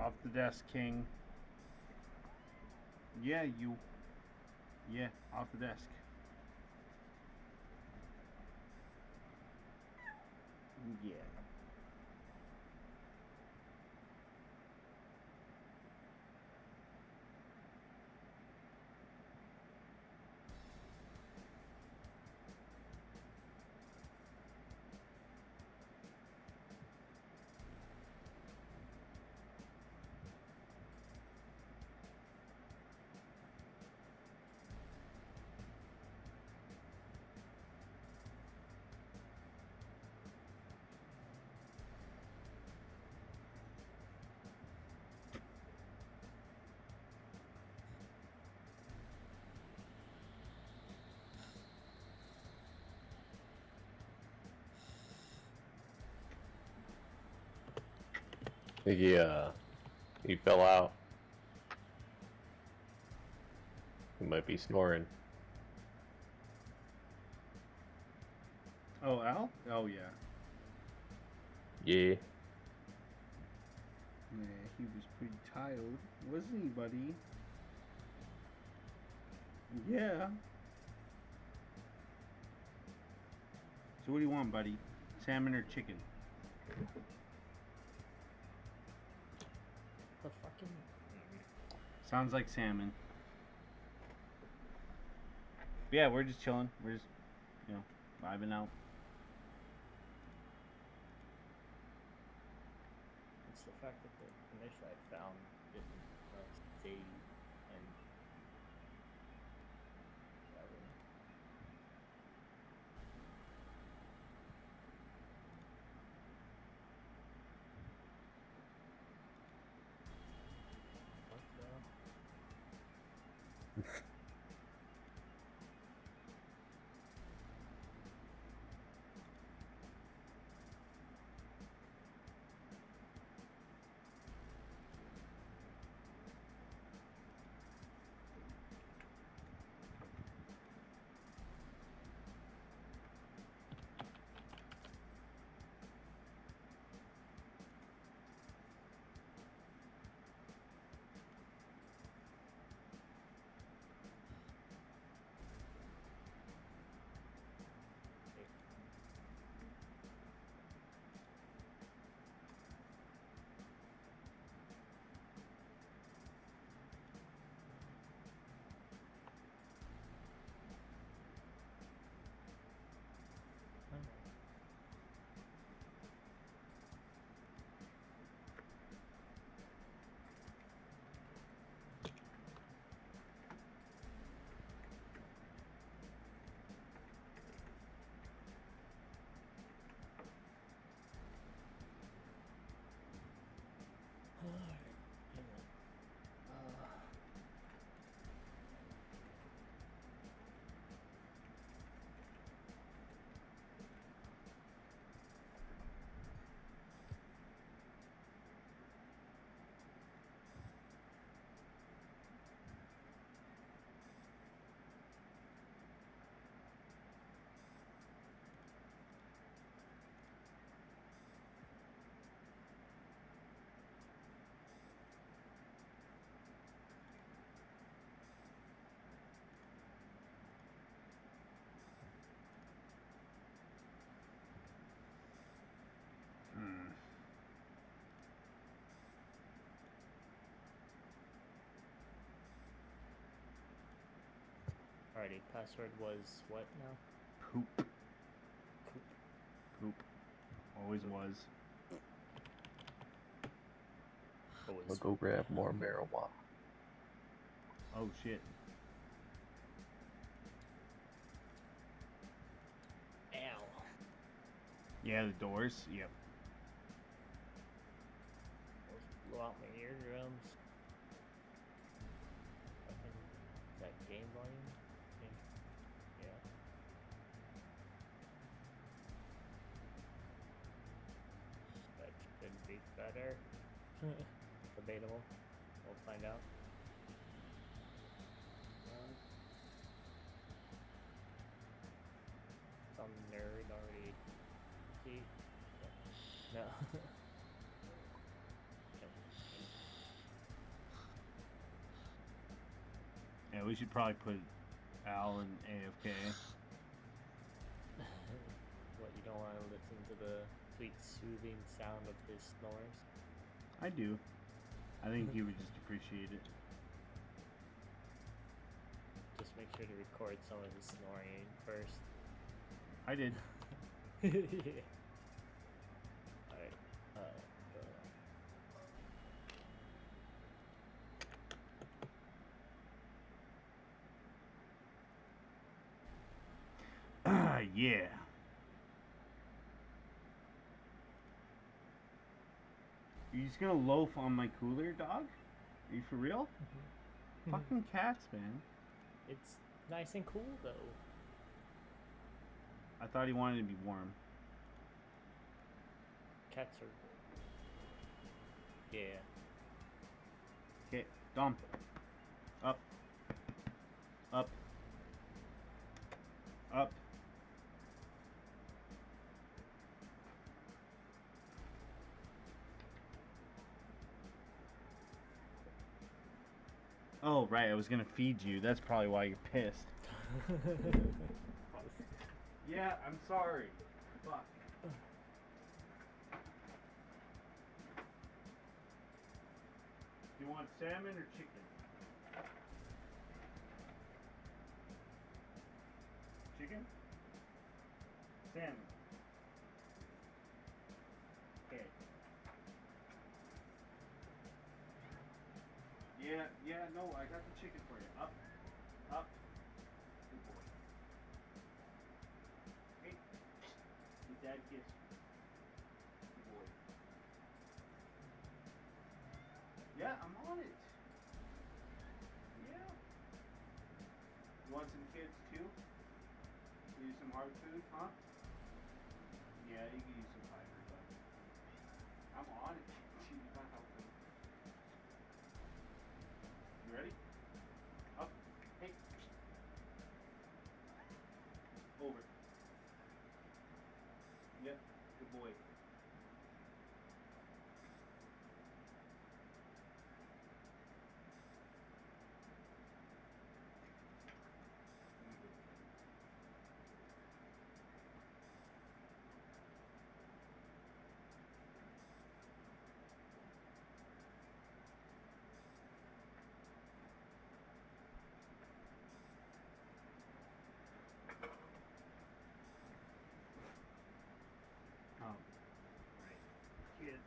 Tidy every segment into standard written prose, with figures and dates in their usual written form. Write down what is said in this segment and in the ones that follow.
Off the desk, King. Yeah, you. Yeah, off the desk. Yeah. He fell out. He might be snoring. Oh, Al? Oh, yeah. Yeah. Yeah, he was pretty tired, wasn't he, buddy? Yeah. So what do you want, buddy? Salmon or chicken? The fucking... Sounds like salmon. But yeah, we're just chilling. We're just, vibing out. It's the fact that the initial I found didn't save and whatever. What the? Alrighty, password was what now? Poop. Coop. Poop. Always was. I'll go grab more marijuana. Oh shit. Ow. Yeah, the doors. Yep. Those blew out my eardrums. Fucking, is that game volume? Yeah. That should be better. Debatable. We'll find out. Some nerd already see. No. we should probably put Al in AFK. What, you don't want to listen to the sweet, soothing sound of his snores? I do. I think he would just appreciate it. Just make sure to record some of his snoring first. I did. Yeah. Alright. Yeah. You just gonna loaf on my cooler, dog? Are you for real? Fucking cats, man. It's nice and cool, though. I thought he wanted to be warm. Cats are... Yeah. Okay, Dom. Up. Up. Up. Oh, right, I was gonna feed you. That's probably why you're pissed. Yeah, I'm sorry. Fuck. Do you want salmon or chicken? Chicken? Salmon. Okay. Yeah, no, I got the chicken for you. Up. Up. Good boy. Hey. Your dad kiss you. Good boy. Yeah, I'm on it. Yeah. You want some kids too? Use some hard food, huh? Yeah, you can use some fiber, but I'm on it. You can't help it. You ready? Up. Hey. Over. Yep. Good boy. Right. Kids.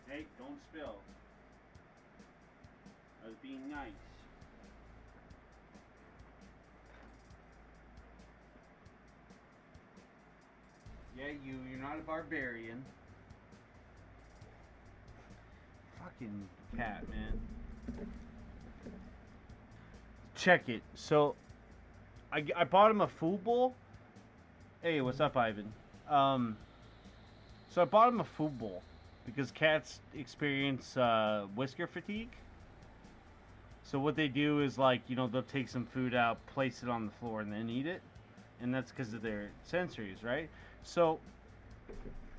Hey, don't spill. I was being nice. Yeah, you're not a barbarian. Fucking cat, man. Check it. So, I bought him a food bowl. Hey, what's up, Ivan? So I bought him a food bowl because cats experience whisker fatigue. So what they do is, like, you know, they'll take some food out, place it on the floor, and then eat it. And that's because of their sensories, right? So,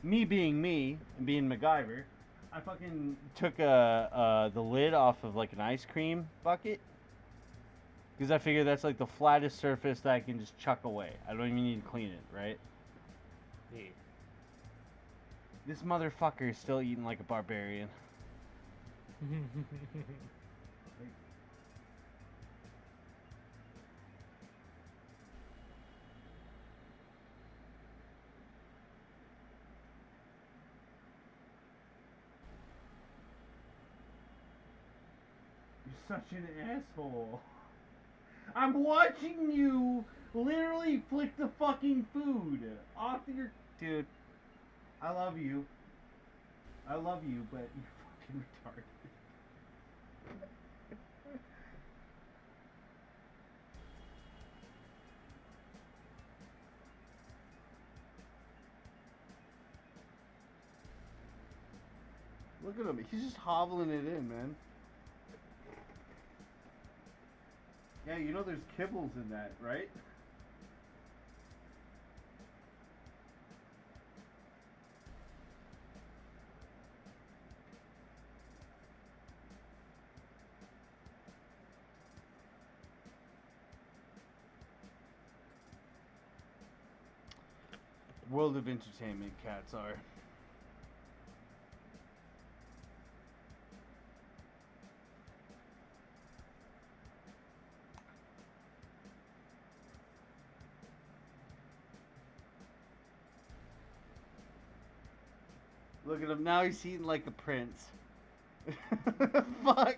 me being me and being MacGyver, I fucking took the lid off of, like, an ice cream bucket. Because I figure that's, like, the flattest surface that I can just chuck away. I don't even need to clean it, right? Yeah. This motherfucker is still eating like a barbarian. You're such an asshole. I'm watching you literally flick the fucking food off your... Dude, I love you. I love you, but you're fucking retarded. Look at him. He's just hobbling it in, man. Yeah, you know there's kibbles in that, right? World of entertainment cats are. Look at him now. He's eating like a prince. Fuck.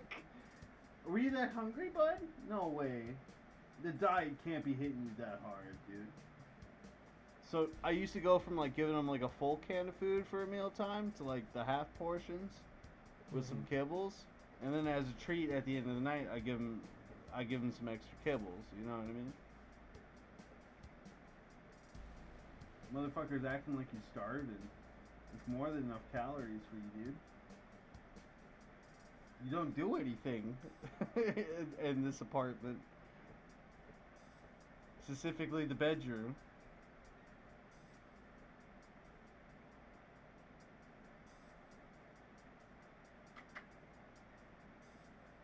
Were you that hungry, bud? No way. The diet can't be hitting you that hard, dude. So I used to go from like giving him like a full can of food for a meal time to like the half portions with some kibbles, and then as a treat at the end of the night, I give him some extra kibbles. You know what I mean? Motherfucker's acting like he's starving. It's more than enough calories for you, dude. You don't do anything in this apartment. Specifically the bedroom.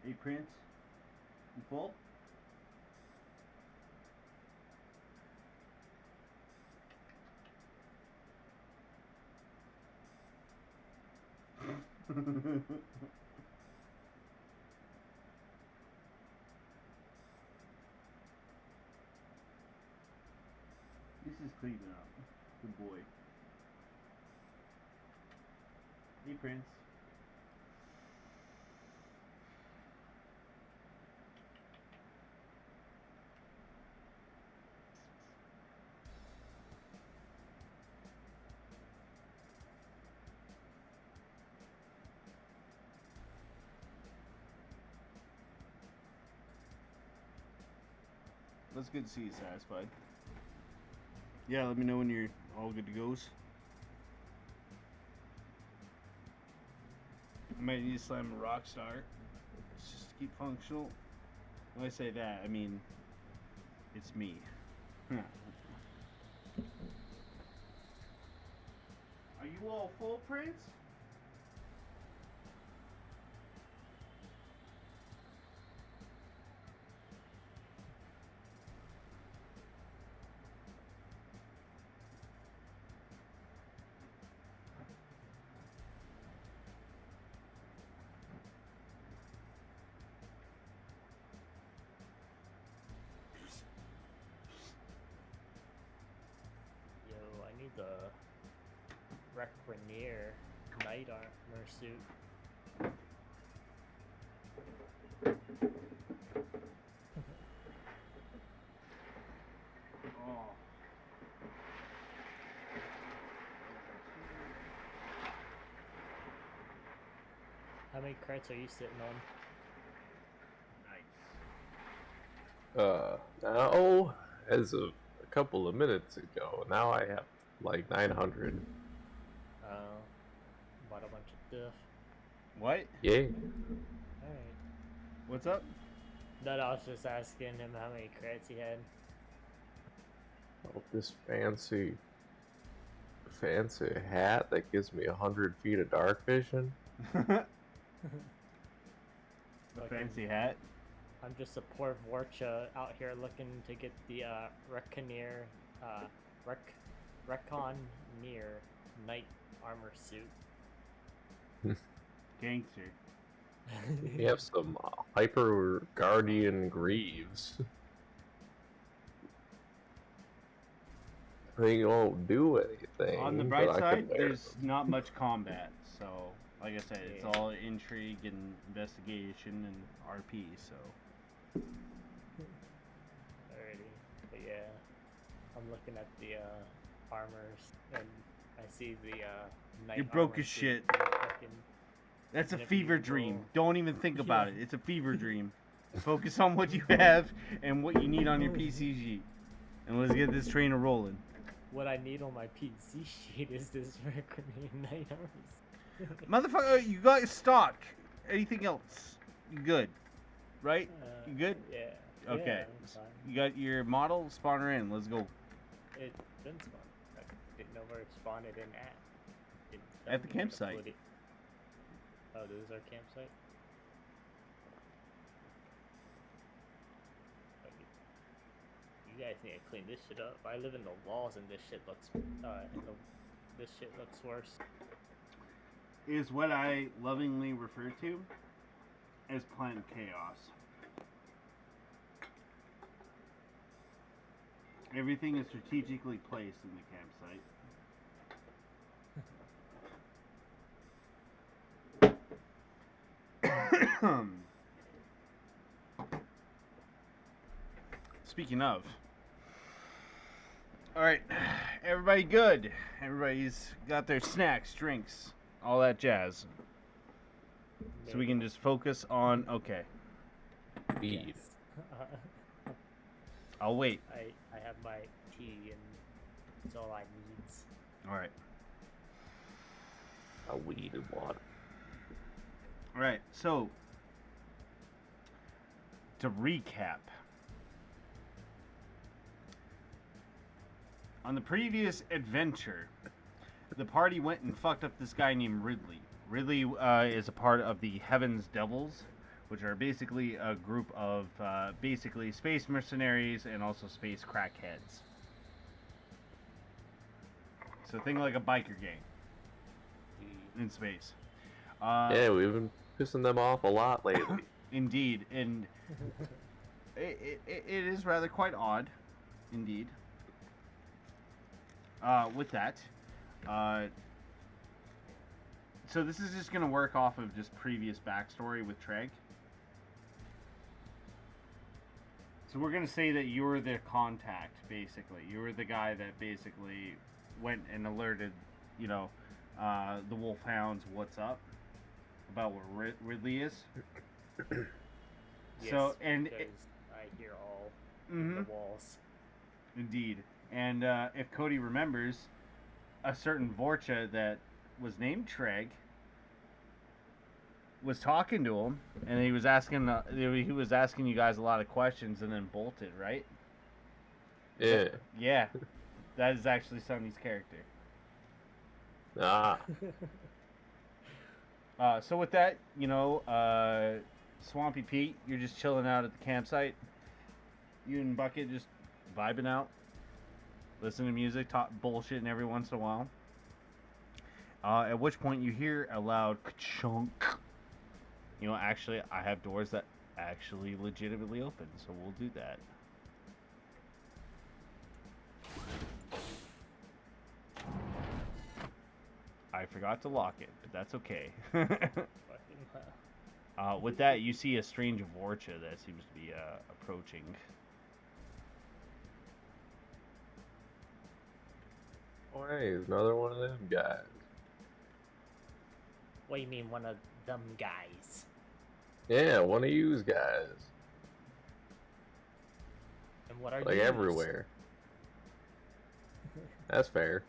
Hey, Prince. You full? This is cleaning up. Good boy. Hey, Prince. That's good to see you satisfied. Yeah, let me know when you're all good to go. I might need to slam a rock star. It's just to keep functional. When I say that, I mean it's me. Are you all full, Prince? The Requenier Knight Armor suit. Oh. How many crates are you sitting Nice. Now, as of a couple of minutes ago, now I have like 900. Bought a bunch of stuff. What? Yeah. Alright. What's up? No, I was just asking him how many credits he had. Oh, this fancy hat that gives me 100 feet of dark vision. The fancy hat. I'm just a poor Vorcha out here looking to get the Reconneer Knight Armor suit. Gangster. You have some Hyper Guardian Greaves. They won't do anything. On the bright side, there's not much combat, so like I said, it's all intrigue and investigation and RP, so. Alrighty, but yeah, I'm looking at the armors, and I see the Knight You're broke armor as suit shit. fucking- That's a And if you fever roll- dream. Don't even think about Yeah. it. It's a fever dream. Focus on what you have and what you need on your PCG. And let's get this trainer rolling. What I need on my PC sheet is this Reconneer Knight armor. Motherfucker, you got your stock. Anything else? You good? Right? You good? Yeah. Okay. Yeah, I'm fine. You got your model? Spawn her in. Let's go. It didn't spawn. I didn't know where it spawned it in at. It At the doesn't even campsite. upload it. Oh, this is our campsite? Okay. You guys need to clean this shit up. I live in the walls and this shit looks this shit looks worse. Is what I lovingly refer to as planned chaos. Everything is strategically placed in the campsite. Speaking of, all right, everybody good? Everybody's got their snacks, drinks, all that jazz. So we can just focus on, okay, Feed. Yes. I'll wait. I have my tea and it's all I need. All right. A weed and water. All right, so to recap, on the previous adventure, the party went and fucked up this guy named Ridley. Ridley is a part of the Heaven's Devils, which are basically a group of basically space mercenaries and also space crackheads. So think like a biker gang in space. Yeah, we've been pissing them off a lot lately. Indeed, and it is rather quite odd, indeed. With that, so this is just going to work off of just previous backstory with Treg. So we're going to say that you were the contact, basically. You were the guy that basically went and alerted, you know, the Wolfhounds what's up about where Ridley is. Yes, So, and because I hear all the walls. Indeed. And if Cody remembers, a certain Vorcha that was named Treg was talking to him, and he was asking you guys a lot of questions, and then bolted, right? Yeah. Yeah, that is actually Sonny's character. Ah. So with that, you know, Swampy Pete, you're just chilling out at the campsite. You and Bucket just vibing out, listening to music, talk bullshitting every once in a while. At which point you hear a loud ka-chunk. You know, actually, I have doors that actually legitimately open, so we'll do that. I forgot to lock it, but that's okay. With that, you see a strange Vorcha that seems to be approaching. Oh, hey, it's another one of them guys. What do you mean, one of them guys? Yeah, one of yous guys. And what are Like yous? everywhere. That's fair.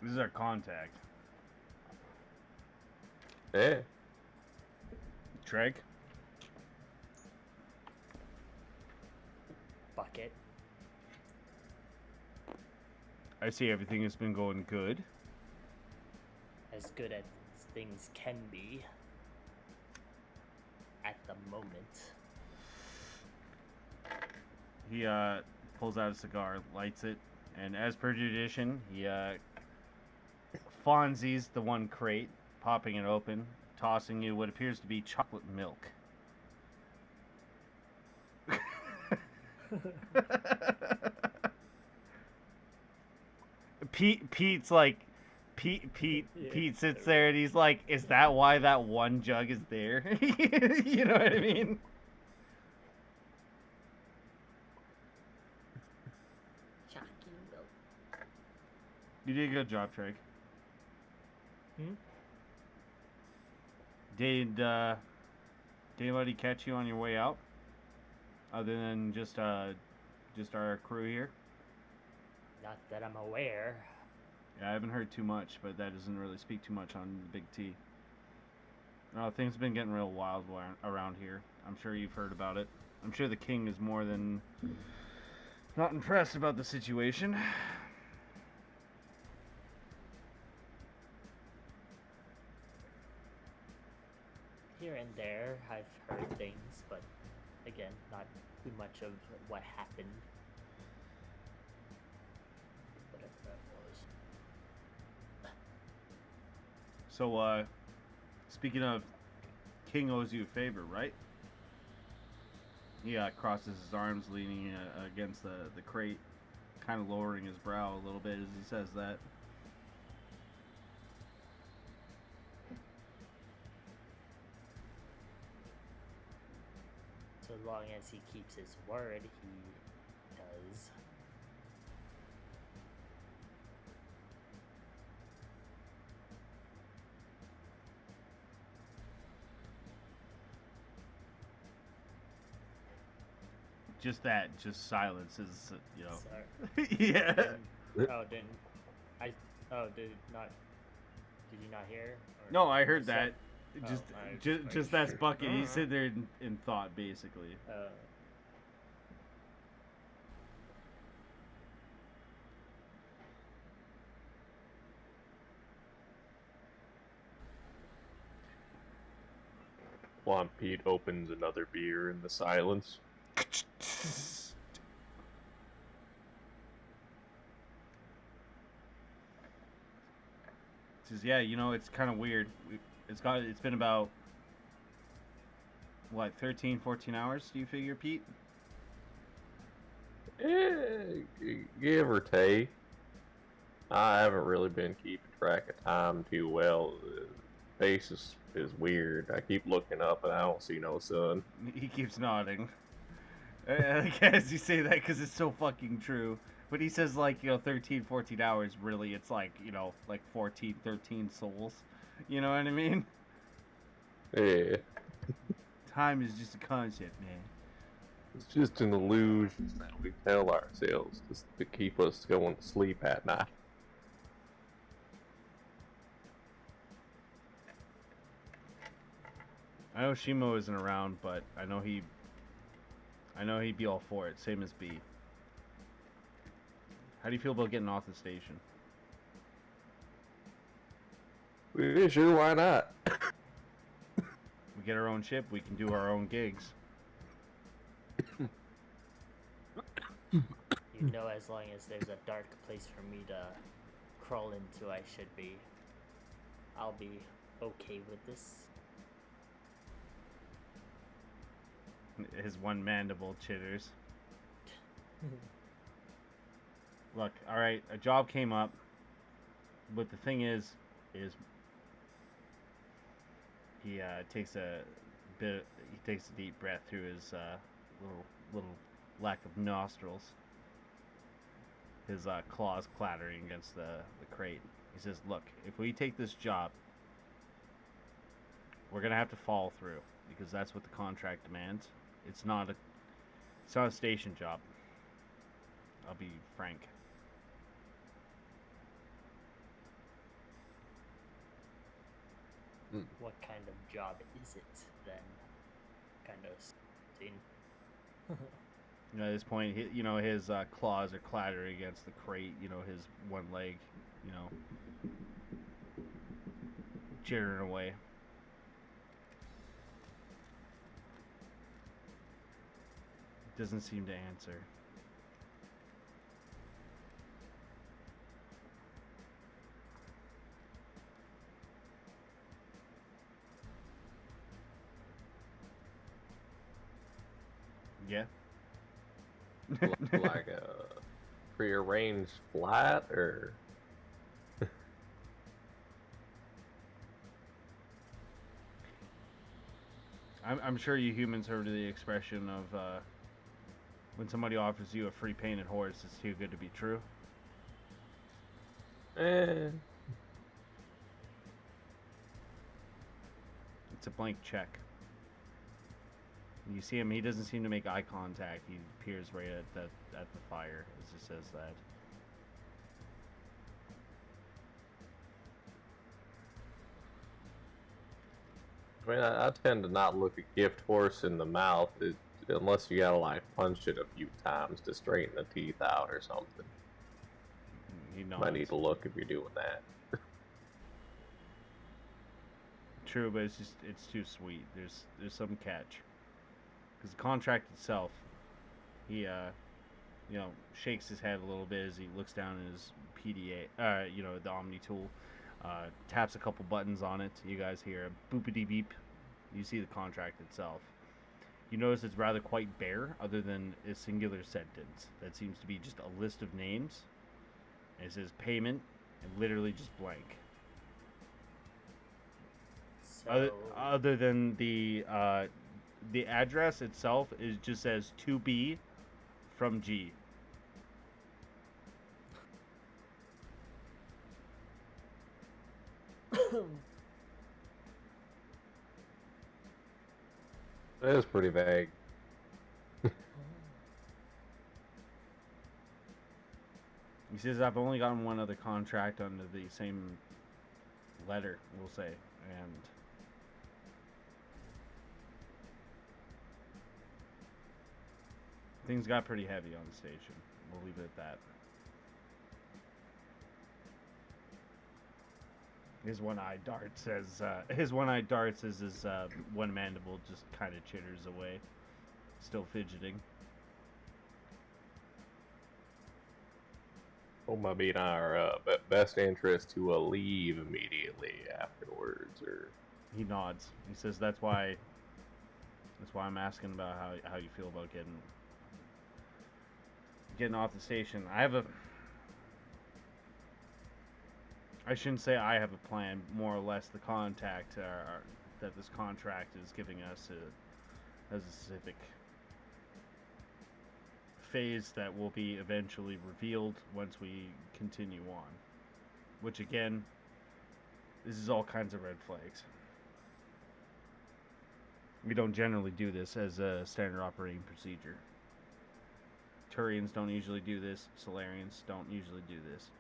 This is our contact. Yeah. Treg? Bucket. I see everything has been going good. As good as things can be. At the moment. He pulls out a cigar, lights it, and as per tradition, he Fonzie's the one crate, popping it open, tossing you what appears to be chocolate milk. Pete's like, Pete sits there and he's like, is that why that one jug is there? You know what I mean? Chocolate milk. You did a good job, Treg. Hmm? Did anybody catch you on your way out? Other than just our crew here? Not that I'm aware. Yeah, I haven't heard too much, but that doesn't really speak too much on the Big T. Things have been getting real wild around here. I'm sure you've heard about it. I'm sure the king is more than not impressed about the situation. Here and there, I've heard things, but again, not too much of what happened. Whatever that was. So, speaking of, king owes you a favor, right? He crosses his arms, leaning against the crate, kind of lowering his brow a little bit as he says that. So long as he keeps his word, he does. Just silence is, Sorry. yeah. Didn't I? Oh, did not? Did you not hear? Or No, I heard was that. Oh, Just that's Bucket. He's sitting there in thought, basically. Juan Pete opens another beer in the silence. Says, yeah, it's kind of weird. It's been about what, 13, 14 hours, do you figure, Pete? Give or take. I haven't really been keeping track of time too well. The face is weird. I keep looking up and I don't see no sun. He keeps nodding. I guess you say that because it's so fucking true. But he says, like, 13, 14 hours, really, it's like, like 14, 13 souls. You know what I mean? Yeah. Time is just a concept, man. It's just an illusion that we tell ourselves just to keep us going to sleep at night. I know Shimo isn't around, but I know he'd be all for it, same as B. How do you feel about getting off the station? Yeah, sure, why not? We get our own ship, we can do our own gigs. As long as there's a dark place for me to crawl into, I should be. I'll be okay with this. His one mandible chitters. Look, alright, a job came up. But the thing is he takes a deep breath through his little lack of nostrils. His claws clattering against the crate. He says, look, if we take this job, we're gonna have to follow through, because that's what the contract demands. It's not a station job. I'll be frank. What kind of job is it then? Kind of scene. At this point, his claws are clattering against the crate. His one leg, jittering away. Doesn't seem to answer. Yeah. Like a prearranged flight, or I'm sure you humans heard of the expression of when somebody offers you a free painted horse, it's too good to be true. It's a blank check. You see him, he doesn't seem to make eye contact. He peers right at the fire as he says that. I mean, I tend to not look a gift horse in the mouth unless you gotta like punch it a few times to straighten the teeth out or something. He nods. Might need to look if you're doing that. True, but it's too sweet. There's some catch. Because the contract itself, he shakes his head a little bit as he looks down at his PDA, the Omni tool, taps a couple buttons on it. You guys hear a boopity beep. You see the contract itself. You notice it's rather quite bare, other than a singular sentence that seems to be just a list of names. And it says payment, and literally just blank. So, Other than the address itself is just says to B from G. That is pretty vague. He says, I've only gotten one other contract under the same letter, we'll say, and things got pretty heavy on the station. We'll leave it at that. His one-eyed darts as his one mandible just kind of chitters away, still fidgeting. What might be in our best interest to leave immediately afterwards, or He nods. He says, "That's why I'm asking about how you feel about getting off the station. I shouldn't say I have a plan. More or less, the contact that this contract is giving us has a specific phase that will be eventually revealed once we continue on. Which again, this is all kinds of red flags. We don't generally do this as a standard operating procedure. Turians don't usually do this. Solarians don't usually do this.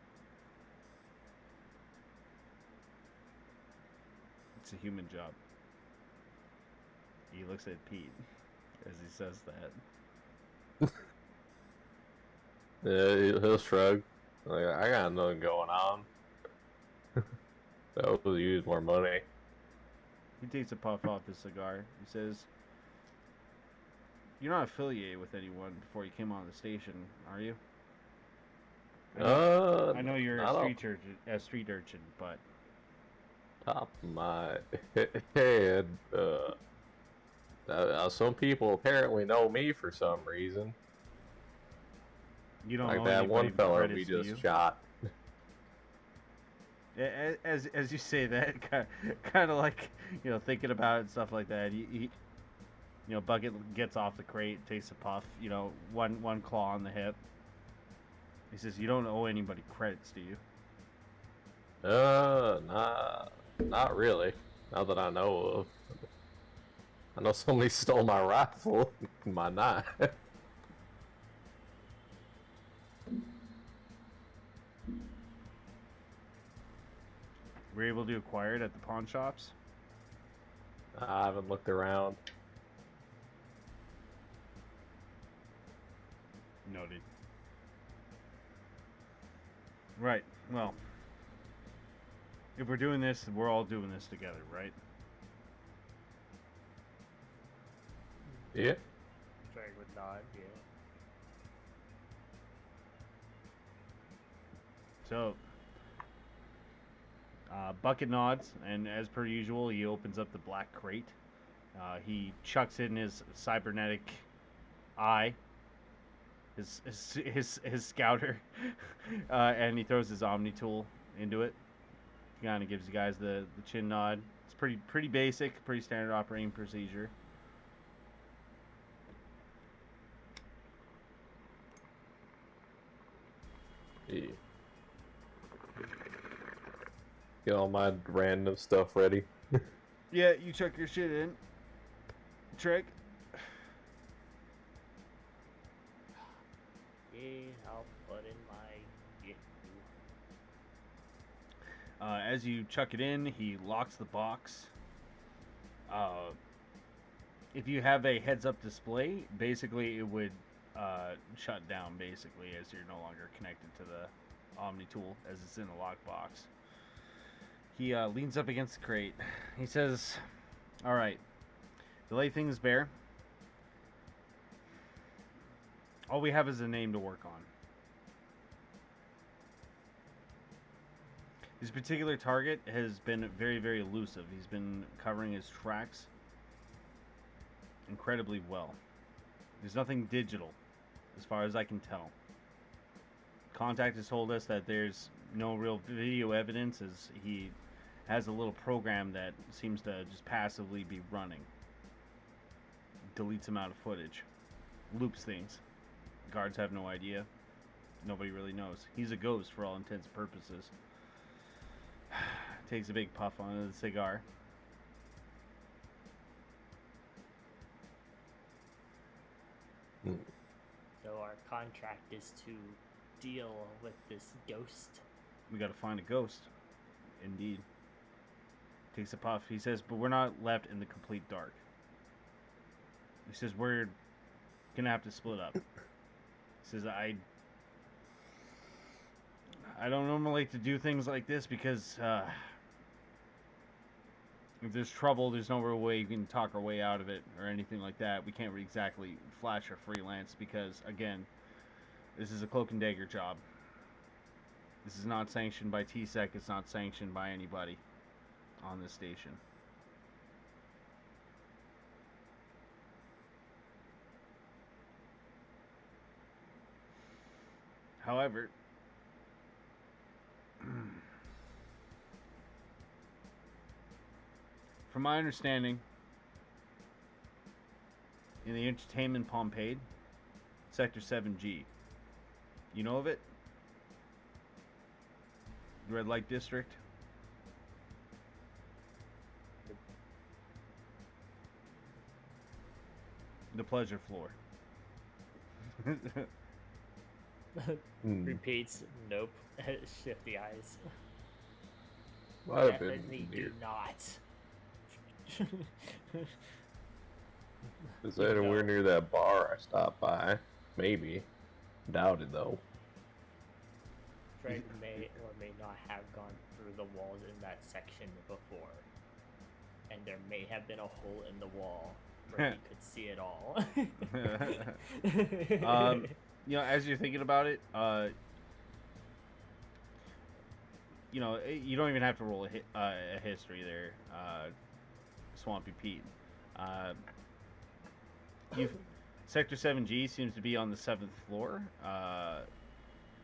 It's a human job." He looks at Pete as he says that. yeah, he'll shrug. Like, I got nothing going on. So I'll use more money. He takes a puff off his cigar. He says, "You're not affiliated with anyone before you came on the station, are you?" I know you're a street urchin, but top of my head, some people apparently know me for some reason. you don't Like know that anybody one fella Reddit's we to just you. shot. As you say that, kind of like, thinking about it and stuff like that. Bucket gets off the crate, takes a puff. One claw on the hip. He says, "You don't owe anybody credits, do you?" Not really. Not that I know of. I know somebody stole my rifle and my knife. Were you able to acquire it at the pawn shops? I haven't looked around. Noted. Right. Well, if we're doing this, we're all doing this together, right? Yeah. Drag would nod, yeah. So, Bucket nods, and as per usual, he opens up the black crate. He chucks in his cybernetic eye, his scouter, and he throws his Omni tool into it. He kind of gives you guys the chin nod. It's pretty basic, pretty standard operating procedure. Yeah. Get all my random stuff ready. Yeah, you chuck your shit in. Trick. Yeah, I'll put in my gift. As you chuck it in, he locks the box. If you have a heads-up display, basically it would shut down basically as you're no longer connected to the Omni tool as it's in the lockbox. He leans up against the crate. He says, "All right, to lay things bare, all we have is a name to work on. His particular target has been very, very elusive. He's been covering his tracks incredibly well. There's nothing digital, as far as I can tell. Contact has told us that there's no real video evidence, as he has a little program that seems to just passively be running. Deletes amount of footage. Loops things. Guards have no idea. Nobody really knows. He's a ghost for all intents and purposes." Takes a big puff on the cigar. So our contract is to deal with this ghost. We gotta find a ghost. Indeed. Takes a puff. He says, "But we're not left in the complete dark." He says, "We're gonna have to split up." He says, I don't normally like to do things like this because if there's trouble, there's no real way you can talk our way out of it or anything like that. We can't really exactly flash or freelance because, again, this is a cloak and dagger job. This is not sanctioned by TSEC. It's not sanctioned by anybody on this station. However, from my understanding, in the entertainment Pompeii, Sector 7G, you know of it? The Red Light District? The Pleasure Floor. Repeats, nope. Shifty eyes. Might have been Definitely do near. not. Is that anywhere near that bar I stopped by? Maybe. Doubt it though. Fred may or may not have gone through the walls in that section before. And there may have been a hole in the wall where he could see it all. You know, as you're thinking about it, you know, you don't even have to roll a history there, Swampy Pete. Sector 7G seems to be on the 7th floor,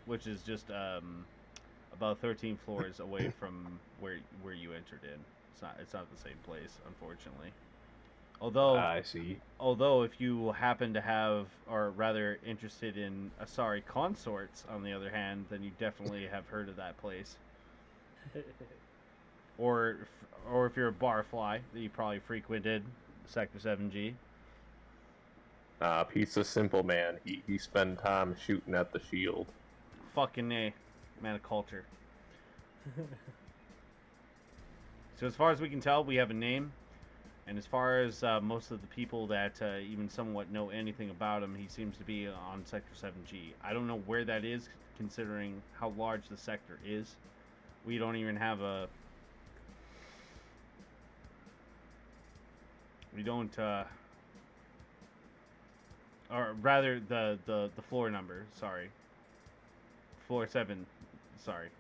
which is just about 13 floors away from where you entered in. It's not the same place, unfortunately. Although I see. Although if you happen to have, or rather interested in Asari consorts, on the other hand, then you definitely have heard of that place. Or if you're a barfly, that you probably frequented Sector 7G. He's a simple man. He spent time shooting at the shield. Fucking A. Man of culture. So as far as we can tell, we have a name. And as far as most of the people that even somewhat know anything about him, he seems to be on Sector 7G. I don't know where that is, considering how large the sector is. We don't even have a... We don't... or rather, the floor number, sorry. Floor 7, sorry.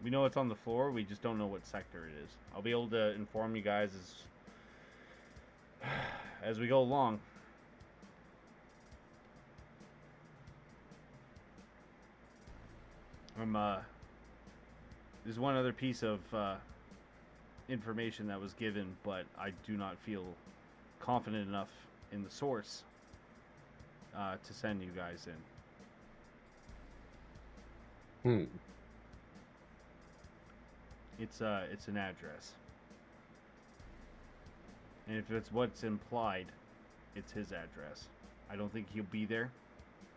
We know it's on the floor, we just don't know what sector it is. I'll be able to inform you guys as we go along. There's one other piece of information that was given, but I do not feel confident enough in the source to send you guys in. It's an address. And if it's what's implied, it's his address. I don't think he'll be there.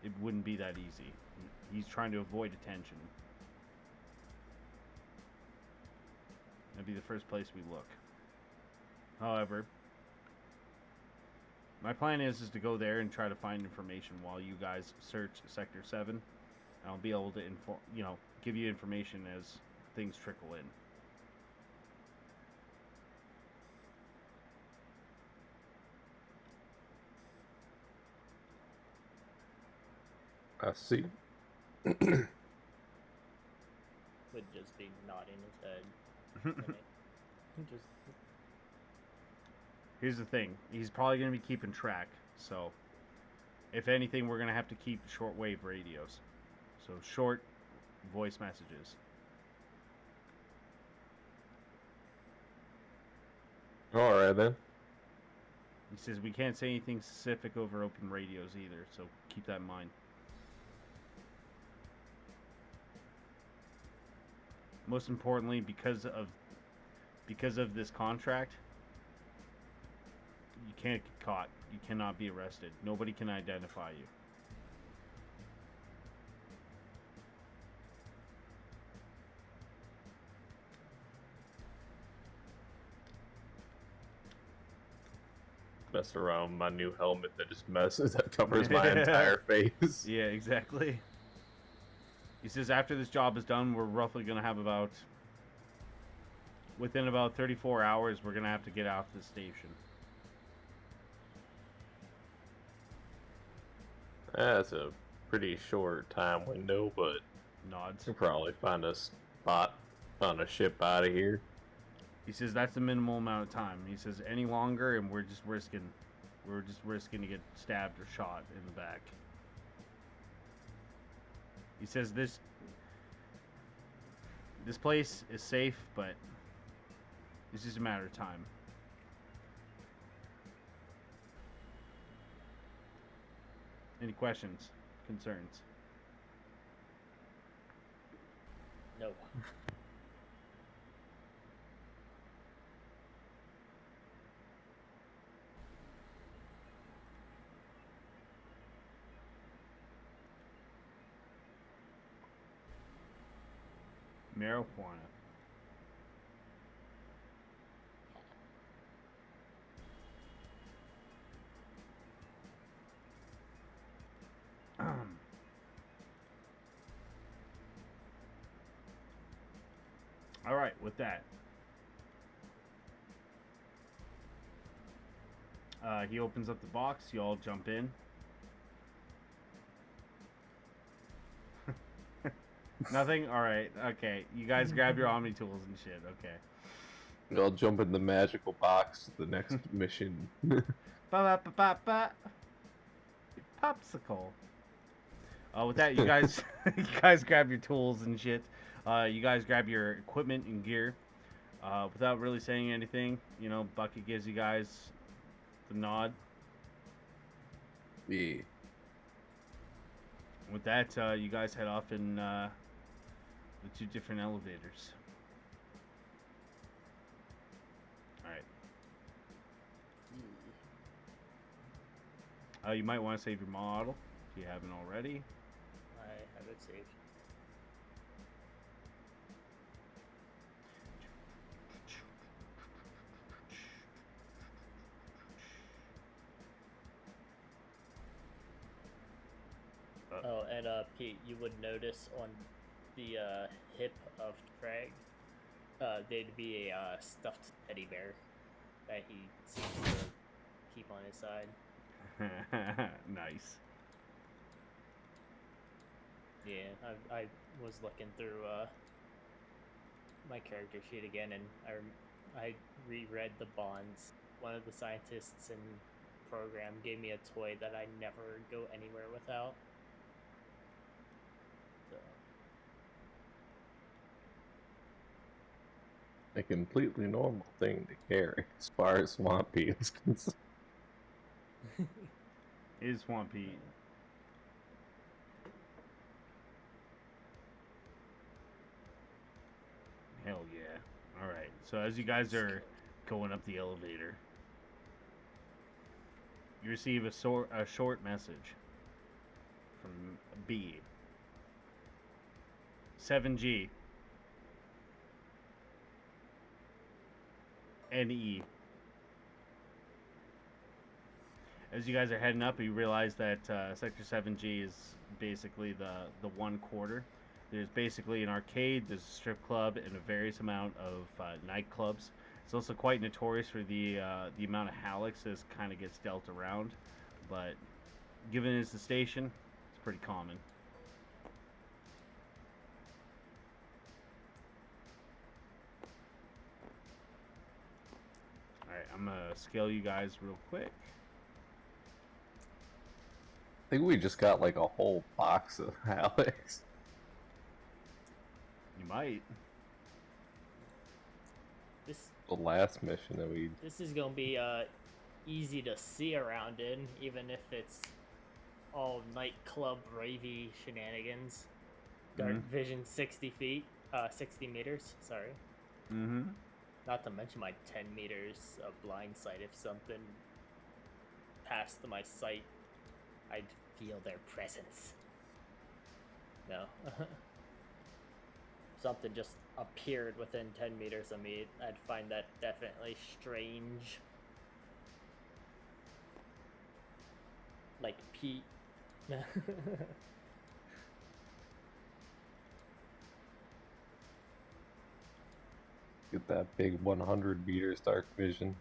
It wouldn't be that easy. He's trying to avoid attention. That'd be the first place we look. However, my plan is to go there and try to find information while you guys search Sector 7. And I'll be able to give you information as things trickle in. I see. Would just be nodding his head. Just Here's the thing. He's probably going to be keeping track. So, if anything, we're going to have to keep shortwave radios. So, short voice messages. Alright then. He says we can't say anything specific over open radios either. So, keep that in mind. Most importantly, because of this contract, you can't get caught. You cannot be arrested. Nobody can identify you. Mess around with my new helmet that covers my entire face. Yeah, exactly. He says after this job is done, we're roughly going to have within about 34 hours, we're going to have to get out of the station. That's a pretty short time window, but Nods. we'll probably find a spot on a ship out of here. He says that's the minimal amount of time. He says any longer and we're just risking to get stabbed or shot in the back. He says this place is safe, but it's just a matter of time. Any questions? Concerns? no. Marijuana. All right, with that, he opens up the box. You all jump in. Nothing? All right. Okay. You guys grab your Omni tools and shit. Okay. I'll jump in the magical box to the next mission. Ba-ba-ba-ba-ba. Popsicle. With that, you guys, you guys grab your tools and shit. You guys grab your equipment and gear. Without really saying anything, Bucket gives you guys the nod. Yeah. With that, you guys head off in the two different elevators. Alright. You might want to save your model if you haven't already. I have it saved. Oh, and Pete, you would notice on the hip of Craig, there'd be a stuffed teddy bear that he seems to keep on his side. Nice. Yeah, I was looking through my character sheet again, and I reread the bonds. One of the scientists in program gave me a toy that I never go anywhere without. So. A completely normal thing to carry as far as Swamp Pea is concerned. It is Swamp Pea. Hell yeah. Alright, so as you guys are going up the elevator, you receive a short message from B. 7G. and E. As you guys are heading up, you realize that Sector 7G is basically the one quarter. There's basically an arcade, there's a strip club, and a various amount of nightclubs. It's also quite notorious for the amount of halics that kind of gets dealt around, but given it's the station, it's pretty common. Alright, I'm gonna scale you guys real quick. I think we just got like a whole box of Alex. You might. The last mission that we... This is gonna be easy to see around in, even if it's all nightclub ravey shenanigans. Dark vision 60 feet, 60 meters, sorry. Not to mention my 10 meters of blind sight. If something passed my sight, I'd feel their presence. No. Something just appeared within 10 meters of me, I'd find that definitely strange. Like Pete. Get that big 100 meters dark vision.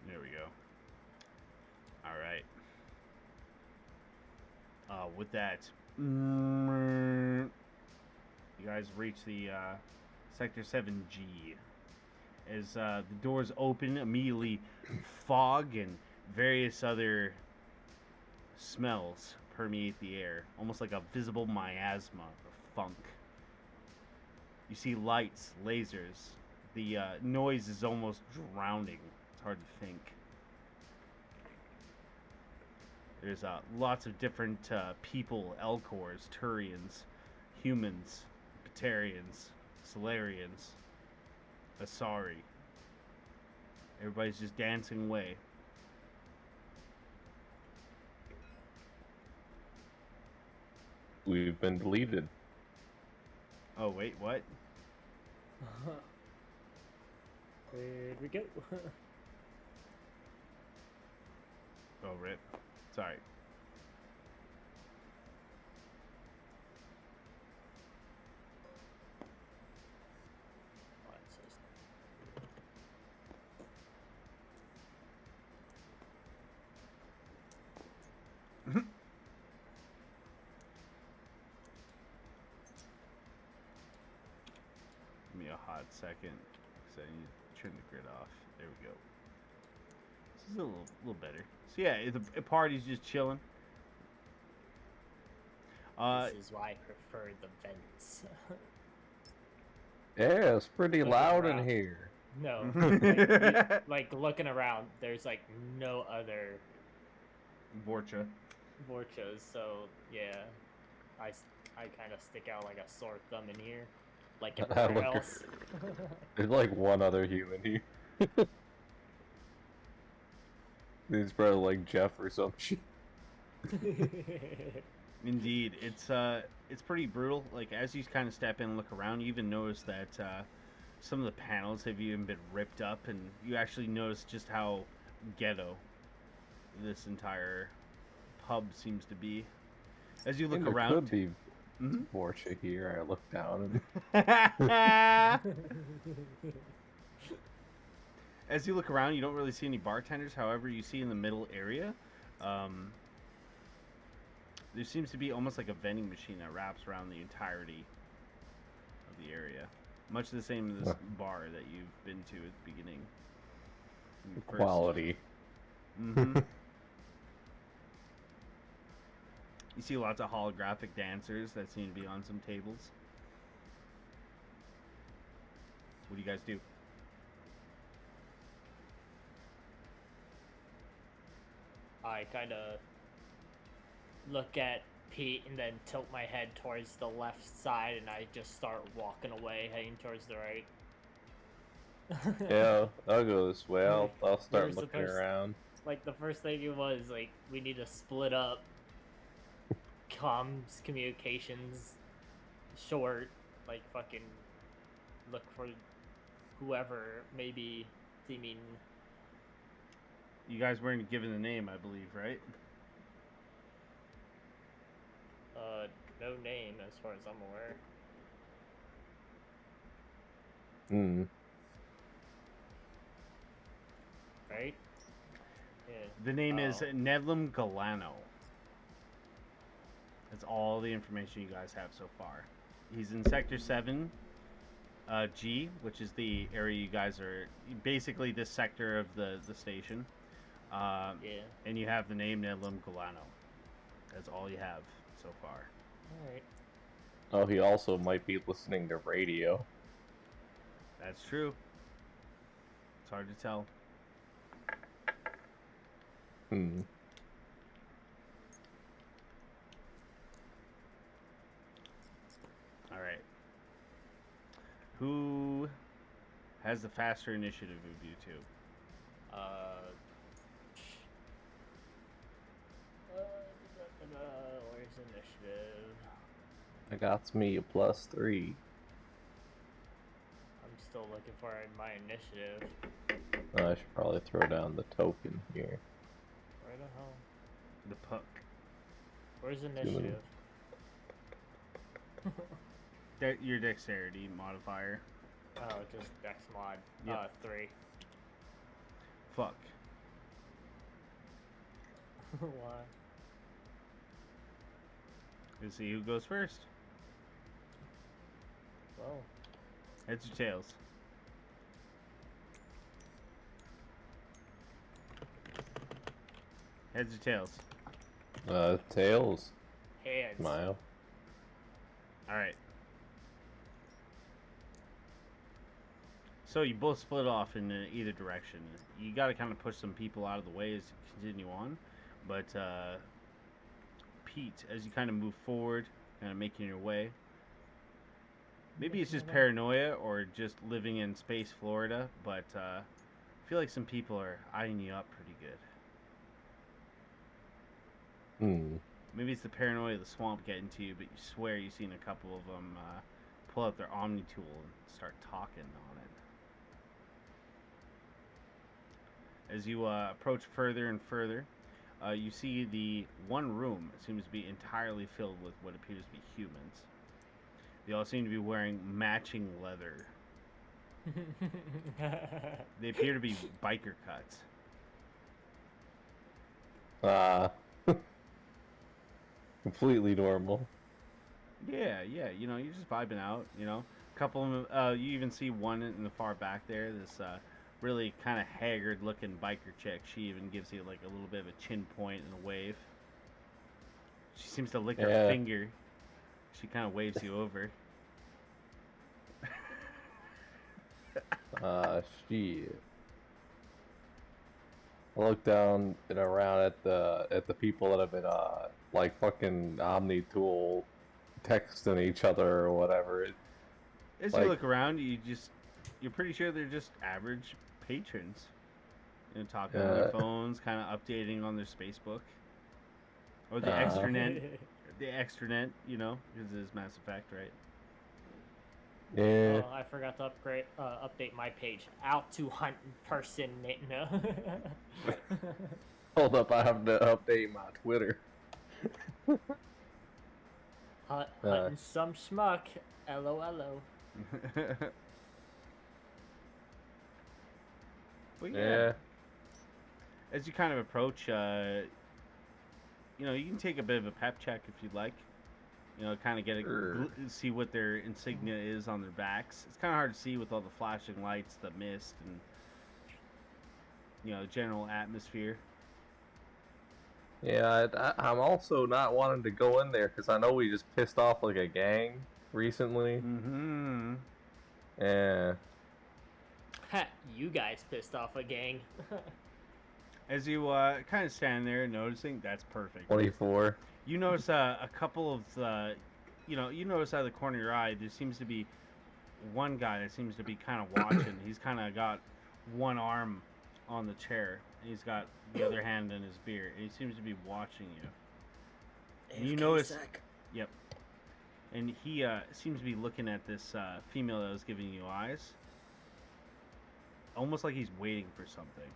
There we go. All right. With that, you guys reach the Sector 7G. As the doors open, immediately fog and various other smells permeate the air, almost like a visible miasma or funk. You see lights, lasers. The noise is almost drowning. It's hard to think. There's lots of different people, Elcors, Turians, humans, Batarians, Solarians, Asari. Everybody's just dancing away. We've been deleted. Oh, wait, what? Where'd we go? Oh, rip. Sorry. Give me a hot second, because I need to turn the grid off. There we go. This is a little better. So yeah, the party's just chilling. This is why I prefer the vents. Yeah, it's pretty Looking loud around. in here. No, like looking around, there's like no other Vorcha. Vorchas, so yeah, I kind of stick out like a sore thumb in here, like everywhere Look, else. There's like one other human here. He's probably like Jeff or some shit. Indeed, it's pretty brutal. Like as you kind of step in and look around, you even notice that some of the panels have even been ripped up, and you actually notice just how ghetto this entire pub seems to be. As you look There around, could be Vorcha here. I look down as you look around, you don't really see any bartenders. However, you see in the middle area, there seems to be almost like a vending machine that wraps around the entirety of the area. Much the same as this bar that you've been to at the beginning. Quality. Mm-hmm. You see lots of holographic dancers that seem to be on some tables. What do you guys do? I kind of look at repeat and then tilt my head towards the left side, and I just start walking away, heading towards the right. Yeah, I'll go this way. I'll start Where's the looking first- around. Like, the first thing it was, like, we need to split up. Comms, communications, short, like, fucking look for whoever, maybe seeming... You guys weren't given the name, I believe, right? No name as far as I'm aware. Hmm. Right? Yeah. The name is Oh. Nedlam Galano. That's all the information you guys have so far. He's in Sector 7, G, which is the area you guys are... Basically, this sector of the station. Yeah. And you have the name Nedlam Galano. That's all you have so far. Alright. Oh, he also might be listening to radio. That's true. It's hard to tell. Hmm. All right. Who has the faster initiative of you two? Where's initiative? I got me a +3. I'm still looking for my initiative. I should probably throw down the token here. Where the hell? The puck. Where's many. initiative? Your dexterity modifier. Oh, just Dex mod. Yep. 3. Fuck. Why? Let's see who goes first. Well, Heads or tails? Heads or tails? Tails. hands. Smile. All right. So you both split off in either direction. You got to kind of push some people out of the way as you continue on. But Pete, as you kind of move forward, kind of making your way, maybe it's just paranoia or just living in space Florida, but I feel like some people are eyeing you up pretty good. Hmm. Maybe it's the paranoia of the swamp getting to you, but you swear you've seen a couple of them pull out their Omni tool and start talking on it. As you approach further and further, you see the one room seems to be entirely filled with what appears to be humans. They all seem to be wearing matching leather. They appear to be biker cuts. Completely normal. Yeah, you know, you're just vibing out, you know. A couple of them, you even see one in the far back there, this really kind of haggard looking biker chick. She even gives you like a little bit of a chin point and a wave. She seems to lick her finger. She kind of waves you over. Shit. I look down and around at the people that have been like fucking Omni Tool texting each other or whatever. As you look around, you're pretty sure they're just average patrons. You know, talking on their phones, kind of updating on their Spacebook. Or the extranet. The extranet, you know, because it is Mass Effect, right? Yeah. Oh, I forgot to update my page. Out to hunt in person. No. Hold up, I have to update my Twitter. Hunting some schmuck. LOLO. Well, yeah. As you kind of approach, you know, you can take a bit of a pep check if you'd like. You know, kind of get see what their insignia is on their backs. It's kind of hard to see with all the flashing lights, the mist, and you know, the general atmosphere. Yeah, I'm also not wanting to go in there because I know we just pissed off like a gang recently. Mm-hmm. Yeah. You guys pissed off a gang. As you kind of stand there noticing, that's perfect. 24. You notice a couple of you notice out of the corner of your eye, there seems to be one guy that seems to be kind of watching. He's kind of got one arm on the chair, and he's got the other hand in his beard, and he seems to be watching you. And you notice, yep, and he seems to be looking at this female that was giving you eyes, almost like he's waiting for something.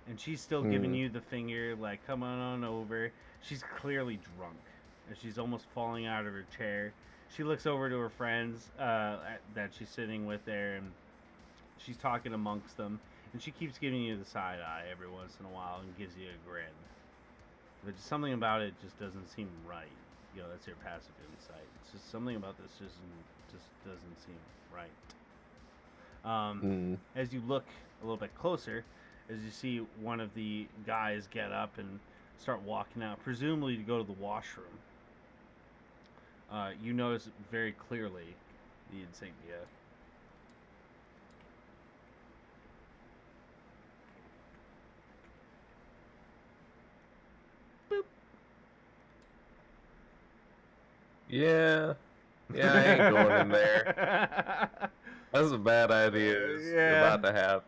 And she's still giving you the finger, like, come on over. She's clearly drunk, and she's almost falling out of her chair. She looks over to her friends that she's sitting with there, and she's talking amongst them. And she keeps giving you the side eye every once in a while and gives you a grin. But just something about it just doesn't seem right. You know, that's your passive insight. It's just something about this just doesn't seem right. As you look a little bit closer, as you see one of the guys get up and start walking out, presumably to go to the washroom, you notice very clearly the insignia. Boop. Yeah, I ain't going in there. That's a bad idea. About to have.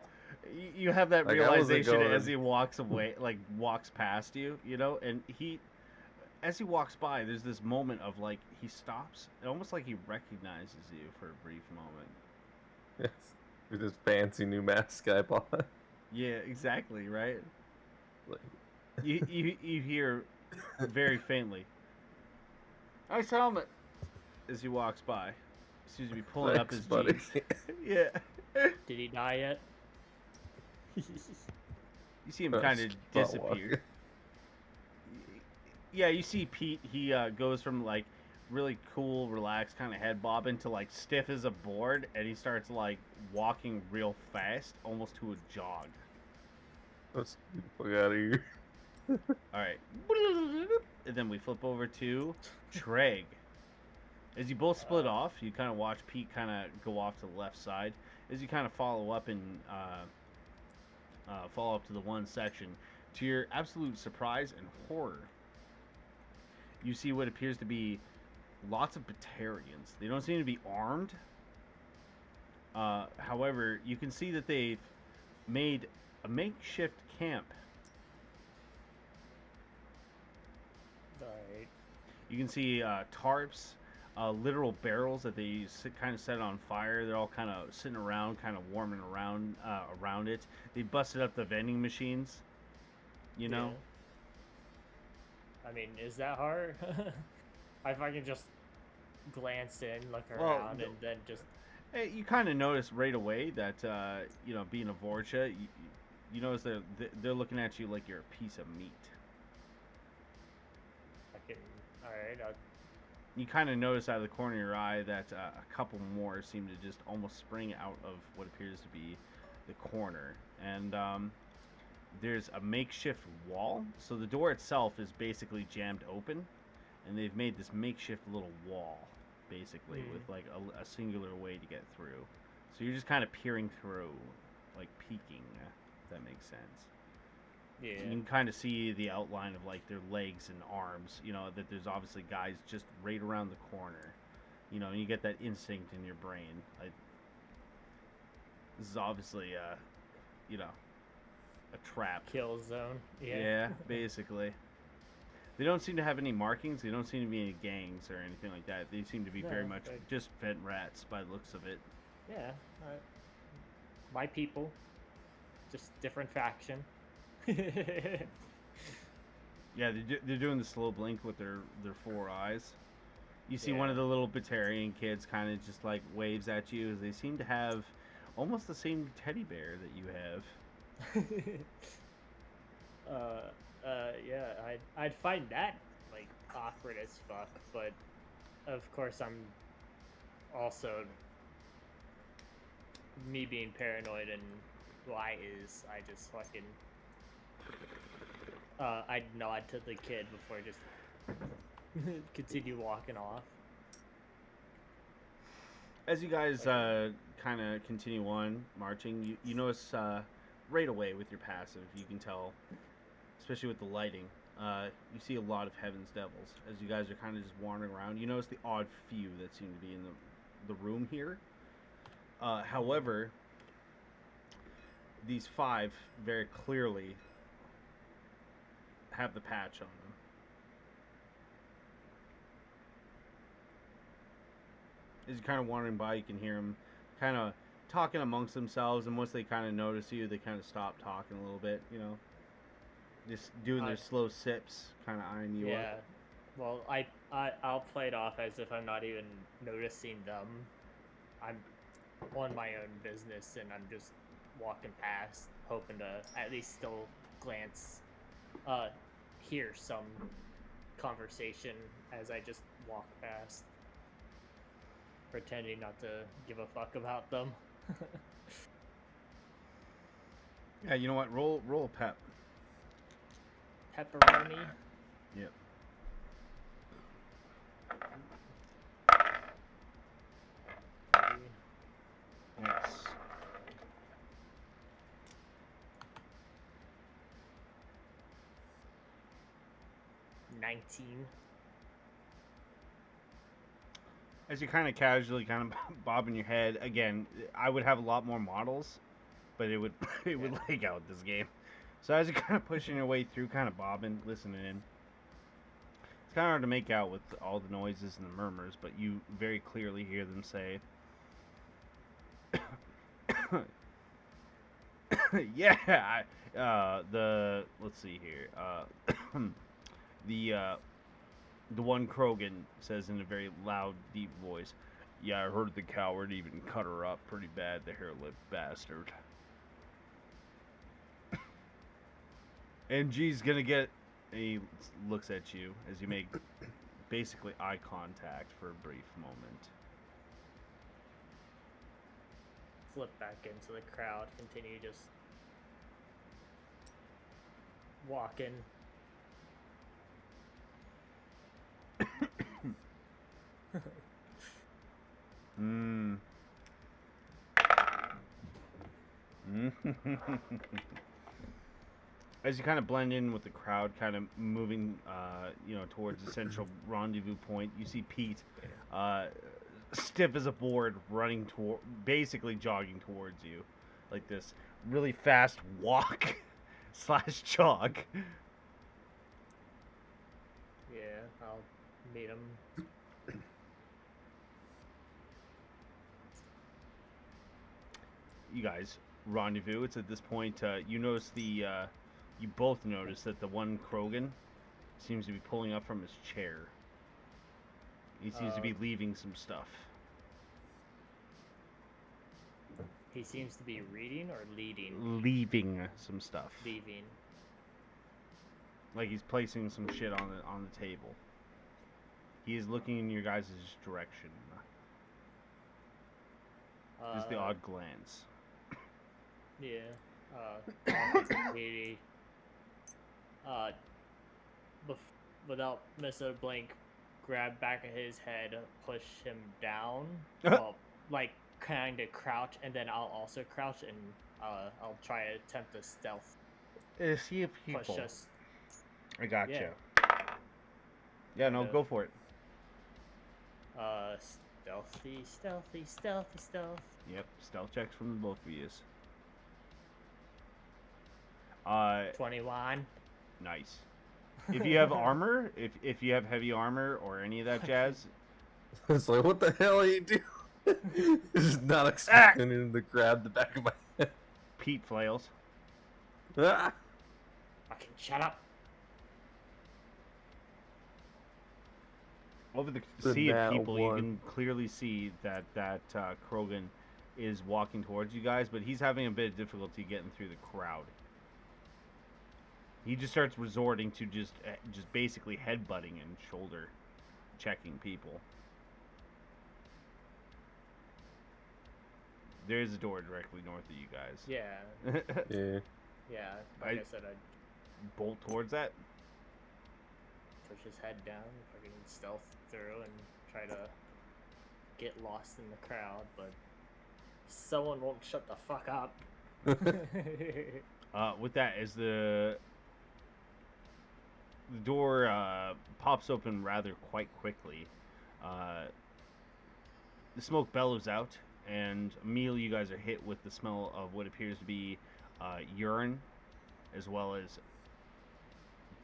You have that Like, realization as he walks away, like walks past you, you know, and as he walks by, there's this moment of like he stops, almost like he recognizes you for a brief moment. Yes, with this fancy new mask I bought. Yeah, exactly, right. Like... you hear very faintly, "Nice helmet," as he walks by. He seems to be pulling up his buddy. jeans. Yeah. Did he die yet? You see him kind of disappear. Yeah, you see Pete. He goes from like really cool, relaxed kind of head bobbing to like stiff as a board, and he starts like walking real fast, almost to a jog. Let's get the fuck out of here. All right, and then we flip over to Treg. As you both split off, you kind of watch Pete kind of go off to the left side. As you kind of follow up and follow up to the one section, to your absolute surprise and horror, you see what appears to be lots of Batarians. They don't seem to be armed. However, you can see that they've made a makeshift camp. Right. You can see tarps, literal barrels that they kind of set on fire. They're all kind of sitting around, kind of warming around it. They busted up the vending machines. You know. Yeah. I mean, is that hard? If I can just glance in, look around, Well, and then just... Hey, you kind of notice right away that, you know, being a Vorcha, you notice they're looking at you like you're a piece of meat. Alright, You kind of notice out of the corner of your eye that a couple more seem to just almost spring out of what appears to be the corner. And there's a makeshift wall. So the door itself is basically jammed open. And they've made this makeshift little wall, basically, with like a singular way to get through. So you're just kind of peering through, like peeking, if that makes sense. yeah. You can kind of see the outline of like their legs and arms, you know, that there's obviously guys just right around the corner, you know, and you get that instinct in your brain. Like, this is obviously, you know, a trap. Kill zone. Yeah, basically. They don't seem to have any markings. They don't seem to be any gangs or anything like that. They seem to be very much just vent rats by the looks of it. Yeah. My people. Just different faction. Yeah, they're doing the slow blink with their 4 eyes. You see one of the little Batarian kids kind of just like waves at you. They seem to have almost the same teddy bear that you have. Yeah, I'd find that like awkward as fuck, but of course I'm also, me being paranoid and who I just fucking I'd nod to the kid before I just continue walking off. As you guys kind of continue on marching, you notice right away with your passive, you can tell, especially with the lighting, you see a lot of Heaven's Devils as you guys are kind of just wandering around. You notice the odd few that seem to be in the room here. However, these 5 very clearly have the patch on them. As you're kind of wandering by, you can hear them kind of talking amongst themselves, and once they kind of notice you, they kind of stop talking a little bit, you know. Just doing their slow sips, kind of eyeing you Yeah. up. Well, I'll play it off as if I'm not even noticing them. I'm on my own business, and I'm just walking past, hoping to at least still glance, hear some conversation as I just walk past, pretending not to give a fuck about them. Yeah, you know what? Roll a pep. Pepperoni. Yep. Yes. $19. As you kind of casually kind of bobbing your head, again, I would have a lot more models, but it would lag out this game. So as you're kind of pushing your way through, kind of bobbing, listening in, it's kind of hard to make out with all the noises and the murmurs, but you very clearly hear them say, "Yeah, let's see here, the one Krogan says in a very loud, deep voice, yeah, I heard the coward even cut her up pretty bad, the hair-lipped bastard. And G's gonna get," he looks at you as you make basically eye contact for a brief moment. Flip back into the crowd, continue just walking. As you kind of blend in with the crowd, kind of moving, towards the central rendezvous point, you see Pete, stiff as a board, running toward, basically jogging towards you, like this really fast walk / jog. Yeah, I'll meet him. You guys rendezvous. It's at this point you notice you both notice that the one Krogan seems to be pulling up from his chair. He seems to be leaving some stuff. He seems to be reading or leading? Leaving some stuff. Leaving. Like he's placing some shit on the table. He is looking in your guys' direction. Just the odd glance. Yeah. Katie. Without Mr. Blink, grab back of his head, push him down. Like kind of crouch, and then I'll also crouch, and I'll try to attempt to stealth. See if people. Push us. I gotcha. Yeah. Yeah, no, go for it. Stealth. Yep, stealth checks from the both of you. 21. Nice. If you have armor, if you have heavy armor or any of that jazz, It's like, what the hell are you doing? Just not expecting him to grab the back of my head. Pete flails. Ah! Fucking shut up. Over the The sea of nat people, you one. can clearly see that Krogan is walking towards you guys, but he's having a bit of difficulty getting through the crowd. He just starts resorting to just basically headbutting and shoulder checking people. There is a door directly north of you guys. Yeah. Yeah. Like I said, I'd bolt towards that. push his head down, fucking stealth through, and try to get lost in the crowd, but someone won't shut the fuck up. With that, as the the door pops open rather quite quickly. The smoke bellows out, and immediately you guys are hit with the smell of what appears to be urine, as well as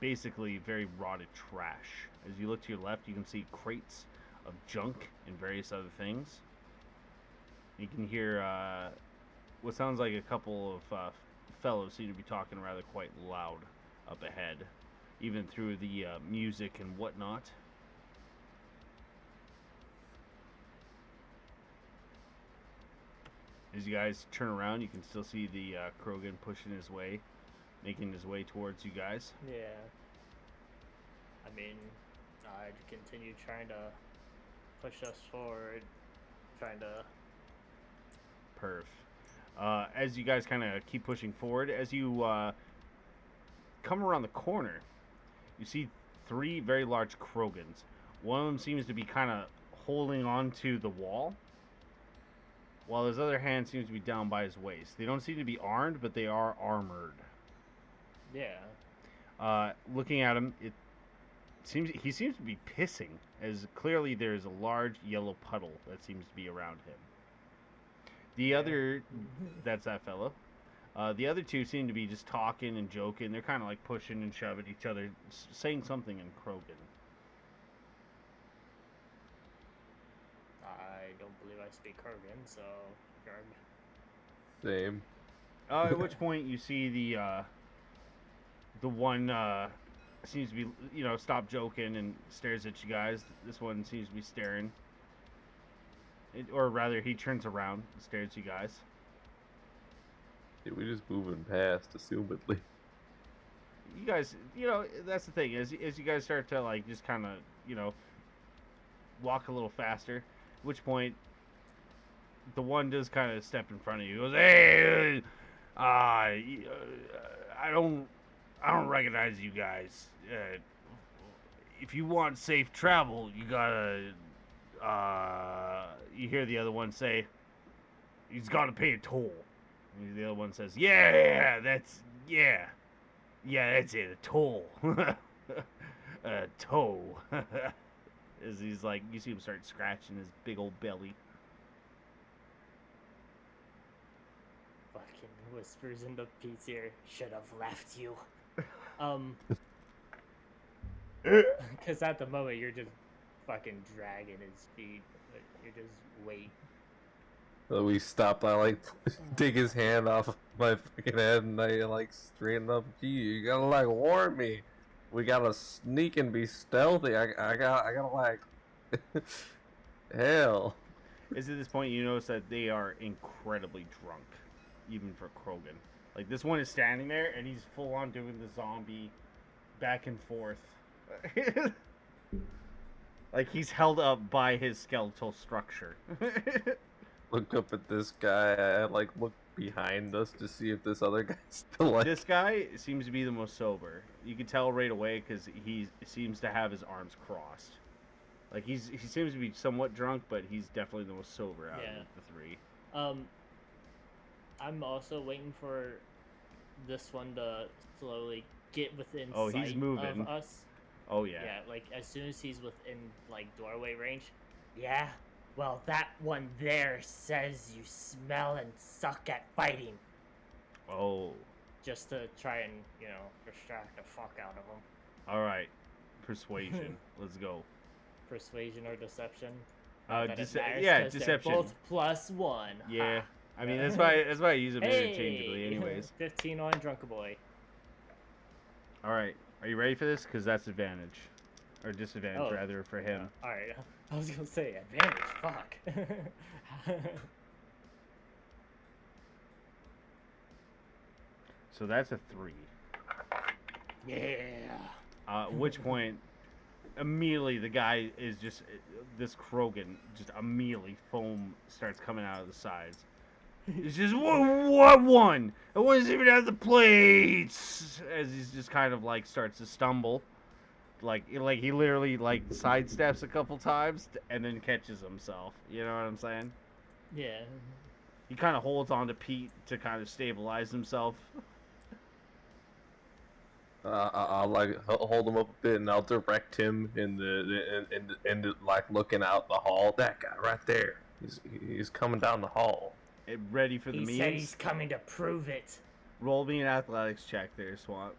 basically very rotted trash. As you look to your left, you can see crates of junk and various other things. You can hear what sounds like a couple of fellows seem to be talking rather quite loud up ahead, even through the music and whatnot. As you guys turn around, you can still see the Krogan pushing his way, making his way towards you guys. Yeah. I mean, I'd continue trying to push us forward, trying to... Perf. As you guys kind of keep pushing forward, as you come around the corner, you see 3 very large Krogans. One of them seems to be kind of holding on to the wall, while his other hand seems to be down by his waist. They don't seem to be armed, but they are armored. Yeah. Looking at him, he seems to be pissing, as clearly there's a large yellow puddle that seems to be around him. The other, that's that fellow. The other 2 seem to be just talking and joking. They're kind of like pushing and shoving each other, saying something in Krogan. I don't believe I speak Kurgan, so... Same. At which point you see the one seems to be, stop joking and stares at you guys. This one seems to be staring. Or rather, he turns around and stares at you guys. Yeah, we're just moving past, assumedly. You guys, that's the thing. As you guys start to, like, just kind of, walk a little faster, at which point the one does kind of step in front of you. He goes, "Hey, I don't recognize you guys. If you want safe travel, you gotta." You hear the other one say, "He's gotta pay a toll." And the other one says, "Yeah, that's it, a toll, a toll." As he's like, you see him start scratching his big old belly. Fucking whispers in the Pete's ear. Should have left you. Because at the moment you're just fucking dragging his feet. Like, you're just wait. So we stopped. I like take his hand off my fucking head, and I like straighten up. Gee, you gotta like warn me. We gotta sneak and be stealthy. I gotta like. Hell. Is at this point you notice that they are incredibly drunk, even for Krogan. Like, this one is standing there and he's full on doing the zombie back and forth. Like, he's held up by his skeletal structure. Look up at this guy. I like look behind us to see if this other guy's still like. This guy seems to be the most sober. You can tell right away because he seems to have his arms crossed. Like, he seems to be somewhat drunk, but he's definitely the most sober out of the 3. I'm also waiting for this one to slowly get within Oh, sight he's moving. of us. Oh, yeah. Yeah, like, as soon as he's within, like, doorway range. Yeah, well, that one there says you smell and suck at fighting. Oh. Just to try and, distract the fuck out of him. All right. Persuasion. Let's go. Persuasion or deception? Deception. Both +1. Yeah. Ha. I mean, that's why I use them interchangeably anyways. 15 on Drunkaboy. All right. Are you ready for this? Because that's advantage. Or disadvantage, rather, for him. Alright. I was going to say advantage. Fuck. So that's a 3. Yeah. At which point, immediately the guy is just... This Krogan, just immediately foam starts coming out of the sides. It's just, what one? I wasn't even at the plates! As he's just kind of, like, starts to stumble. Like he literally, like, sidesteps a couple times and then catches himself. You know what I'm saying? Yeah. He kind of holds on to Pete to kind of stabilize himself. I'll like hold him up a bit, and I'll direct him in the like looking out the hall. That guy right there. He's coming down the hall. Ready for the He memes? said he's coming to prove it. Roll me an athletics check there, Swamp.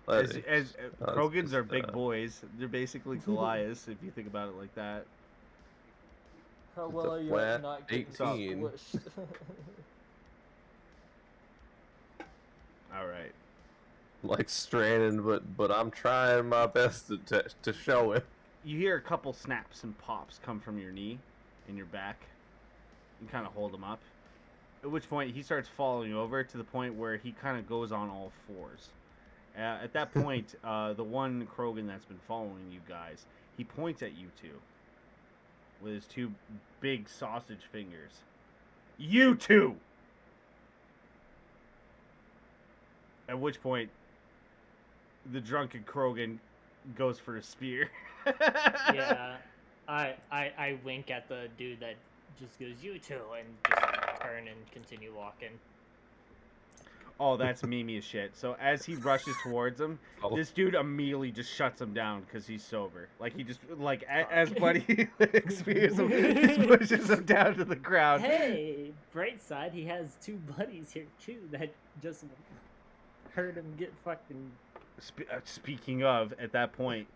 Let's Krogans are just, big boys. They're basically Goliaths, if you think about it like that. How It's well a are you flat at not getting 18. squished? All right. like stranded, but I'm trying my best to show it. You hear a couple snaps and pops come from your knee and your back. You kind of hold him up. At which point he starts falling over to the point where he kind of goes on all fours. At that point, the one Krogan that's been following you guys, he points at you two with his two big sausage fingers. You two! At which point, the drunken Krogan goes for a spear. Yeah, I wink at the dude that just goes, "You too," and just turn and continue walking. Oh, that's Mimi as shit. So as he rushes towards him, this dude immediately just shuts him down because he's sober. Like he just as Buddy spears him, he pushes him down to the ground. Hey, bright side, he has two buddies here too that just heard him get fucking. Speaking of, at that point,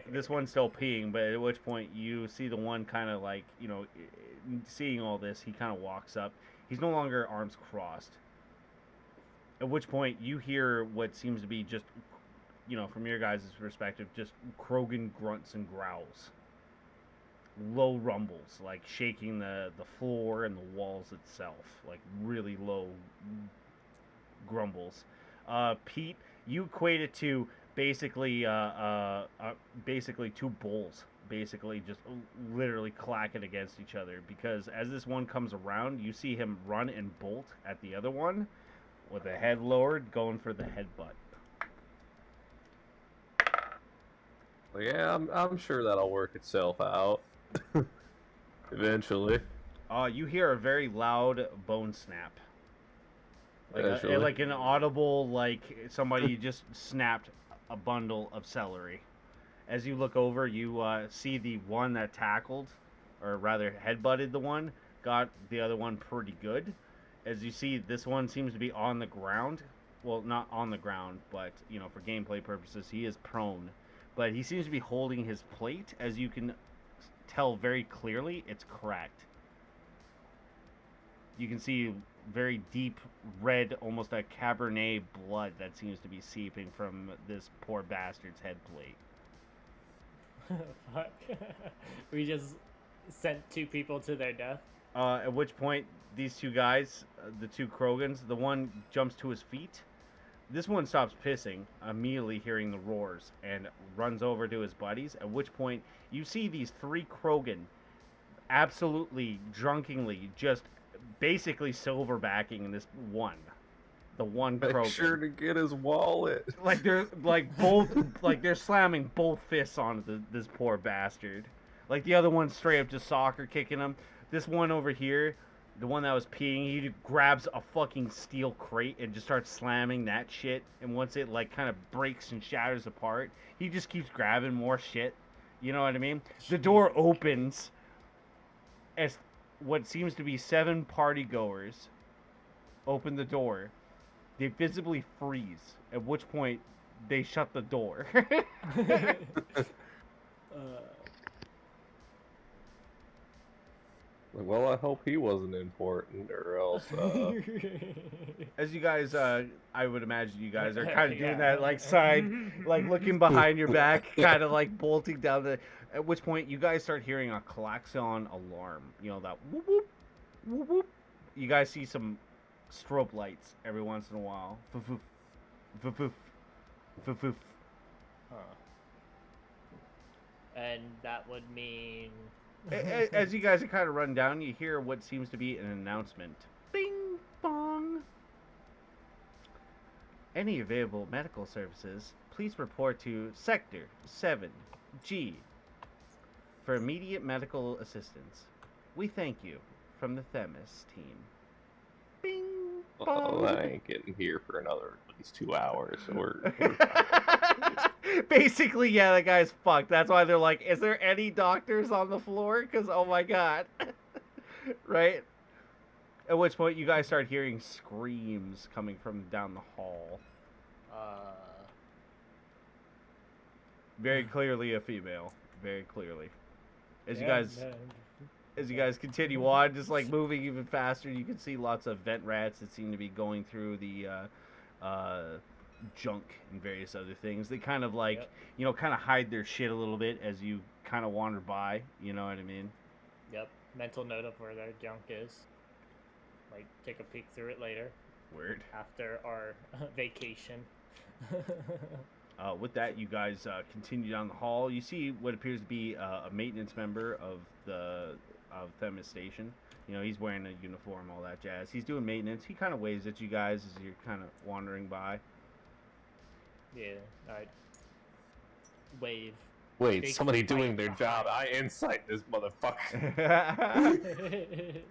this one's still peeing, but at which point you see the one kind of like, seeing all this, he kind of walks up. He's no longer arms crossed. At which point you hear what seems to be just, from your guys' perspective, just Krogan grunts and growls. Low rumbles, like shaking the floor and the walls itself. Like really low grumbles. Pete, you equate it to basically two bulls. Basically just literally clacking against each other. Because as this one comes around, you see him run and bolt at the other one. With the head lowered, going for the headbutt. Well, yeah, I'm sure that'll work itself out. Eventually. You hear a very loud bone snap. Like an audible, like somebody just snapped a bundle of celery. As you look over, you see the one that tackled, or rather headbutted the one, got the other one pretty good. As you see, this one seems to be on the ground. Well, not on the ground, but, for gameplay purposes, he is prone. But he seems to be holding his plate. As you can tell very clearly, it's cracked. You can see very deep red, almost a Cabernet blood that seems to be seeping from this poor bastard's head plate. Fuck. We just sent two people to their death. At which point, these two guys, the two Krogans, the one jumps to his feet. This one stops pissing, immediately hearing the roars, and runs over to his buddies. At which point, you see these three Krogan absolutely drunkenly just basically silverbacking this one. The one Krogan. Make sure to get his wallet. Like they're they're slamming both fists onto this poor bastard. Like the other one's straight up just soccer kicking him. This one over here, the one that was peeing, he grabs a fucking steel crate and just starts slamming that shit. And once it kind of breaks and shatters apart, he just keeps grabbing more shit. You know what I mean? The door opens as what seems to be 7 party goers open the door. They visibly freeze, at which point they shut the door. Well, I hope he wasn't important, or else. As you guys, I would imagine you guys are kind of doing that, side, looking behind your back, kind of bolting down the. At which point, you guys start hearing a klaxon alarm. That whoop whoop, whoop whoop. You guys see some strobe lights every once in a while. Foof foof, foof foof, foof foof. And that would mean. As you guys are kind of run down, you hear what seems to be an announcement. Bing bong. Any available medical services, please report to Sector 7G for immediate medical assistance. We thank you from the Themis team. Bing Oh, I ain't getting here for another at least 2 hours. So we're fine. Basically, yeah, that guy's fucked. That's why they're like, is there any doctors on the floor? Because, oh my god. Right? At which point you guys start hearing screams coming from down the hall. Very clearly a female. Very clearly. As you guys continue on, just like moving even faster, you can see lots of vent rats that seem to be going through the junk and various other things. They kind of like, you know, kind of hide their shit a little bit as you kind of wander by. You know what I mean? Yep. Mental note of where their junk is. Like, take a peek through it later. Word. After our vacation. With that, you guys continue down the hall. You see what appears to be a maintenance member of Themis Station. You know, he's wearing a uniform, all that jazz. He's doing maintenance. He kind of waves at you guys as you're kind of wandering by. Yeah, I wave. Wait, Big somebody fight doing their behind. job. I insight this motherfucker.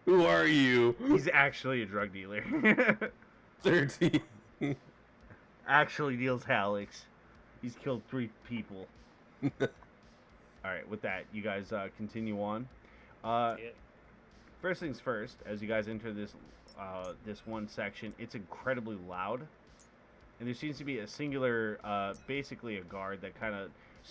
Who are you? He's actually a drug dealer. 13. Actually deals Halix. He's killed 3 people. Alright, with that, you guys continue on. First things first, as you guys enter this one section, it's incredibly loud. And there seems to be a singular, basically a guard that kind of, as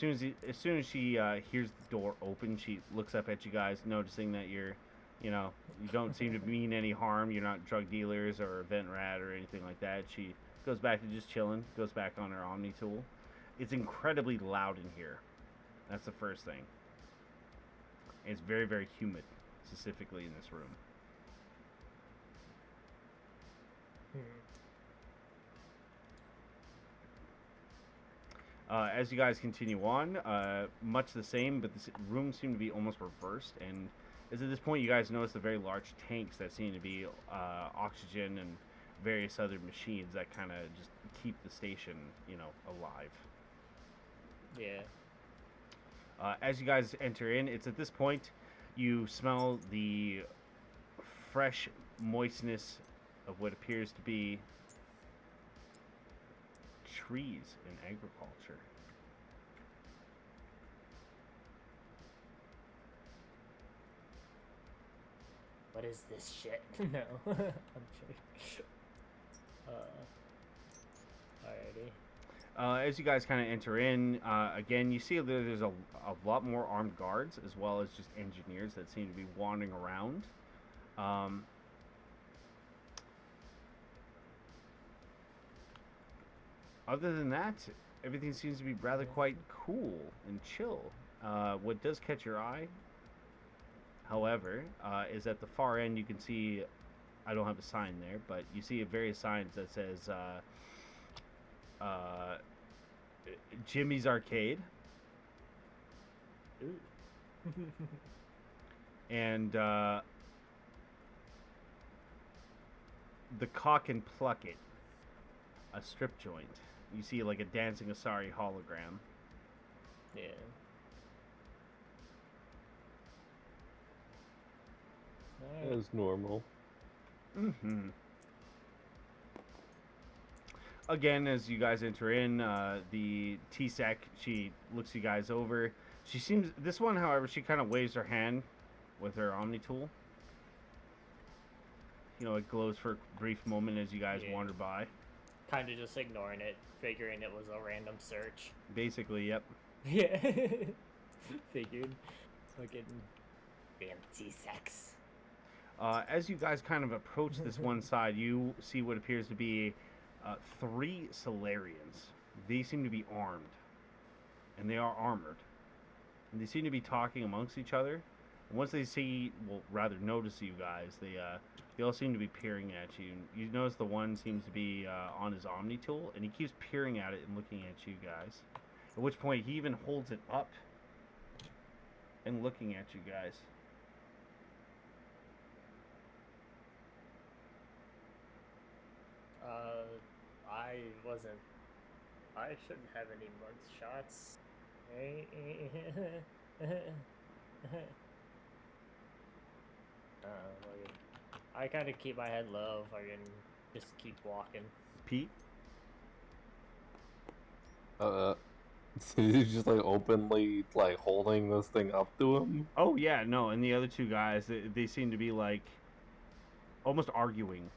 soon as she hears the door open, she looks up at you guys, noticing that you're, you know, you don't seem to mean any harm. You're not drug dealers or a vent rat or anything like that. She goes back to just chilling, goes back on her Omni tool. It's incredibly loud in here. That's the first thing. And it's very, very humid, specifically in this room. As you guys continue on, much the same, but the rooms seem to be almost reversed. And as at this point, you guys notice the very large tanks that seem to be oxygen and various other machines that kind of just keep the station, you know, alive. Yeah. As you guys enter in, it's at this point you smell the fresh moistness of what appears to be trees in agriculture. What is this shit? No. I'm kidding. Alrighty. As you guys kind of enter in, again, you see that there's a lot more armed guards, as well as just engineers that seem to be wandering around. Other than that, everything seems to be rather quite cool and chill. What does catch your eye, however, is at the far end you can see, I don't have a sign there, but you see various signs that says Jimmy's Arcade. Ooh. And the Cock and Pluck It, a strip joint. You see like a dancing Asari hologram. Yeah. Alright. As normal. Mm-hmm. Again, as you guys enter in, the T-Sec, she looks you guys over. She seems, this one, however, she kind of waves her hand with her Omni tool. You know, it glows for a brief moment as you guys wander by. Kind of just ignoring it, figuring it was a random search. Basically, yep. Yeah. Figured. Fucking damn T-Sex. As you guys kind of approach this one side, you see what appears to be 3 Solarians. They seem to be armed. And they are armored. And they seem to be talking amongst each other. And once they see, well, rather notice you guys, they all seem to be peering at you. You notice the one seems to be on his Omni tool, and he keeps peering at it and looking at you guys. At which point he even holds it up and looking at you guys. I shouldn't have any mug shots. I kind of keep my head low, fucking Just keep walking. Pete? He's just like openly like holding this thing up to him. Oh yeah, no, and the other two guys, they seem to be like almost arguing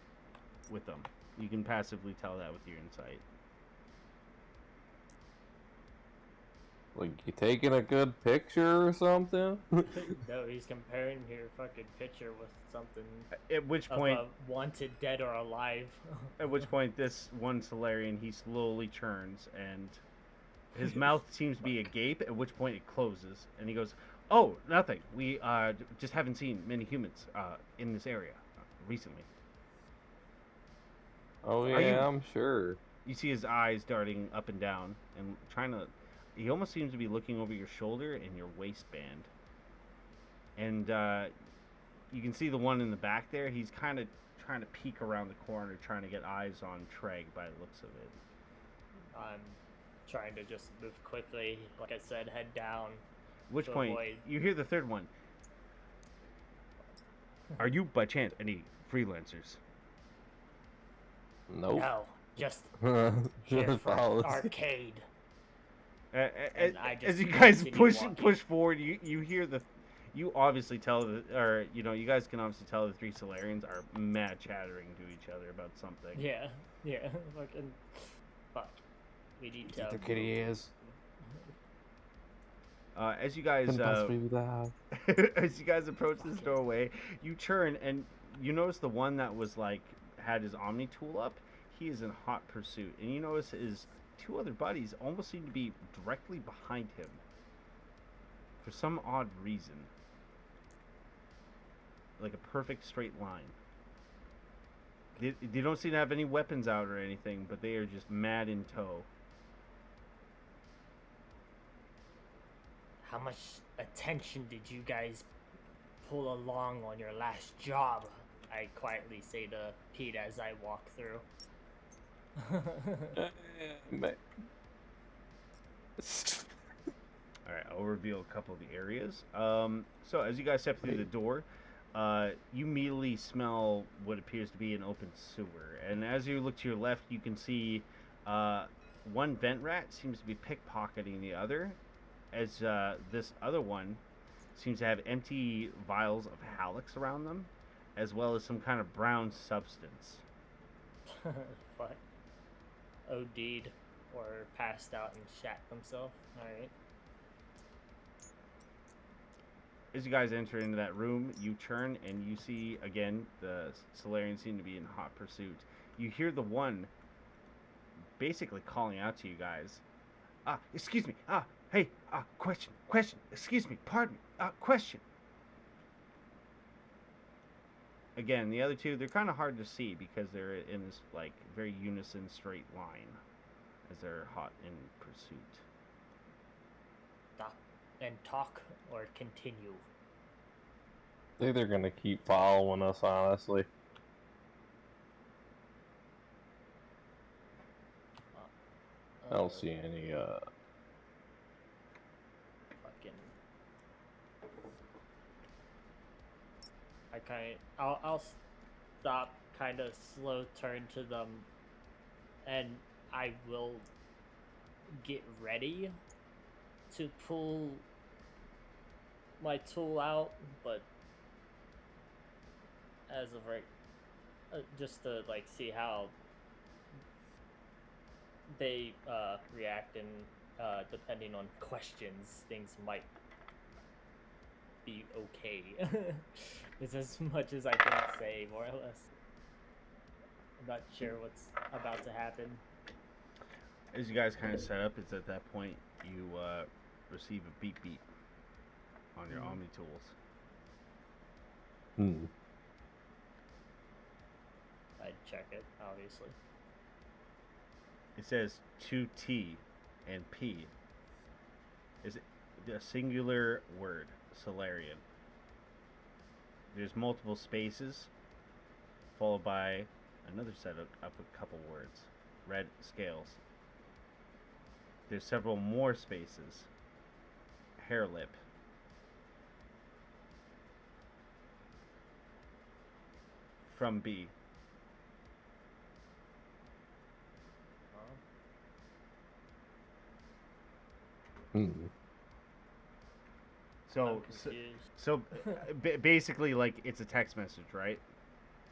with them. You can passively tell that with your insight. Like, you taking a good picture or something? No, he's comparing your fucking picture with something At which of point, a wanted dead or alive. at which point, this one Solarian, he slowly turns and his mouth seems to be agape. At which point, it closes, and he goes, "Oh, nothing. We just haven't seen many humans in this area recently." Oh Are yeah, you- I'm sure. You see his eyes darting up and down and trying to. He almost seems to be looking over your shoulder and your waistband. And you can see the one in the back there. He's kind of trying to peek around the corner, trying to get eyes on Treg by the looks of it. I'm trying to just move quickly. Like I said, head down. At which To point, avoid- you hear the third one. Are you, by chance, any freelancers? Nope. No, just Just here for follows. arcade. As I just as you guys continue walking. push forward, you hear the. You obviously tell you guys can obviously tell the three Solarians are mad chattering to each other about something. Yeah, fucking fuck. We need to. The kitty is. As you guys as you guys approach this doorway, you turn and you notice the one that was like had his Omni tool up. He is in hot pursuit, and you notice his two other buddies almost seem to be directly behind him for some odd reason, like a perfect straight line. They don't seem to have any weapons out or anything, but they are just mad in tow. How much attention did you guys pull along on your last job? I quietly say to Pete as I walk through. Alright, I'll reveal a couple of the areas. So as you guys step through the door, you immediately smell what appears to be an open sewer. And as you look to your left, you can see one vent rat seems to be pickpocketing the other, as this other one seems to have empty vials of Halix around them, as well as some kind of brown substance. Fuck. OD'd or passed out and shat himself. Alright. As you guys enter into that room, you turn and you see, again, the Solarians seem to be in hot pursuit. You hear the one basically calling out to you guys. Excuse me. Hey, question. Excuse me, pardon me. Question. Again, the other two, they're kind of hard to see because they're in this, like, very unison straight line as they're hot in pursuit. Stop and talk or continue. I think they're gonna keep following us, honestly. I don't see any, Fucking. I'll stop, kind of slow turn to them, and I will get ready to pull my tool out, but as of right, just to like see how they react, and depending on questions, things might be okay. It's as much as I can say, more or less. I'm not sure what's about to happen. As you guys kind of set up, it's at that point you receive a beep beep on your Omni tools. I'd check it, obviously. It says 2T and P. Is a singular word, Solarian. There's multiple spaces, followed by another set of a couple words, red scales. There's several more spaces, hair lip. From B. Hmm. So, I'm confused. so basically, like, it's a text message, right?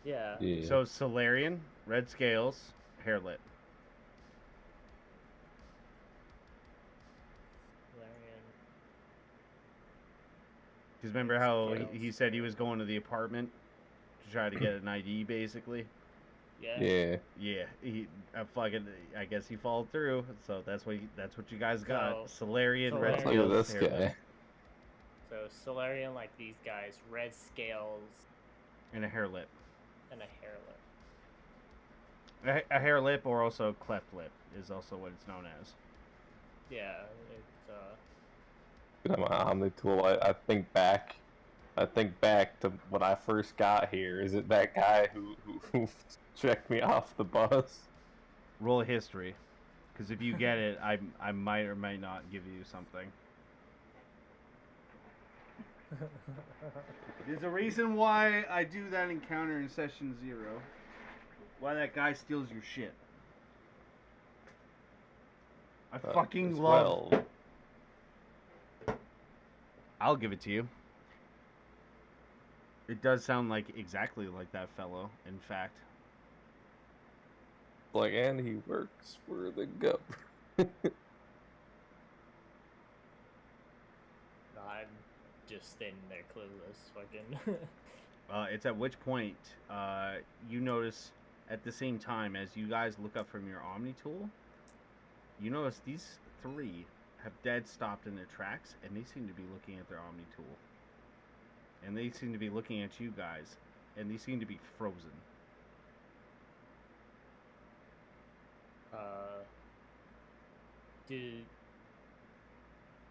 Yeah. Yeah. So, Solarian, red scales, hair lip. Valerian. Because remember Red how scales, he said he hair was lip. going to the apartment to try to get an ID, basically? Yeah. Yeah. Yeah, I guess he followed through. So that's what you guys got. So, Solarian, red Solarian. Look scales, at this hair lip, guy. So Solarian, like these guys, red scales and a hair lip. and a hair lip. A hair lip, or also cleft lip, is also what it's known as. Yeah, it's I'm on the tool. I think back. I think back to when I first got here. Is it that guy who checked me off the bus? Roll a history, because if you get it, I might or might not give you something. There's a reason why I do that encounter in session 0. Why that guy steals your shit. I fucking As love. well. I'll give it to you. It does sound like exactly like that fellow, in fact. Like, and he works for the government. I'm just standing there clueless, fucking. It's at which point you notice at the same time as you guys look up from your Omni tool, you notice these 3 have dead stopped in their tracks, and they seem to be looking at their Omni tool. And they seem to be looking at you guys, and they seem to be frozen.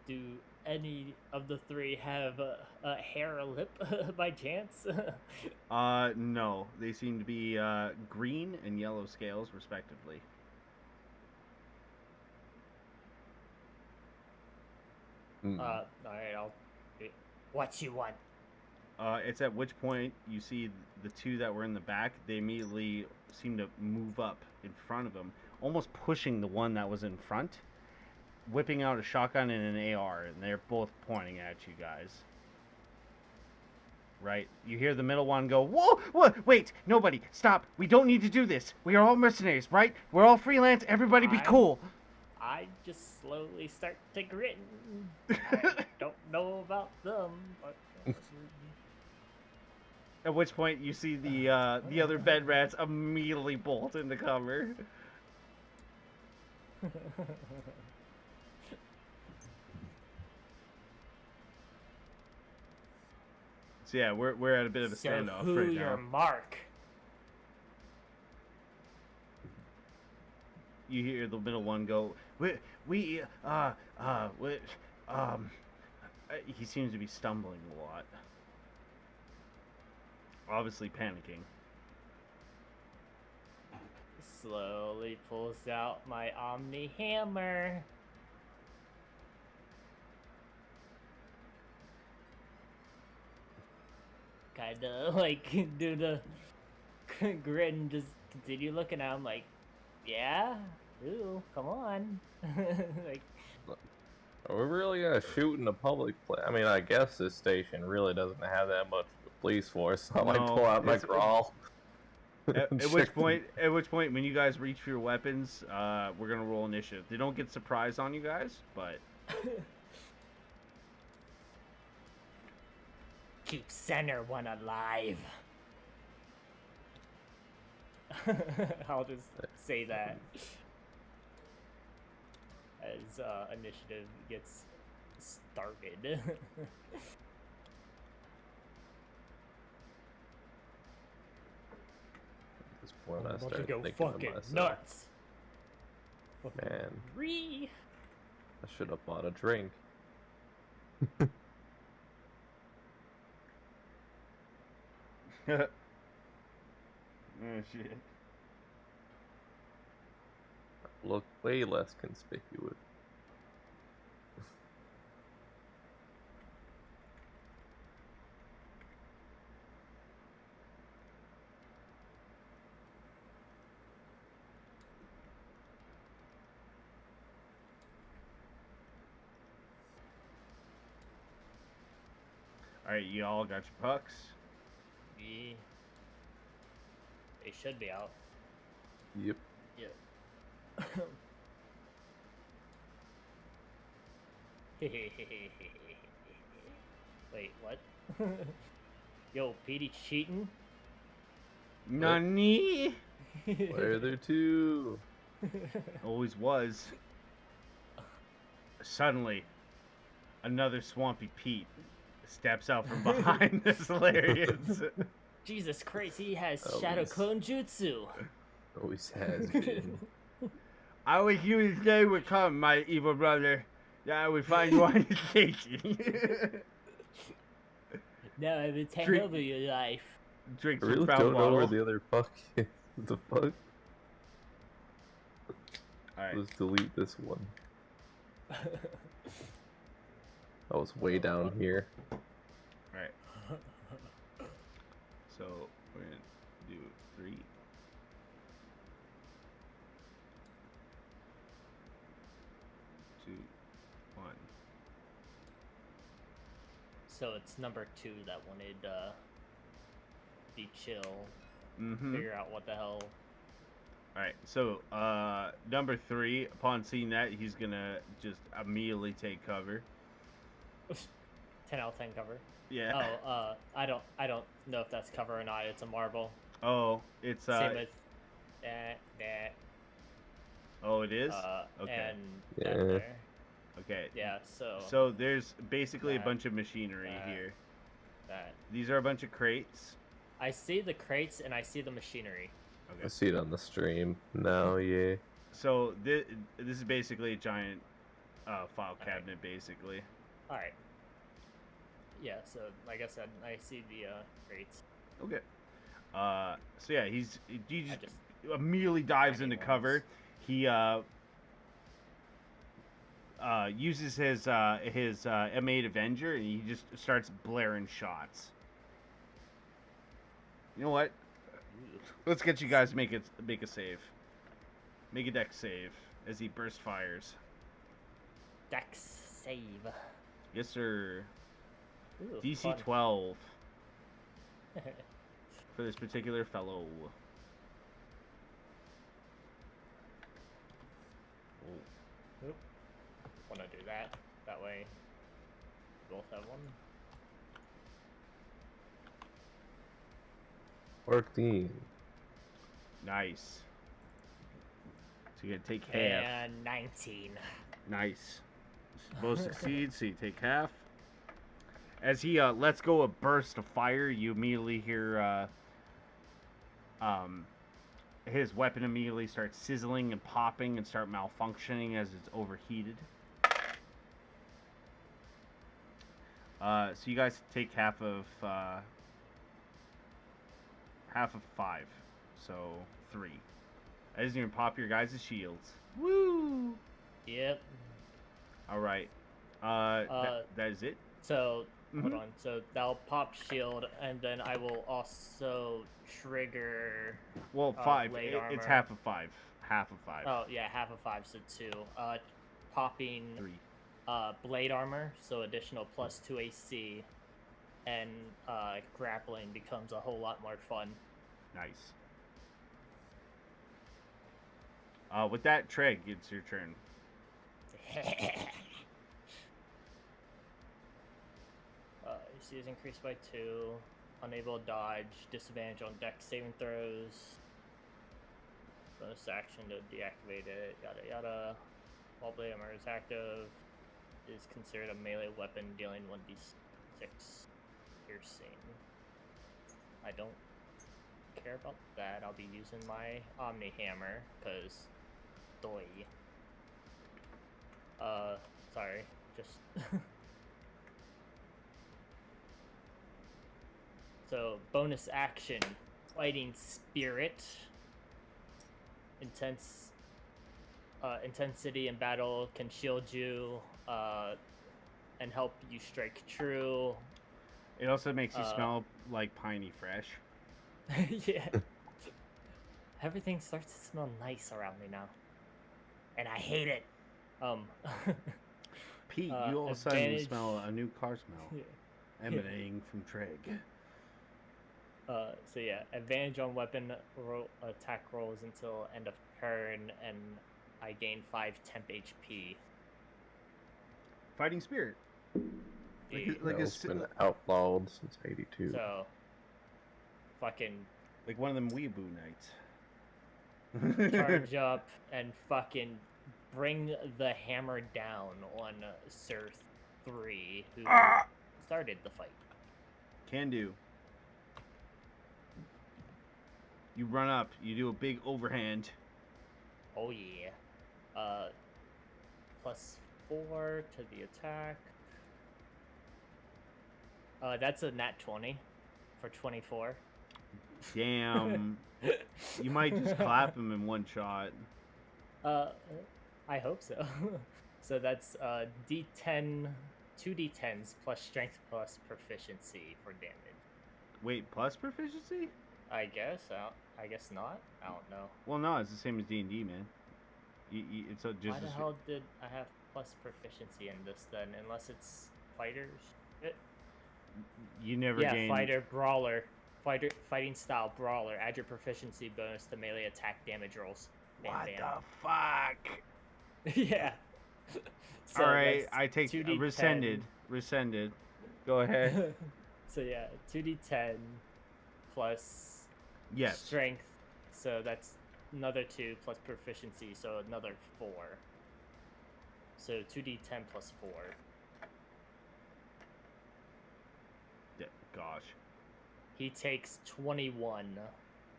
Do any of the 3 have a hair or lip by chance? No. They seem to be green and yellow scales, respectively. Alright, what you want? It's at which point you see the 2 that were in the back. They immediately seem to move up in front of them, almost pushing the one that was in front, whipping out a shotgun and an AR, and they're both pointing at you guys. Right? You hear the middle one go, "Whoa! Whoa! Wait! Nobody! Stop! We don't need to do this! We are all mercenaries, right? We're all freelance! Everybody be cool!" I just slowly start to grin. I don't know about them, but... At which point you see the other bed rats immediately bolt into cover. So yeah, we're at a bit of a standoff who right your now. mark? You hear the middle one go, he seems to be stumbling a lot. Obviously panicking. Slowly pulls out my Omni hammer. Kinda like do the grin, just continue looking at him like, yeah, ooh, come on. Like, Are we really gonna shoot in the public place? I mean, I guess this station really doesn't have that much of a police force. So I No, pull out my it's- crawl. At which point, when you guys reach for your weapons, we're gonna roll initiative. They don't get surprised on you guys, but keep center one alive. I'll just say that as initiative gets started. At this point, I I'm about to started go thinking to fucking myself, nuts. man, Ree. I should have bought a drink. oh shit. Look way less conspicuous. Alright, you all got your pucks. They should be out. Yep. Yep. Wait, what? Yo, Petey's cheating? Nani? Why are there two? Always was. Suddenly, another Swampy Pete steps out from behind. This hilarious. Jesus Christ, he has Always. Shadow Clone Jutsu. Always has been. I wish you would stay with come, my evil brother. That I would find you on the station. Now I will take Drink- over your life. Drink I some really brown don't know bottle. where the other puck is. The fuck? Alright. Let's delete this one. I was way down here. Alright. So, we're gonna do 3. Two, 1. So it's number 2 that wanted be chill, Mm-hmm. figure out what the hell. Alright, so, number 3, upon seeing that, he's gonna just immediately take cover. 10 out of 10 cover. Yeah. Oh, I don't know if that's cover or not. It's a marble. Oh, it's, Same with that. Oh, it is? Okay. And Yeah. that there. Okay. Yeah. So So there's basically a That, bunch of machinery that. here. that. These are a bunch of crates. I see the crates and I see the machinery. I Okay. see it on the stream now, yeah. So this is basically a giant file cabinet, basically. All right. Yeah. So like I said, I see the crates. Okay. So yeah, he I just just immediately dives tiny into cover. ones. He uses his M8 Avenger, and he just starts blaring shots. You know what? Let's get you guys to make a save. Make a dex save as he burst fires. Dex save. Yes, sir. Ooh, DC fun. 12 for this particular fellow. Oop. Want to do that? That way, we both have one. 14. Nice. So you gotta take half. And 19. Nice. Both succeed, so you take half. As he lets go a burst of fire, you immediately hear his weapon immediately starts sizzling and popping and start malfunctioning as it's overheated. So you guys take half of 5, so 3. That doesn't even pop your guys' shields. Woo! Yep. All right. That is it. So hold Mhm. on. So that'll pop shield, and then I will also trigger. Well, 5. blade It's armor. half of 5. Half of 5. Oh yeah, half of 5, so 2. Popping 3. blade armor, so additional +2 AC, and grappling becomes a whole lot more fun. Nice. With that, Treg, it's your turn. AC is increased by 2. Unable to dodge. Disadvantage on dex saving throws. Bonus action to deactivate it. Yada yada. While blade armor is active, is considered a melee weapon dealing 1d6 piercing. I don't care about that. I'll be using my Omni Hammer, because doy. Sorry, just so bonus action, fighting spirit. Intensity in battle can shield you and help you strike true. It also makes you smell like piney fresh. Yeah. Everything starts to smell nice around me now, and I hate it. Pete, you all of a sudden advantage- smell a new car smell. Yeah. Emanating from Treg. So yeah, advantage on weapon attack rolls until end of turn, and I gain 5 temp HP. Fighting spirit. Like It's been outlawed since '82. So, fucking like one of them weeaboo nights. charge up and fucking bring the hammer down on Sir 3, who started the fight. Can do. You run up, you do a big overhand. Oh yeah. +4 to the attack. That's a nat 20 for 24. Damn. You might just clap him in one shot. I hope so. So that's D10, 2d10s plus strength plus proficiency for damage. Wait, plus proficiency? I guess. I guess not. I don't know. Well, no, it's the same as D&D, man. It's just. Why the hell did I have plus proficiency in this then? Unless it's fighters. You never yeah, gain. fighter brawler, fighting style brawler. Add your proficiency bonus to melee attack damage rolls. Bam, What bam. the fuck? Yeah. So all right, that's I take 2d10. rescinded. Go ahead. So yeah, 2d10 plus Yes. strength. So that's another 2 plus proficiency, so another 4. So 2d10 plus 4. Gosh. He takes 21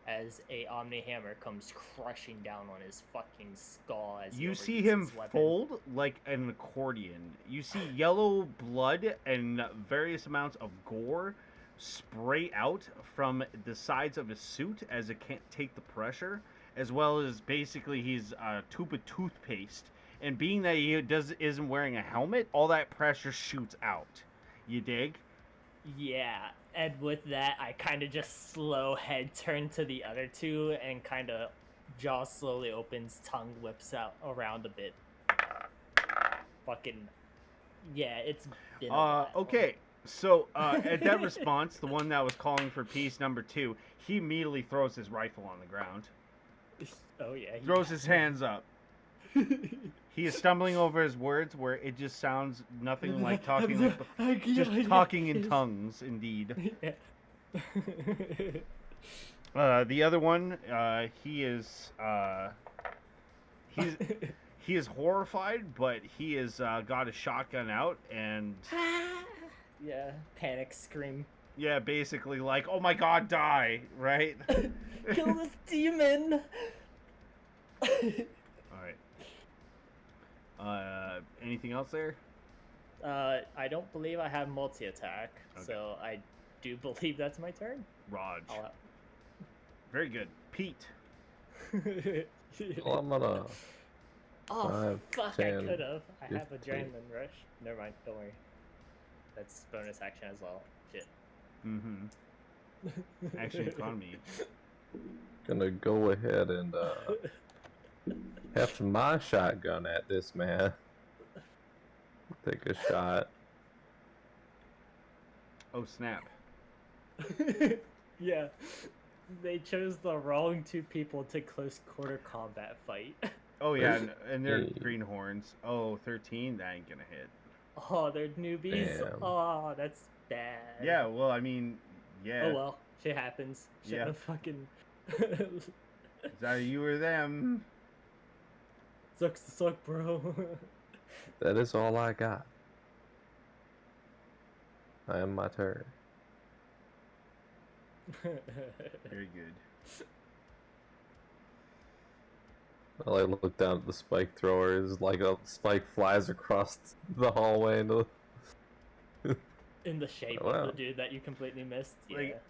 as a Omni Hammer comes crushing down on his fucking skull as he You see overheats him his weapon. fold like an accordion. You see yellow blood and various amounts of gore spray out from the sides of his suit as it can't take the pressure, as well as basically he's a tube of toothpaste. And being that he isn't wearing a helmet, all that pressure shoots out. You dig? Yeah, and with that, I kind of just slow head turn to the other two and kind of jaw slowly opens, tongue whips out around a bit. Fucking, yeah, it's been a while. Okay. So, at that response, the one that was calling for peace, number 2, he immediately throws his rifle on the ground. Oh yeah. Throws his hands up. He is stumbling over his words where it just sounds nothing like talking, just talking in tongues, indeed. Yeah. The other one, he is horrified, but he has got a shotgun out and Yeah, panic scream. yeah, basically like, oh my god, die, right? Kill this demon! Alright. Anything else there? I don't believe I have multi-attack, Okay. so I do believe that's my turn. Raj. Very good. Pete. Well, I'm gonna. Oh, 5, fuck, 10, I could have. I have 15. Adrenaline Rush. Never mind, don't worry. That's bonus action as well. Shit. Mm-hmm. Action economy. Gonna go ahead and heft my shotgun at this man. Take a shot. Oh, snap. Yeah. They chose the wrong 2 people to close quarter combat fight. Oh, yeah, and they're Hey. greenhorns. Oh, 13? That ain't gonna hit. Oh, they're newbies. Damn. Oh, that's bad. Yeah, well, I mean, yeah. Oh well, shit happens. Shouldn't Yeah. have fucking. It's either you or them. Sucks to suck, bro. That is all I got. I am my turn. Very good. I like look down at the spike throwers, like a spike flies across the hallway into In the shape Oh, wow. of the dude that you completely missed. Yeah. Like,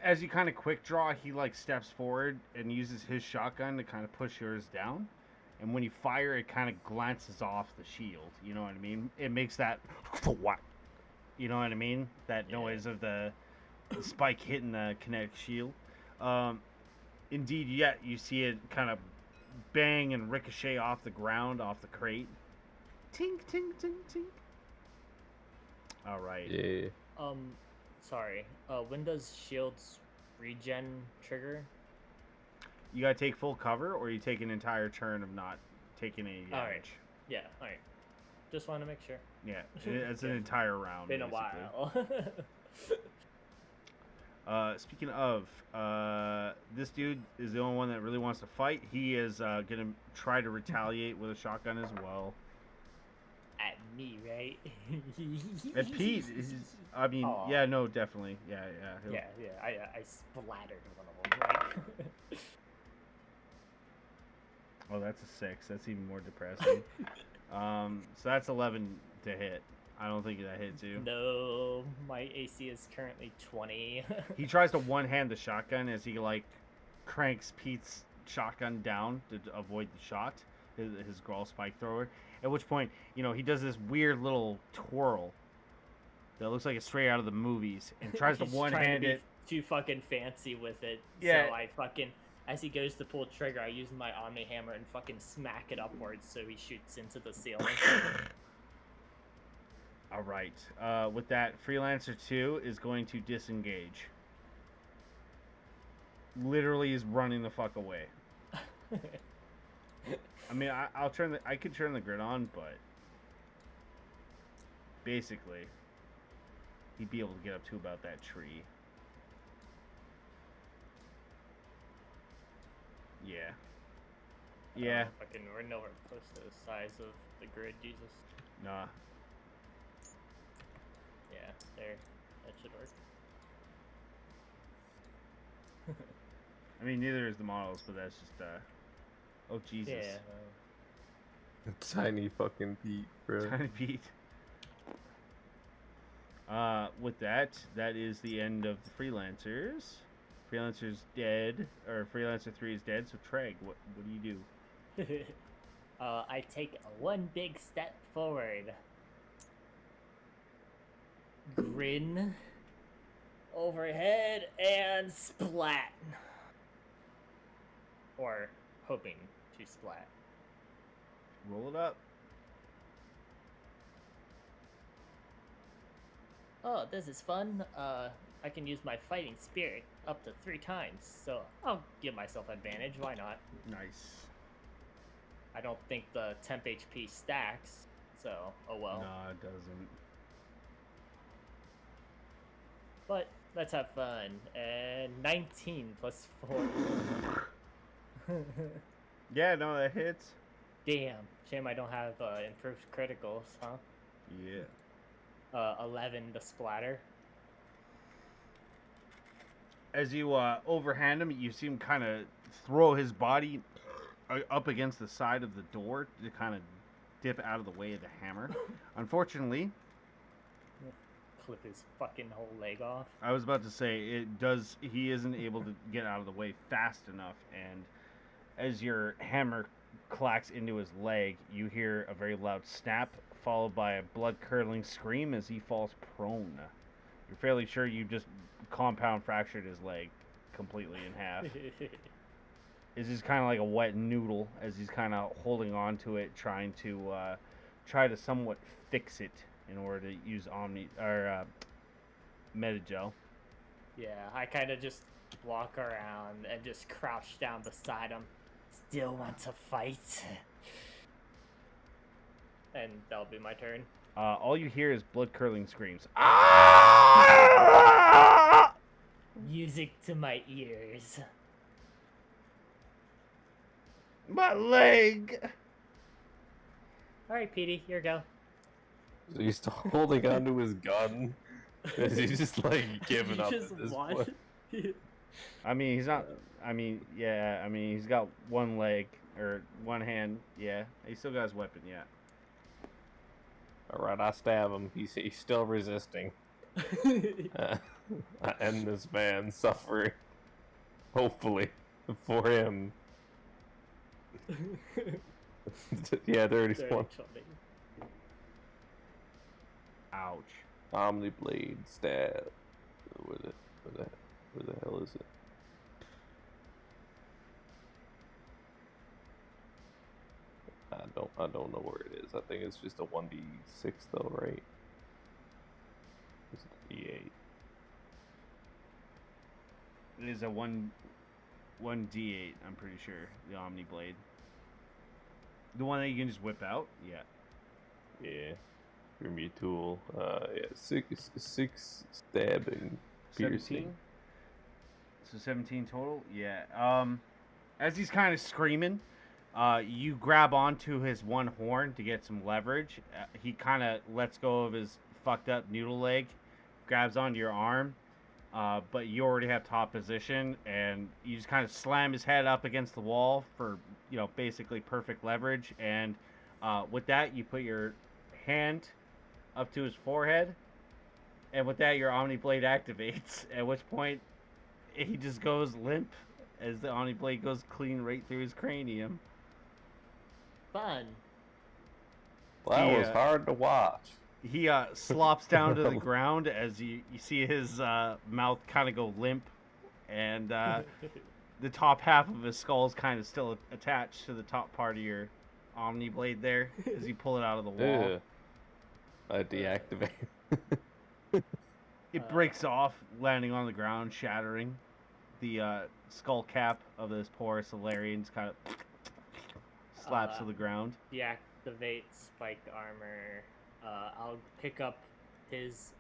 as you kind of quick draw, he like steps forward and uses his shotgun to kind of push yours down. And when you fire, it kind of glances off the shield. You know what I mean? It makes that what? You know what I mean? That Yeah. noise of the spike hitting the kinetic shield. Indeed, yeah, you see it kind of bang and ricochet off the ground, off the crate. Tink, tink, tink, tink. All right. Yeah. Sorry. When does shields regen trigger? You gotta take full cover, or you take an entire turn of not taking any damage. Alright. Yeah, alright. Just want to make sure. Yeah, it's an entire round. Been basically. a while. Speaking of, this dude is the only one that really wants to fight. He is gonna try to retaliate with a shotgun as well. At me, right? At Pete, I mean, Aw. yeah, no, definitely, yeah. Yeah. I splattered one of them. Like... Oh, that's a 6. That's even more depressing. So that's 11 to hit. I don't think that hits you. No, my AC is currently 20. He tries to one-hand the shotgun as he like cranks Pete's shotgun down to avoid the shot, his Grawl spike thrower. At which point, you know, he does this weird little twirl that looks like it's straight out of the movies, and tries to He's one-hand trying to be it. too fucking fancy with it. Yeah. So I fucking, as he goes to pull trigger, I use my Omni Hammer and fucking smack it upwards so he shoots into the ceiling. All right. With that, Freelancer 2 is going to disengage. Literally is running the fuck away. I mean, I could turn the grid on, but basically, he'd be able to get up to about that tree. Yeah. Yeah. Fucking, we're nowhere close to the size of the grid, Jesus. Nah. Yeah, there. That should work. I mean, neither is the models, but that's just, oh, Jesus. Yeah. Tiny fucking Pete, bro. Tiny Pete. With that is the end of the Freelancers. Freelancer's dead, or Freelancer 3 is dead, so Treg, what do you do? I take one big step forward. Grin. Overhead and splat. Or hoping to splat. Roll it up. Oh, this is fun. I can use my fighting spirit up to 3 times, so I'll give myself advantage. Why not? Nice. I don't think the temp HP stacks, so oh well. No, it doesn't. But let's have fun. And 19 plus 4. Yeah, no, that hits. Damn. Shame I don't have improved criticals, huh? Yeah. 11 to splatter. As you overhand him, you see him kind of throw his body up against the side of the door to kind of dip out of the way of the hammer. Unfortunately, Clip his fucking whole leg off. I was about to say he isn't able to get out of the way fast enough, and as your hammer clacks into his leg, you hear a very loud snap followed by a blood-curdling scream as he falls prone. You're fairly sure you just compound fractured his leg completely in half. It's just kind of like a wet noodle as he's kind of holding on to it, trying to somewhat fix it in order to use Metagel. Yeah, I kind of just walk around and just crouch down beside him. Still want to fight? And that'll be my turn. All you hear is blood-curdling screams. Music to my ears. My leg! Alright, Petey, your go. So he's still holding onto his gun. He's just like giving up just at this want- point. I mean, he's not. I mean, yeah. I mean, he's got one leg or one hand. Yeah, he still got his weapon. Yeah. All right, I stab him. He's still resisting. I end this man's suffering. Hopefully, for him. Yeah, there it is. One. Ouch. Omni blade stab. Where the hell is it? I don't know where it is. I think it's just a 1d6 though, right? D8. It is a one D8. I'm pretty sure the Omni Blade. The one that you can just whip out. Yeah. Yeah. Give me a tool. Yeah, six stabbing, piercing. 17. So 17 total. Yeah. As he's kind of screaming, you grab onto his one horn to get some leverage. He kind of lets go of his fucked up noodle leg, grabs onto your arm, but you already have top position, and you just kind of slam his head up against the wall for, basically perfect leverage. And with that, you put your hand up to his forehead, and with that, your Omni Blade activates. At which point, he just goes limp as the Omni Blade goes clean right through his cranium. Fun. That was hard to watch. He slops down to the ground as you see his mouth kind of go limp, and the top half of his skull is kind of still attached to the top part of your Omni Blade there as you pull it out of the wall. Ew. I deactivate. It breaks off, landing on the ground, shattering. The skull cap of this poor Solarian just kind of slaps to the ground. Deactivate spiked armor. I'll pick up his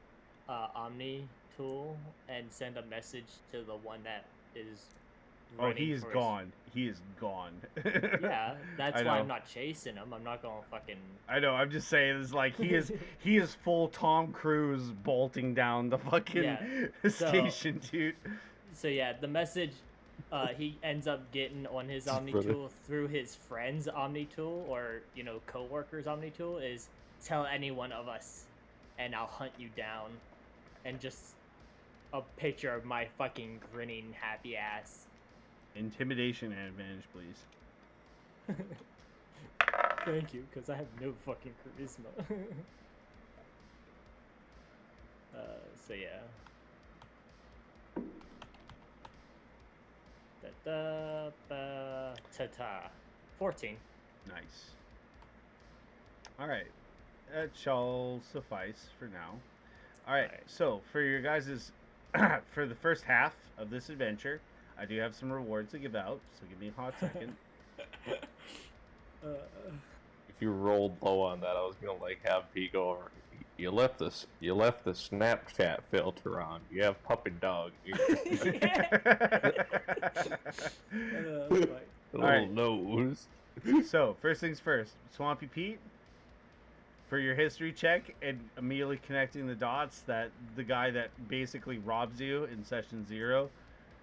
Omni tool and send a message to the one that is. Oh, he is gone. He is gone. Yeah, that's why I'm not chasing him. I'm not gonna fucking. I know. I'm just saying, it's like he is full Tom Cruise bolting down the fucking station, dude. So yeah, the message he ends up getting on his Omni tool through his friend's Omni tool or co-worker's Omni tool is tell any one of us, and I'll hunt you down, and just a picture of my fucking grinning happy ass. Intimidation and advantage, please. Thank you, because I have no fucking charisma. So yeah. Ta-ta. 14. Nice. Alright. That shall suffice for now. Alright, so for your guys' for the first half of this adventure, I do have some rewards to give out, so give me a hot second. If you rolled low on that, I was gonna have P go over. You left the Snapchat filter on. You have puppy dog. Little nose. So first things first, Swampy Pete. For your history check and immediately connecting the dots that the guy that basically robs you in session 0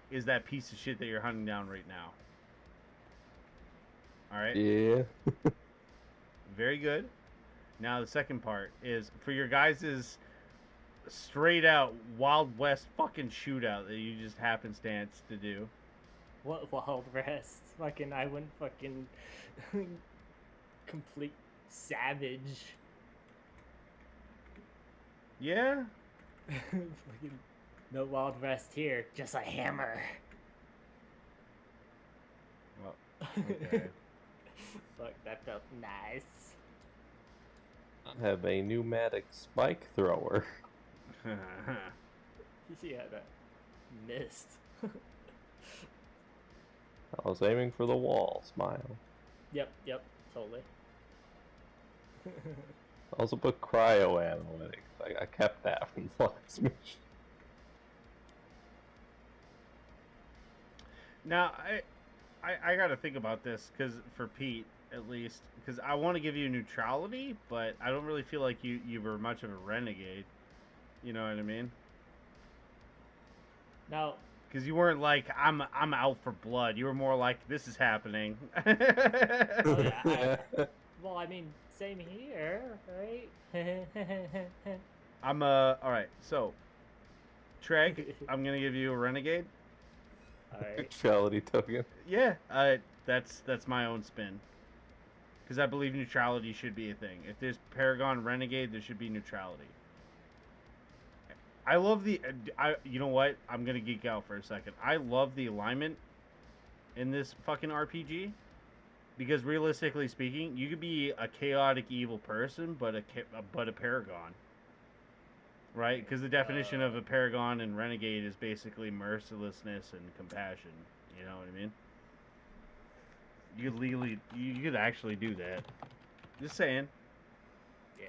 is that piece of shit that you're hunting down right now. Alright? Yeah. Very good. Now the second part is for your guys' straight out Wild West fucking shootout that you just happenstance to do. What Wild West? Fucking I went fucking complete savage. Yeah? Fucking no Wild West here, just a hammer. Well, okay. Fuck, that felt nice. I have a pneumatic spike thrower. Yeah, that missed. I was aiming for the wall. Smile. Yep, totally. I also put cryo analytics. I kept that from the last mission. Now, I got to think about this, because for Pete, at least, because I want to give you neutrality, but I don't really feel like you were much of a renegade. You know what I mean? Now, because you weren't like, I'm out for blood. You were more like, this is happening. oh yeah, well, I mean, same here, right? Alright, so, Treg, I'm going to give you a renegade. Alright. Neutrality token. Yeah, that's my own spin. Because I believe neutrality should be a thing. If there's Paragon Renegade, there should be neutrality. I love the... you know what? I'm going to geek out for a second. I love the alignment in this fucking RPG. Because realistically speaking, you could be a chaotic evil person, but a Paragon. right? Because the definition of a paragon and renegade is basically mercilessness and compassion. You know what I mean? You could actually do that. Just saying. Yeah.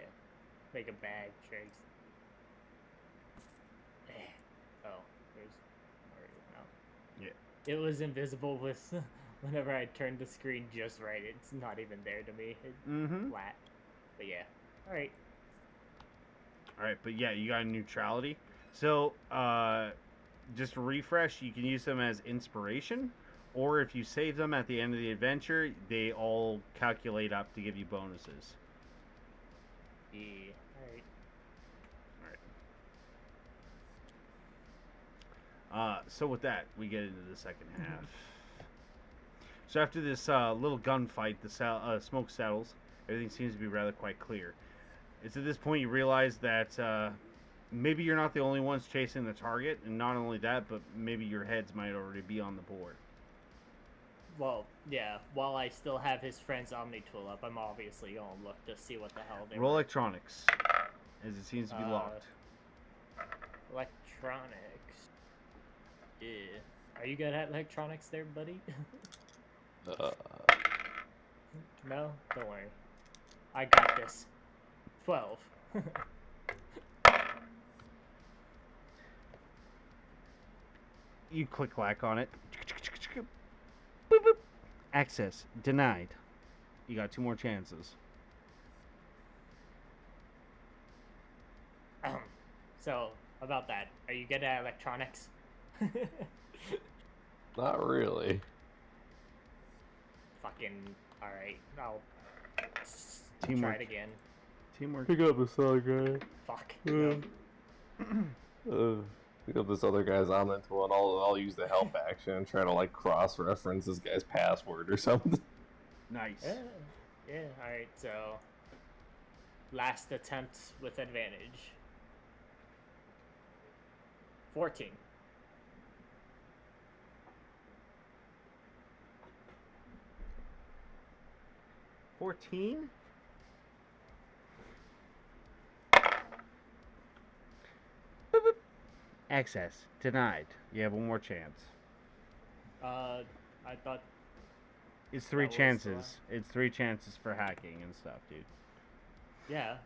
Make a bad choice. Oh, there's Mario now. Yeah. It was invisible with whenever I turned the screen just right. It's not even there to me. It's flat. But yeah. Alright. Alright, but yeah, you got a neutrality. So, just to refresh, you can use them as inspiration, or if you save them at the end of the adventure, they all calculate up to give you bonuses. Yeah. Alright. So with that, we get into the second half. So after this little gunfight, the smoke settles. Everything seems to be rather quite clear. It's at this point you realize that maybe you're not the only ones chasing the target, and not only that, but maybe your heads might already be on the board. Well, yeah. While I still have his friend's Omni tool up, I'm obviously gonna look to see what the hell they Roll were. electronics, as it seems to be locked. Electronics. Yeah. Are you good at electronics there, buddy? No? Don't worry. I got this. 12. You click-clack on it. Boop, boop. Access denied. You got 2 more chances. So, about that. Are you good at electronics? Not really. Fucking... Alright, I'll... Teamwork. try it again. Teamwork. Pick up this other guy. Fuck. Pick up this other guy's Omni tool, and I'll use the help action and try to like cross-reference this guy's password or something. Nice. Yeah, alright, so... Last attempt with advantage. 14. Access denied. You have 1 more chance. I thought... It's 3 That was the chances. It's 3 chances for hacking and stuff, dude. Yeah.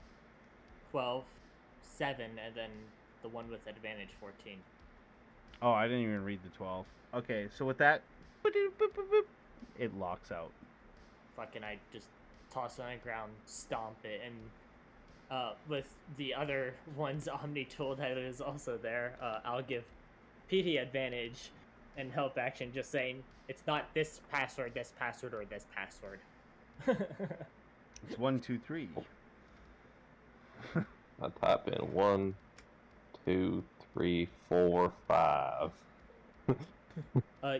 12, 7, and then the one with advantage, 14. Oh, I didn't even read the 12. Okay, so with that, it locks out. Fucking I just toss it on the ground, stomp it, and with the other one's Omni tool that is also there, I'll give PD advantage and help action, just saying it's not this password, or this password. It's 1, 2, 3. I type in 1, 2, 3, 4, 5.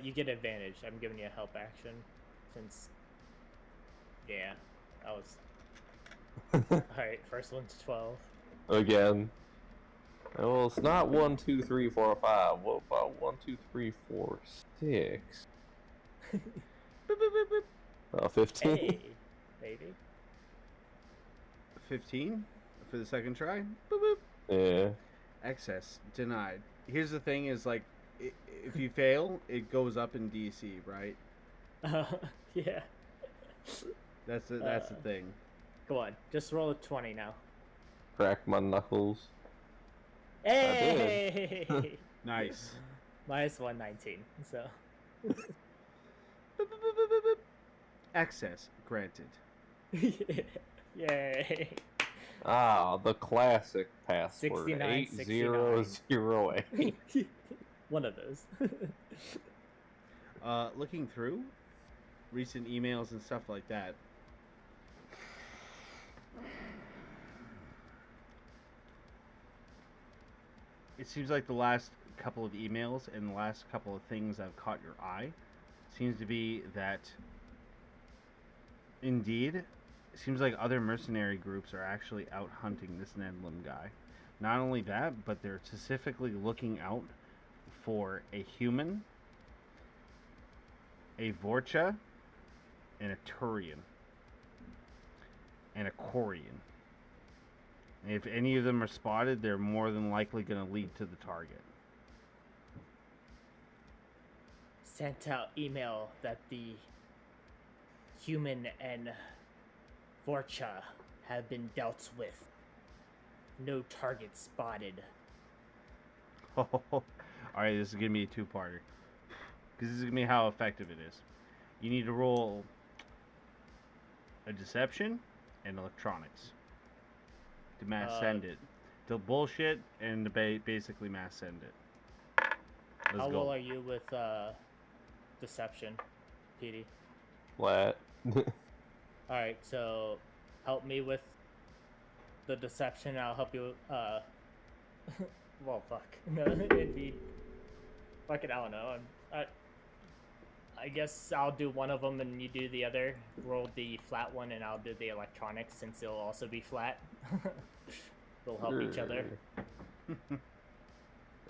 You get advantage. I'm giving you a help action, since... Yeah, that was... Alright, first one's 12. Again. Well, it's not 1, 2, 3, 4, 5. What about 1, 2, 3, 4, 6? 15. Hey, baby. 15 for the second try. Boop, boop. Yeah. Excess denied. Here's the thing: is like, if you fail, it goes up in DC, right? Yeah. That's the thing. Go on, just roll a 20 now. Crack my knuckles. Hey! Nice. Minus 119, so. Boop, boop, boop, boop, boop, boop. Access granted. Yay! Ah, the classic password. 69, 8008. One of those. Looking through recent emails and stuff like that. It seems like the last couple of emails and the last couple of things that have caught your eye seems to be that indeed it seems like other mercenary groups are actually out hunting this Nedlam guy. Not only that, but they're specifically looking out for a human, a Vorcha, and a Turian, and a Quarian. And if any of them are spotted, they're more than likely going to lead to the target. Sent out email that the human and Vorcha have been dealt with. No target spotted. All right, this is going to be a two-parter. Because this is going to be how effective it is. You need to roll a deception and electronics to mass send it. To bullshit and to basically mass send it. Let's How go. well are you with deception, PD? Flat. Alright, so help me with the deception. I'll help you. Well, fuck. No, indeed. Fucking, I don't know. I guess I'll do one of them and you do the other. Roll the flat one and I'll do the electronics since it'll also be flat. We'll help each other.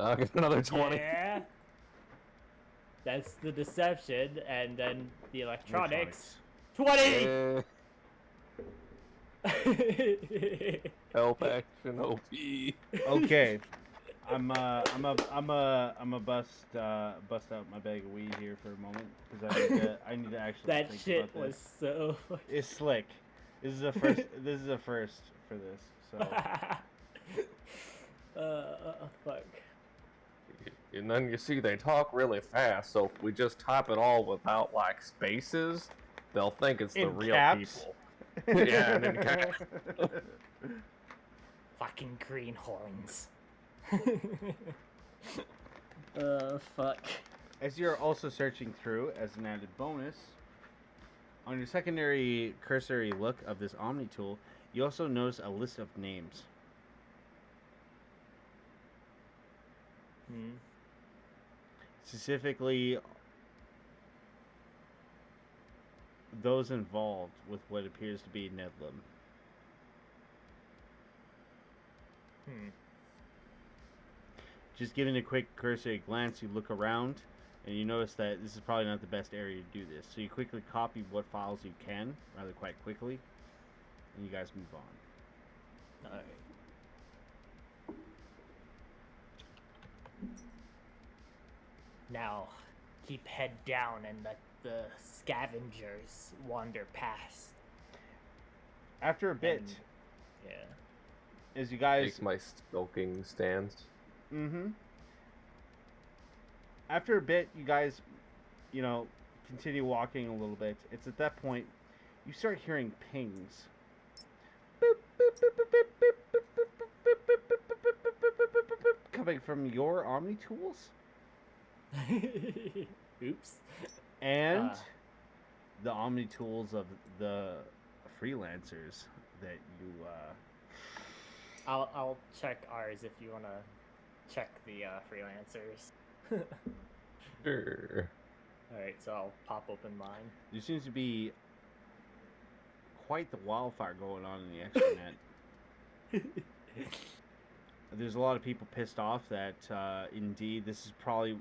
I'll get another 20. Yeah. That's the deception, and then the electronics. 20. Help action OP. Okay. I'm bust out my bag of weed here for a moment because I need to actually That think shit about was this. so. It's slick. This is a first. This is a first for this. So Fuck. And then you see they talk really fast, so if we just type it all without like spaces, they'll think it's the In real caps? people. Yeah, and in caps. Fucking greenhorns. Fuck. as you're also searching through, as an added bonus, on your secondary cursory look of this Omni tool, you also notice a list of names. Hmm. Specifically, those involved with what appears to be Nedlam. Hmm. Just giving a quick cursory glance, you look around, and you notice that this is probably not the best area to do this. So you quickly copy what files you can, rather quite quickly, and you guys move on. Alright. Now, keep head down and let the scavengers wander past. After a bit, And, yeah. as you guys... Take my smoking stance. After a bit, you guys, continue walking a little bit. It's at that point you start hearing pings. Coming from your Omni tools Oops. and the Omni tools of the freelancers that you I'll check ours if you wanna check the freelancers. Sure. Alright, so I'll pop open mine. there seems to be quite the wildfire going on in the extranet. There's a lot of people pissed off that indeed this is probably,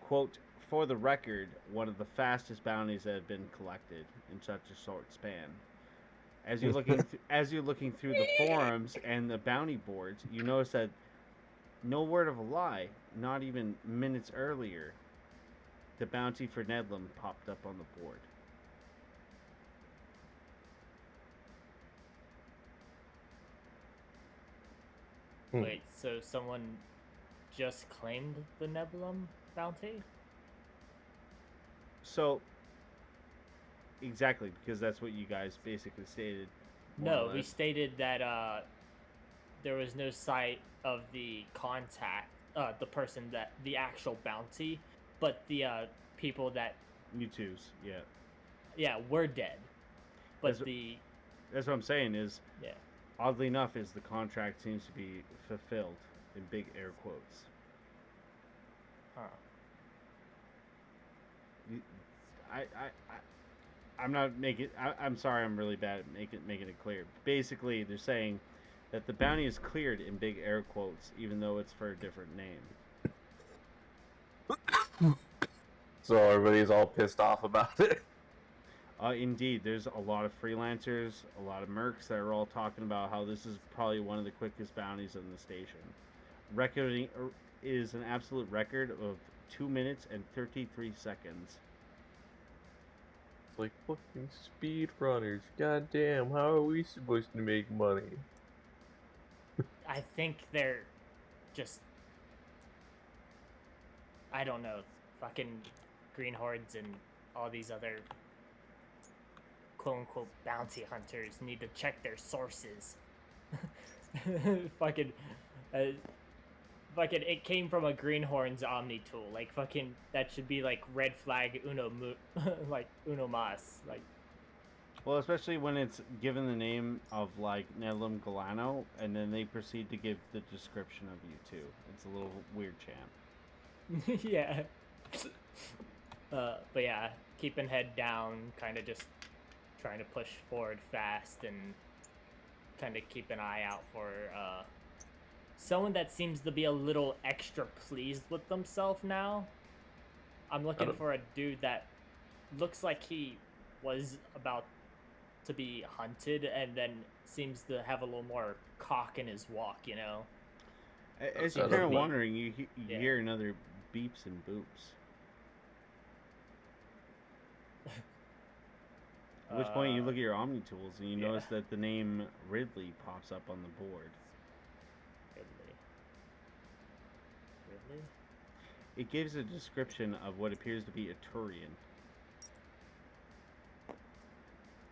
quote, for the record, one of the fastest bounties that have been collected in such a short span. As you're looking through the forums and the bounty boards, you notice that no word of a lie, not even minutes earlier, the bounty for Nedlam popped up on the board. Wait, so someone just claimed the Nebulum bounty? So, exactly, because that's what you guys basically stated. more or No, we less. stated that there was no sight of the contact, the person that the actual bounty, but the people that Mewtwo's, yeah. were dead. But That's- That's what I'm saying is, yeah. oddly enough, is the contract seems to be fulfilled in big air quotes. Huh. I'm not making. I'm sorry. I'm really bad at making it clear. Basically, they're saying that the bounty is cleared in big air quotes, even though it's for a different name. So everybody's all pissed off about it. Indeed, there's a lot of freelancers, a lot of mercs that are all talking about how this is probably one of the quickest bounties in the station. Recording is an absolute record of 2 minutes and 33 seconds. It's like fucking speedrunners. Goddamn, how are we supposed to make money? I think they're just, I don't know, fucking Green Hordes and all these other quote-unquote bounty hunters need to check their sources. fucking, fucking, it came from a Greenhorn's Omni tool. Like, fucking, that should be like red flag like uno mas. Like, Well, especially when it's given the name of like Nedlam Galano, and then they proceed to give the description of you too. It's a little weird, champ. yeah. But yeah, keeping head down, kind of just trying to push forward fast and kind of keep an eye out for someone that seems to be a little extra pleased with themselves now. I'm looking for a dude that looks like he was about to be hunted and then seems to have a little more cock in his walk, you know? As you're kind of wondering, you hear another beeps and boops. At which point you look at your Omni tools and you notice that the name Ridley pops up on the board. Ridley? It gives a description of what appears to be a Turian.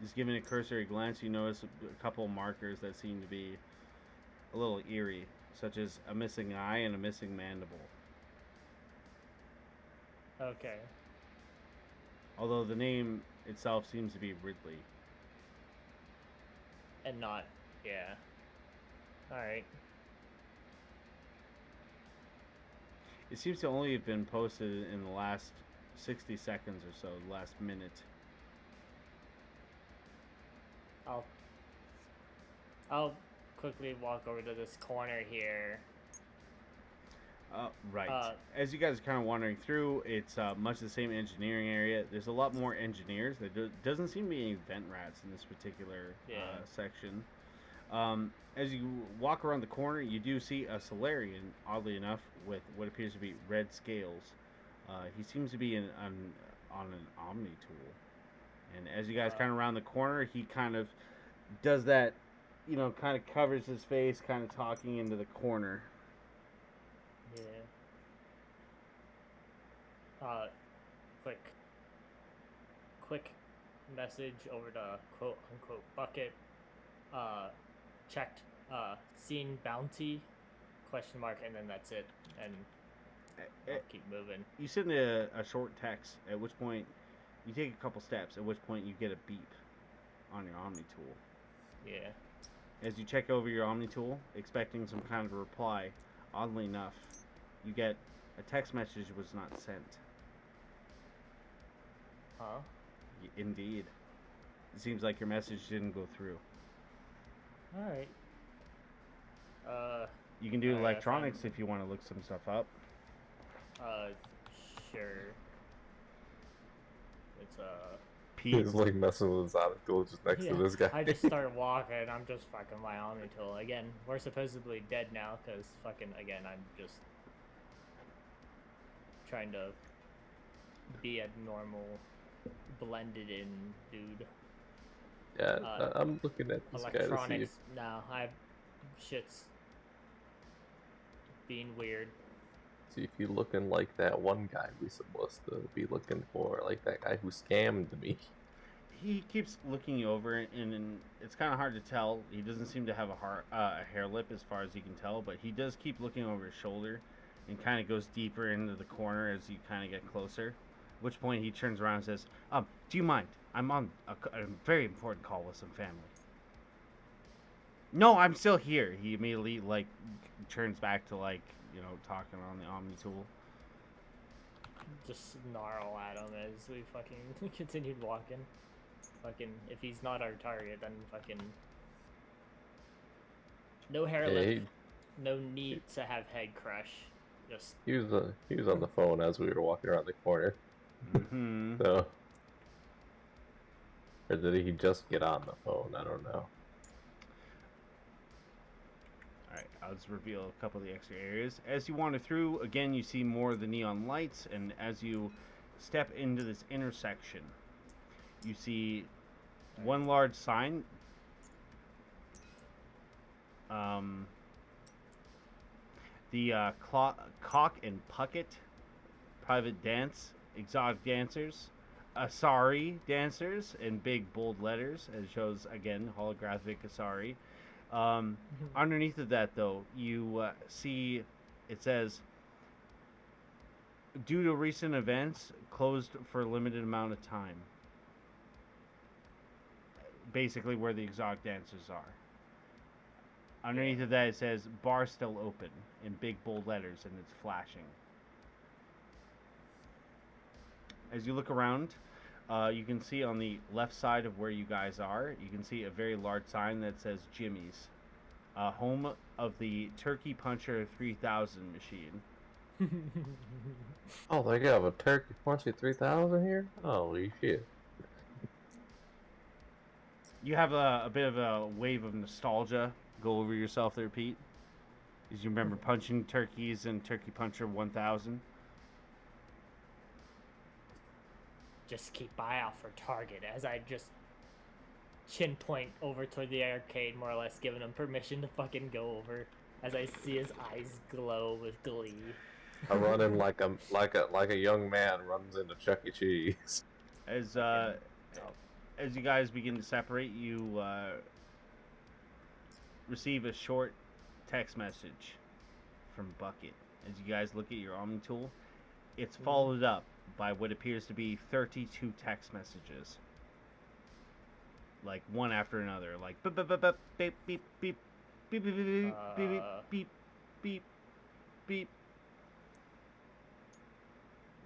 Just giving a cursory glance, you notice a couple markers that seem to be a little eerie, such as a missing eye and a missing mandible. Okay. Although the name itself seems to be Ridley. And not, yeah. Alright. It seems to only have been posted in the last 60 seconds or so, the last minute. I'll quickly walk over to this corner here. Right. As you guys are kind of wandering through, it's much the same engineering area. There's a lot more engineers. There doesn't seem to be any vent rats in this particular section. As you walk around the corner, you do see a Solarian, oddly enough, with what appears to be red scales. He seems to be on an Omni tool. And as you guys kind of round the corner, he kind of does that, you know, kind of covers his face, kind of talking into the corner. Yeah. Quick message over to quote unquote bucket. Checked. Seen bounty? Question mark, and then that's it. And I'll keep moving. You send a short text, at which point you take a couple steps, at which point you get a beep on your Omni tool. Yeah. As you check over your Omni tool, expecting some kind of a reply, oddly enough, you get a text message was not sent. Huh? Indeed. It seems like your message didn't go through. Alright. You can do electronics if you want to look some stuff up. Sure. It's He's like messing with his Omni tool just next to this guy. I just start walking. I'm just fucking my Omni tool again. We're supposedly dead now because fucking again. I'm just trying to be a normal, blended in dude. Yeah, I'm looking at this guy to see Electronics. No, shit's being weird. see if you're looking like that one guy we're supposed to be looking for, like that guy who scammed me. He keeps looking you over, and it's kind of hard to tell. He doesn't seem to have a hair lip as far as you can tell, but he does keep looking over his shoulder and kind of goes deeper into the corner as you kind of get closer. At which point he turns around and says, do you mind? I'm on a very important call with some family. No, I'm still here. He immediately, like, turns back to, like, you know, talking on the Omni tool. Just snarl at him as we fucking continued walking. Fucking, if he's not our target, then fucking... No hair lip, no need to have head crush. Just... He was on the phone as we were walking around the corner. Mm-hmm. So... Or did he just get on the phone? I don't know. Alright, I'll just reveal a couple of the extra areas. As you wander through, again, you see more of the neon lights, and as you step into this intersection, you see one large sign. The Cock and Puckett private dance, exotic dancers, Asari dancers in big bold letters, as shows again holographic Asari. Underneath of that, though, you see it says, due to recent events, closed for a limited amount of time. Basically, where the exotic dancers are. Underneath of that, it says, bar still open in big bold letters, and it's flashing. As you look around, you can see on the left side of where you guys are, you can see a very large sign that says Jimmy's, home of the Turkey Puncher 3000 machine. Oh, they got a Turkey Puncher 3000 here? Holy shit. You have a bit of a wave of nostalgia go over yourself there, Pete. As you remember punching turkeys in Turkey Puncher 1000. Just keep eye out for target as I just chin point over toward the arcade, more or less giving him permission to fucking go over as I see his eyes glow with glee. I run in like a young man runs into Chuck E. Cheese. As you guys begin to separate, you receive a short text message from Bucket. As you guys look at your Omni tool, it's followed up by what appears to be 32 text messages. Like one after another, like beep beep beep beep beep beep beep beep beep beep beep beep.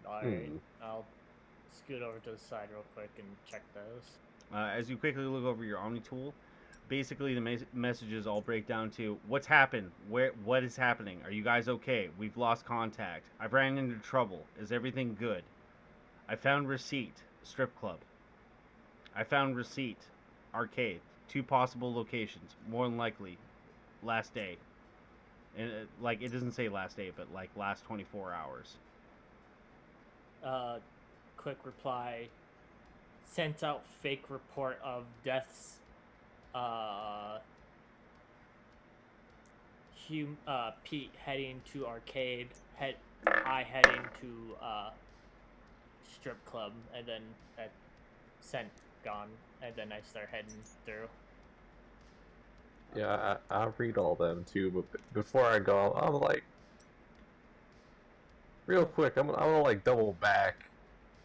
Alright, I'll scoot over to the side real quick and check those. As you quickly look over your Omni tool, basically the messages all break down to what's happened, what is happening, are you guys okay, we've lost contact, I've ran into trouble, is everything good, I found receipt, strip club, I found receipt, arcade, 2 possible locations, more than likely last day, and like it doesn't say last day, but like last 24 hours. Quick reply, sent out fake report of deaths. Pete heading to arcade, I heading to strip club, and then that sent gone, and then I start heading through. Yeah, I read all them too, but before I go, I'm like, real quick, I'm gonna like double back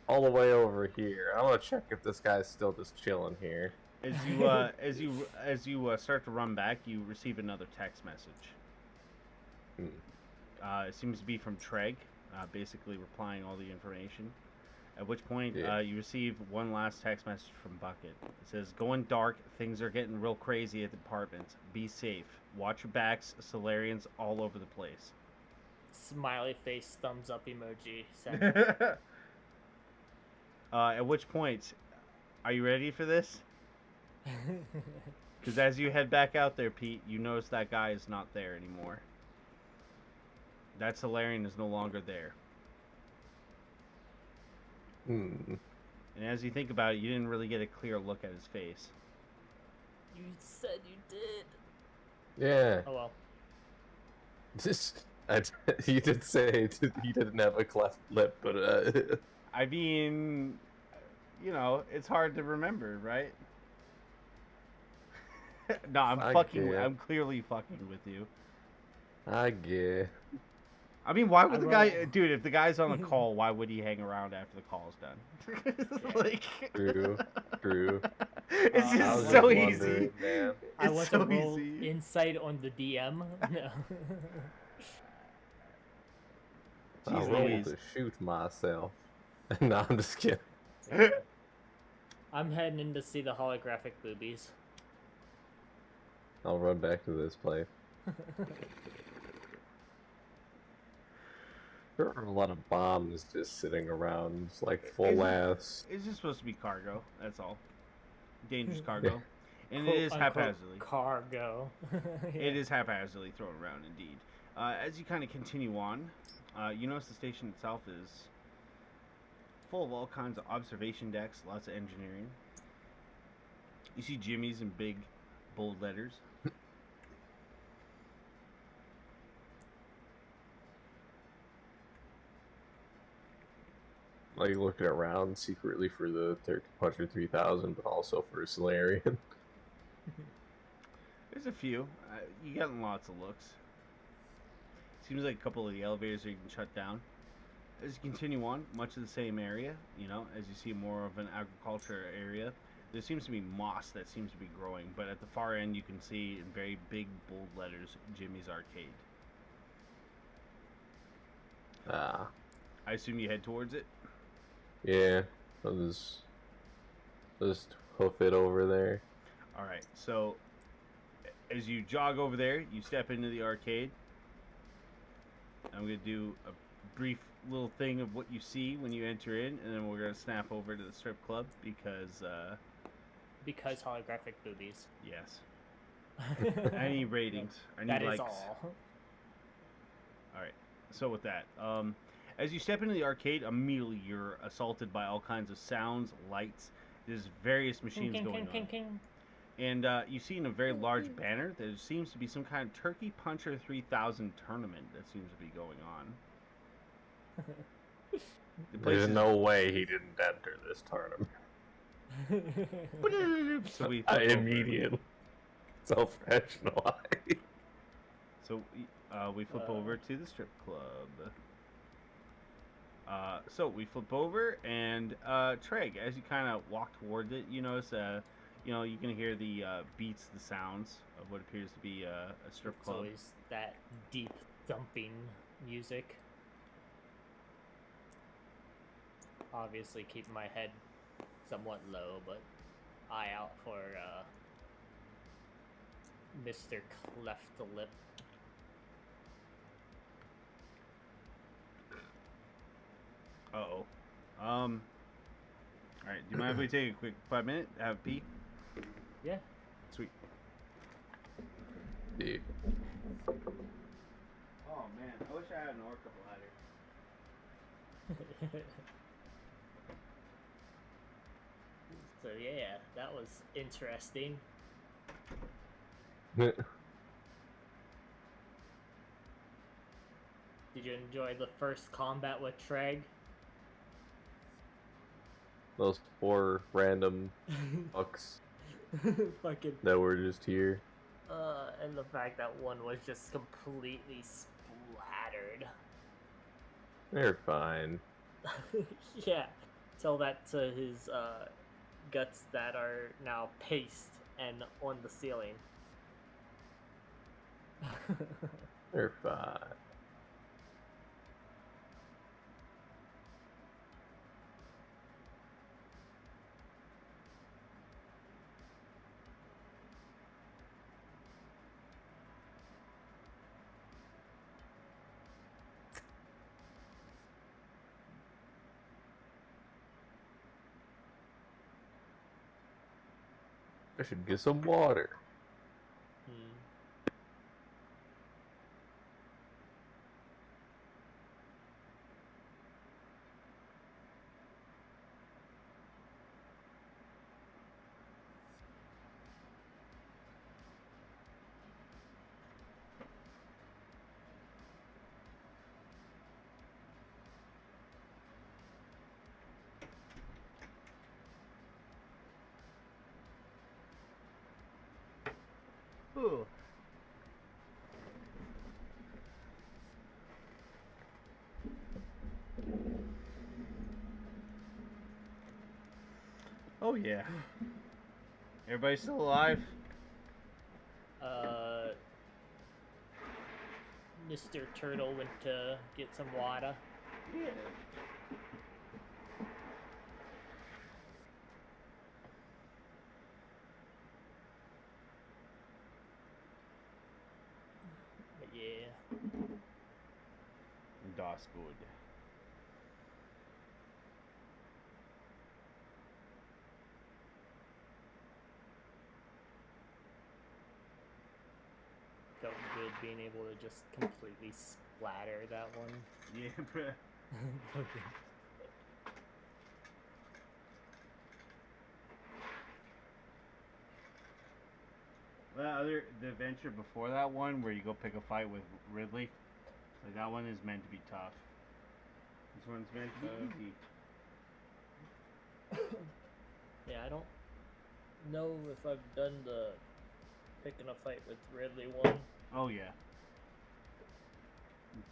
all the way over here. I want to check if this guy's still just chilling here. As you start to run back, you receive another text message. It seems to be from Treg, basically replying all the information. At which point, you receive one last text message from Bucket. It says, "Going dark. Things are getting real crazy at the apartment. Be safe. Watch your backs. Solarians all over the place." Smiley face, thumbs up emoji. At which point, are you ready for this? Because as you head back out there, Pete, you notice that guy is not there anymore. That Solarian is no longer there. And as you think about it, you didn't really get a clear look at his face. You said you did. Yeah. Oh well. You did say he didn't have a cleft lip, but I mean, you know, it's hard to remember, right? No, I'm clearly fucking with you. I guess. I mean, why would the guy, dude? If the guy's on the call, why would he hang around after the call's done? Like, true. It's just so easy. Man. I want so to roll easy. insight on the DM. No. I rolled to shoot myself. No, I'm just kidding. I'm heading in to see the holographic boobies. I'll run back to this place. There are a lot of bombs just sitting around, just like full ass. It's just supposed to be cargo. That's all. dangerous cargo, and Quote, it is unquote, haphazardly. cargo. It is haphazardly thrown around, indeed. As you kind of continue on, you notice the station itself is full of all kinds of observation decks, lots of engineering. You see Jimmy's in big, bold letters. Like looking around secretly for the Puncher 3000, but also for Solarian. There's a few. You get lots of looks. Seems like a couple of the elevators are even shut down. As you continue on, much of the same area, you know, as you see more of an agriculture area, there seems to be moss that seems to be growing, but at the far end you can see in very big, bold letters, Jimmy's Arcade. Ah. I assume you head towards it? Yeah. I'll just hoof it over there. Alright, so as you jog over there, you step into the arcade. I'm going to do a brief little thing of what you see when you enter in, and then we're going to snap over to the strip club because holographic boobies. Yes. I need ratings. I need That is likes. all. Alright, so with that, as you step into the arcade, immediately you're assaulted by all kinds of sounds, lights. There's various machines going on. And you see in a very large banner, there seems to be some kind of Turkey Puncher 3000 tournament that seems to be going on. There's no way he didn't enter this tournament. So we immediately self-professional. So we flip over to the strip club. So we flip over, and Treg, as you kind of walk towards it, you notice, you can hear the beats, the sounds of what appears to be a strip club. It's always that deep thumping music. Obviously keeping my head somewhat low, but eye out for Mr. Cleft Lip. Uh-oh. Alright, do you mind if we take a quick 5 minute, have a pee? Yeah. Sweet. Yeah. Oh man, I wish I had an orca bladder. So yeah, that was interesting. Did you enjoy the first combat with Treg? Those 4 random fucks Fucking. that were just here. And the fact that one was just completely splattered. They're fine. Yeah, tell that to his guts that are now paste and on the ceiling. They're fine. I should get some water. Ooh. Oh yeah. Everybody still alive? Mr. Turtle went to get some water. Yeah. But yeah. Das good. felt good being able to just completely splatter that one. Yeah, bruh. Okay. The adventure before that one, where you go pick a fight with Ridley, like that one is meant to be tough. This one's meant to be easy. Yeah, I don't know if I've done the picking a fight with Ridley one. Oh yeah.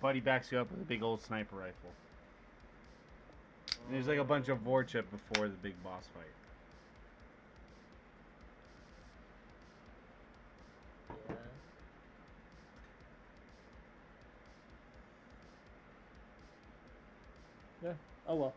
Buddy backs you up with a big old sniper rifle. And there's like a bunch of Vorchip before the big boss fight. Yeah. Yeah. Oh well.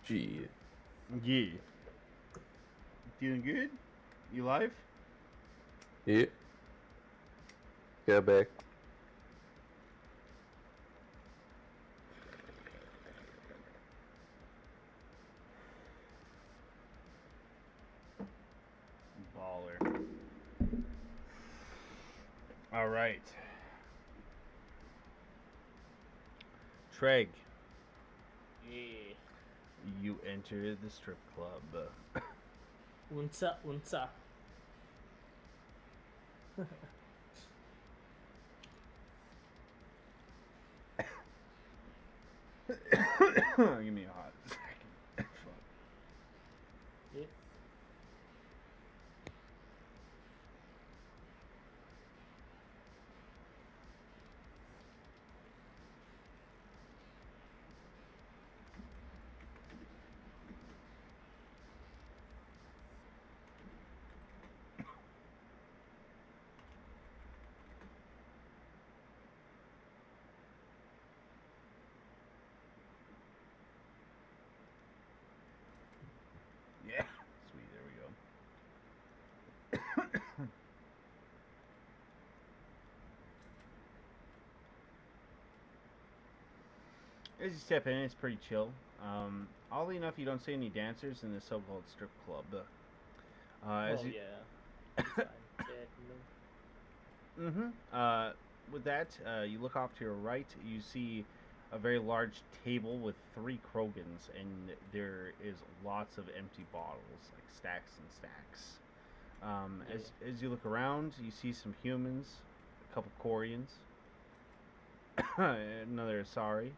Gee. Yeah. Feeling good? You live? Yeah. Go back. Baller. All right. Treg, Yeah. you enter the strip club. Unsa, unsa. Give me a hot second. Fuck. Yeah. Yeah. Sweet, there we go. As you step in, it's pretty chill. Oddly enough, you don't see any dancers in this so-called strip club. As Well, you, yeah. Fine. Yeah, with that, you look off to your right. You see a very large table with 3 Krogans, and there is lots of empty bottles, like stacks and stacks. As you look around, you see some humans, a couple Quarians, another Asari,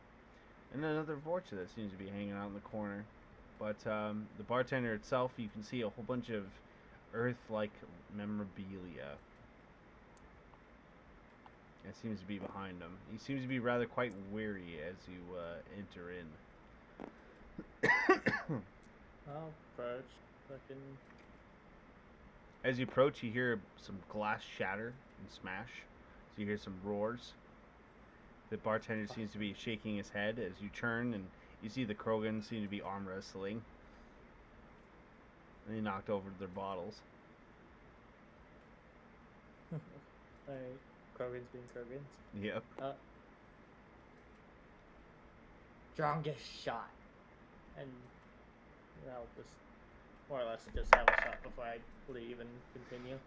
and another Vorcha that seems to be hanging out in the corner. But the bartender itself, you can see a whole bunch of Earth-like memorabilia. It seems to be behind him. He seems to be rather quite weary as you enter in. I'll approach. Fucking. As you approach, you hear some glass shatter and smash. So you hear some roars. The bartender seems to be shaking his head as you turn, and you see the Krogan seem to be arm wrestling. And they knocked over their bottles. Alright. Krogans being Krogans. Yep. Strongest shot. And I'll just more or less just have a shot before I leave and continue.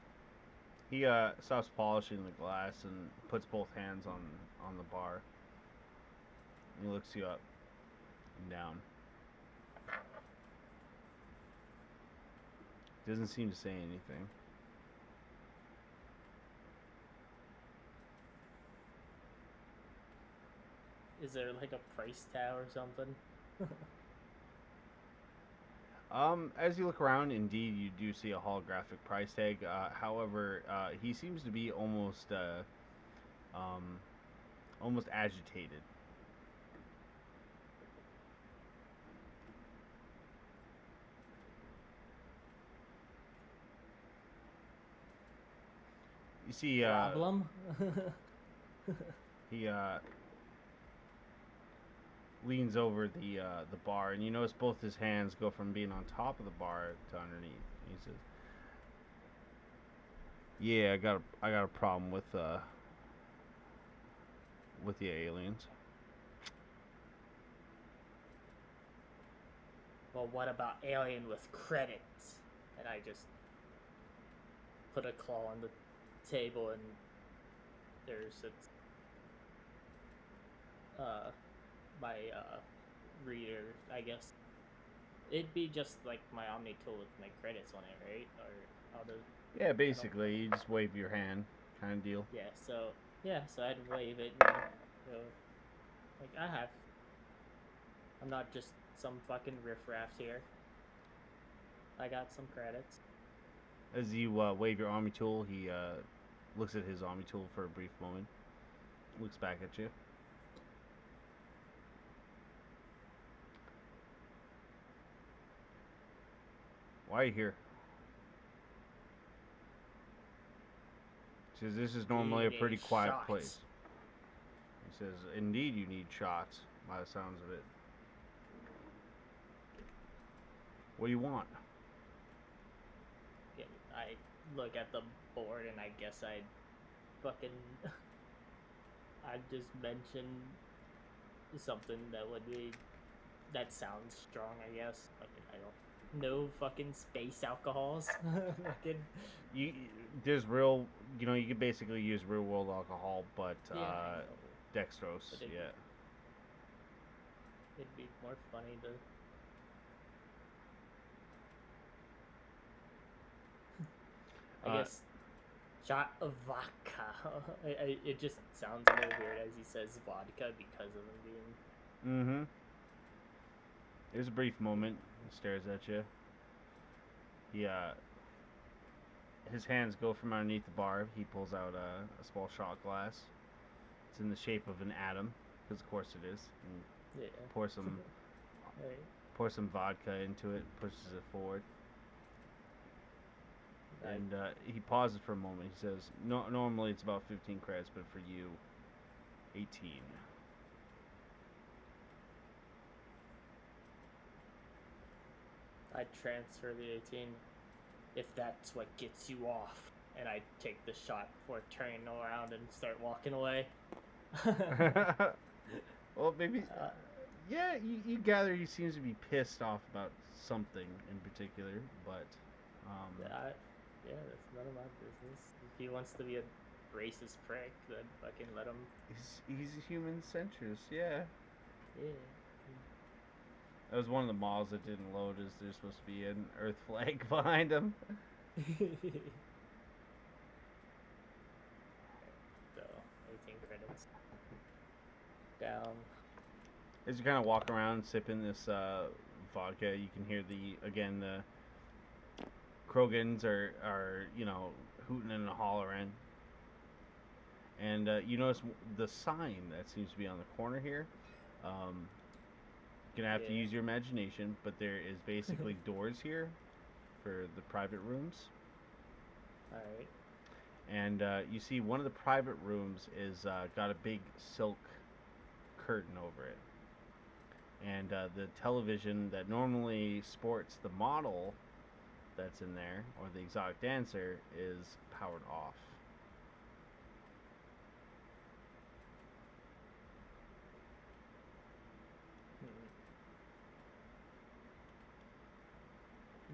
He stops polishing the glass and puts both hands on the bar. He looks you up and down. Doesn't seem to say anything. Is there like a price tag or something? As you look around, indeed, you do see a holographic price tag. However, he seems to be almost agitated. You see, Problem? he leans over the bar, and you notice both his hands go from being on top of the bar to underneath. He says, "Yeah, I got a problem with the aliens." Well, what about alien with credits? And I just put a claw on the table, and there's my reader, I guess. It'd be just like my Omni tool with my credits on it, right? Or how does? Yeah, basically, you just wave your hand, kind of deal. Yeah. So I'd wave it. And, like I'm not just some fucking riffraff here. I got some credits. As you wave your army tool, he looks at his army tool for a brief moment, looks back at you. Why are you here? He says, this is normally a pretty quiet place. He says, indeed you need shots, by the sounds of it. What do you want? Yeah, I look at the board, and I guess I'd just mention something that sounds strong, I guess. Fucking, I don't know fucking space alcohols. Fucking. There's real, you can basically use real world alcohol, but Yeah, dextrose, but yeah. It'd be more funny to. I guess shot of vodka. It just sounds a little weird as he says vodka because of him being. Mm-hmm. There's a brief moment. He stares at you. His hands go from underneath the bar. He pulls out a small shot glass. It's in the shape of an atom, because of course it is. And Yeah. pour some Right. pour some vodka into it. Pushes it forward. And he pauses for a moment. He says, "No, normally it's about 15 credits, but for you, 18." I transfer the 18 if that's what gets you off, and I take the shot before turning around and start walking away. Well, maybe. Yeah, you gather he seems to be pissed off about something in particular, but. Yeah, that's none of my business. If he wants to be a racist prick, then fucking let him. He's a human centrist, yeah. Yeah. That was one of the models that didn't load, as there's supposed to be an Earth flag behind him. So, 18 credits. Down. As you kind of walk around sipping this vodka, you can hear the Krogans are hooting and hollering. And you notice the sign that seems to be on the corner here. You're gonna have to use your imagination, but there is basically doors here for the private rooms. Alright. And you see one of the private rooms is got a big silk curtain over it. And the television that normally sports the model that's in there, or the exotic dancer, is powered off.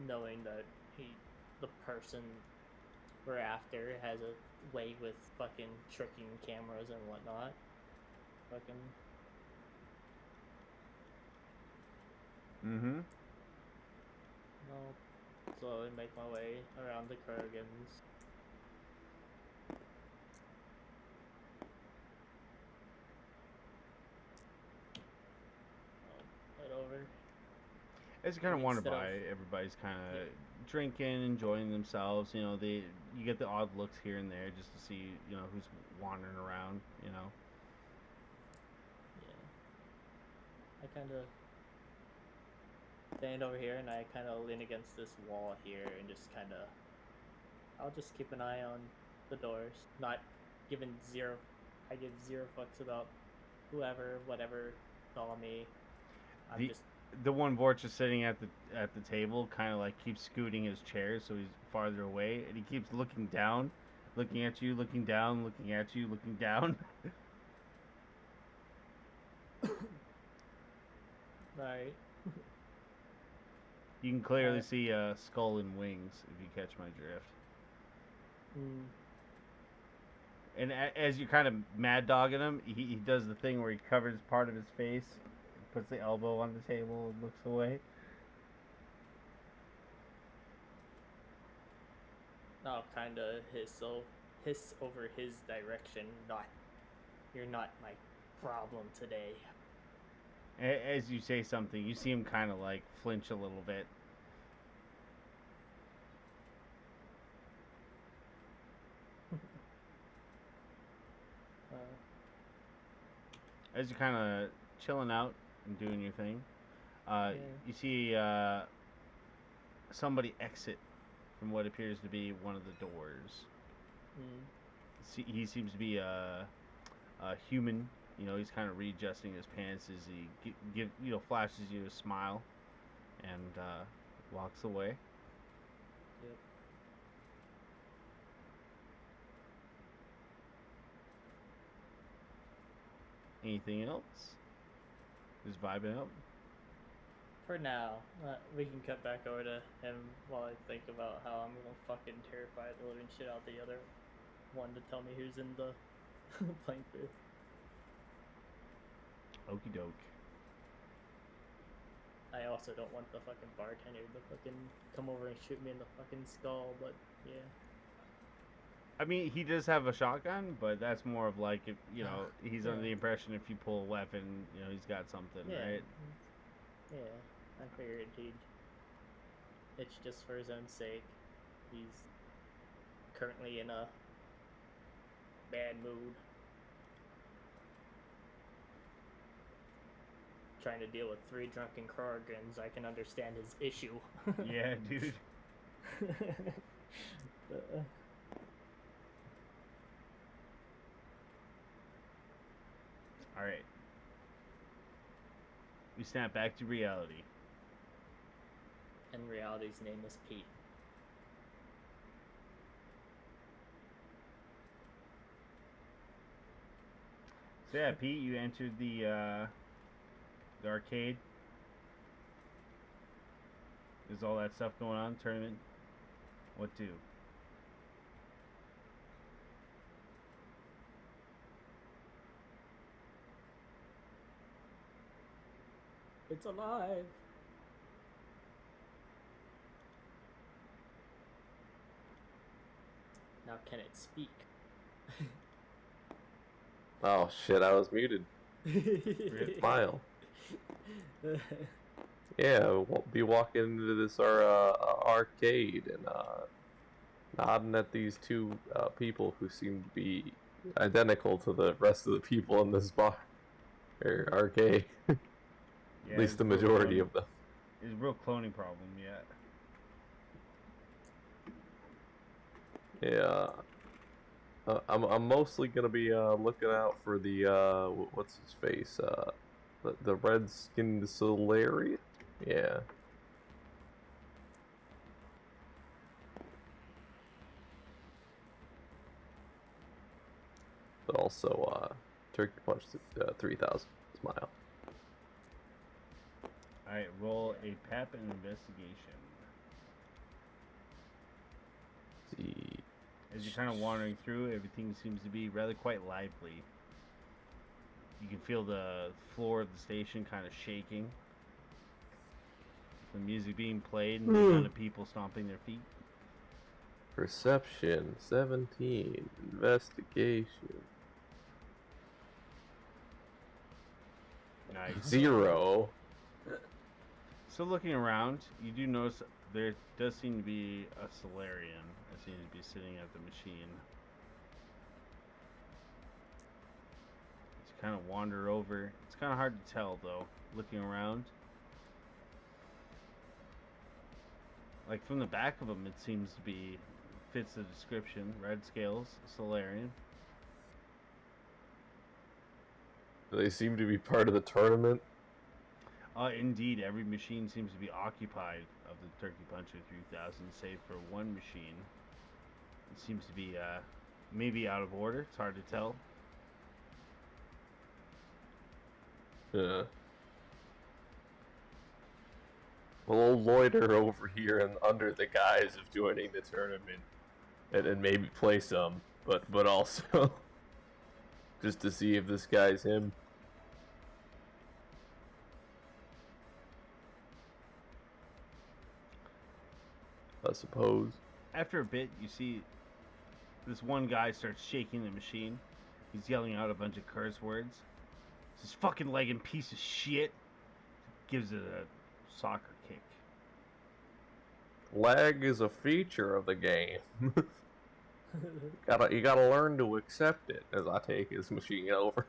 Knowing that the person we're after has a way with fucking tricking cameras and whatnot. Fucking. Mm-hmm. I'll slowly make my way around the Kurgans. Head over. As you kind of wander by, everybody's kind of drinking, enjoying themselves. You get the odd looks here and there just to see, who's wandering around. Yeah. I kind of stand over here, and I kind of lean against this wall here, and just kind of. I'll just keep an eye on the doors. Not giving zero. I give zero fucks about whoever, whatever saw me. I'm just The one Vorch is sitting at the table, kind of like keeps scooting his chair so he's farther away, and he keeps looking down, looking at you, looking down, looking at you, looking down. right. You can clearly see a skull and wings if you catch my drift. Mm. And as you're kind of mad dogging him, he does the thing where he covers part of his face, puts the elbow on the table, and looks away. I'll kind of hiss over his direction. You're not my problem today. As you say something, you see him kind of like flinch a little bit. As you're kind of chilling out and doing your thing, you see somebody exit from what appears to be one of the doors. He seems to be a human. You know, he's kind of readjusting his pants as he flashes you a smile and walks away. Yep. Anything else? Just vibing up? For now, we can cut back over to him while I think about how I'm gonna fucking terrify the living shit out the other one to tell me who's in the plank booth. Okie doke. I also don't want the fucking bartender to fucking come over and shoot me in the fucking skull, but yeah. I mean, he does have a shotgun, but that's more of like, if he's under the impression if you pull a weapon, he's got something, right? Yeah, I figured it's just for his own sake. He's currently in a bad mood. Trying to deal with 3 drunken Krogans, I can understand his issue. Yeah, dude. Alright. We snap back to reality. And reality's name is Pete. So yeah, Pete, you entered the arcade. There's all that stuff going on, tournament. What do? It's alive. Now can it speak? Oh shit, I was muted. Smile. Yeah, we'll be walking into this arcade and nodding at these 2 people who seem to be identical to the rest of the people in this bar or arcade. Yeah, at least the majority of them. It's a real cloning problem, yeah. Yeah. I'm mostly gonna be looking out for the what's his face, the red-skinned Solarian. Yeah. But also Turkey Punch 3000 smile. Alright, roll a PEP and investigation. See. As you're kind of wandering through, everything seems to be rather quite lively. You can feel the floor of the station kind of shaking. The music being played and the amount of people stomping their feet. Perception 17. Investigation. Nice. 0. So looking around, you do notice there does seem to be a Solarian that seems to be sitting at the machine. Just kind of wander over. It's kind of hard to tell though, looking around. Like from the back of him, it seems to be fits the description. Red scales, Solarian. They seem to be part of the tournament. Indeed, every machine seems to be occupied of the Turkey Puncher 3000, save for one machine. It seems to be maybe out of order. It's hard to tell. Yeah. We'll loiter over here and under the guise of joining the tournament, and maybe play some, but also just to see if this guy's him. I suppose. After a bit, you see this one guy starts shaking the machine. He's yelling out a bunch of curse words. This fucking legging piece of shit. Gives it a soccer kick. Lag is a feature of the game. You gotta learn to accept it. As I take his machine over.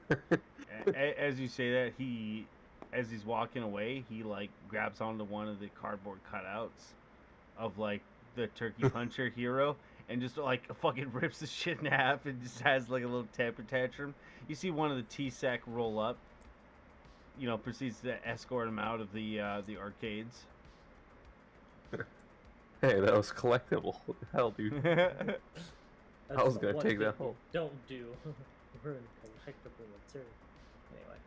As you say that, as he's walking away, he like grabs onto one of the cardboard cutouts of like the Turkey Puncher hero and just like fucking rips the shit in half and just has like a little temper tantrum. You see one of the T-Sec roll up, proceeds to escort him out of the arcades. Hey, that was collectible. What the hell, dude? I was gonna take that home. Don't do. We're in collectible material. Anyway.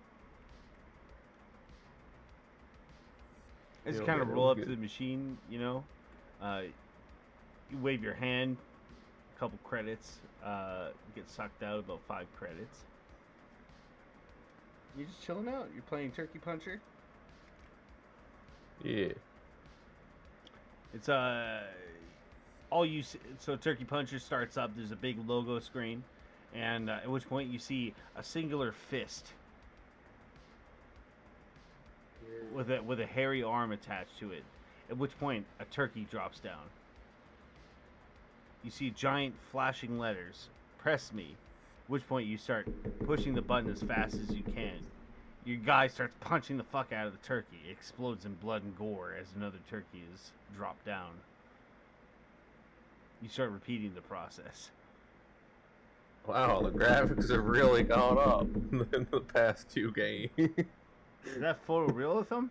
As you kind of roll up to the machine, you wave your hand, a couple credits, get sucked out, about 5 credits. You're just chilling out. You're playing Turkey Puncher. Yeah. It's all you see, so Turkey Puncher starts up. There's a big logo screen, and at which point you see a singular fist with a hairy arm attached to it. At which point a turkey drops down. You see giant flashing letters. Press me. At which point you start pushing the button as fast as you can. Your guy starts punching the fuck out of the turkey. It explodes in blood and gore as another turkey is dropped down. You start repeating the process. Wow, the graphics have really gone up in the past 2 games. Is that photorealism?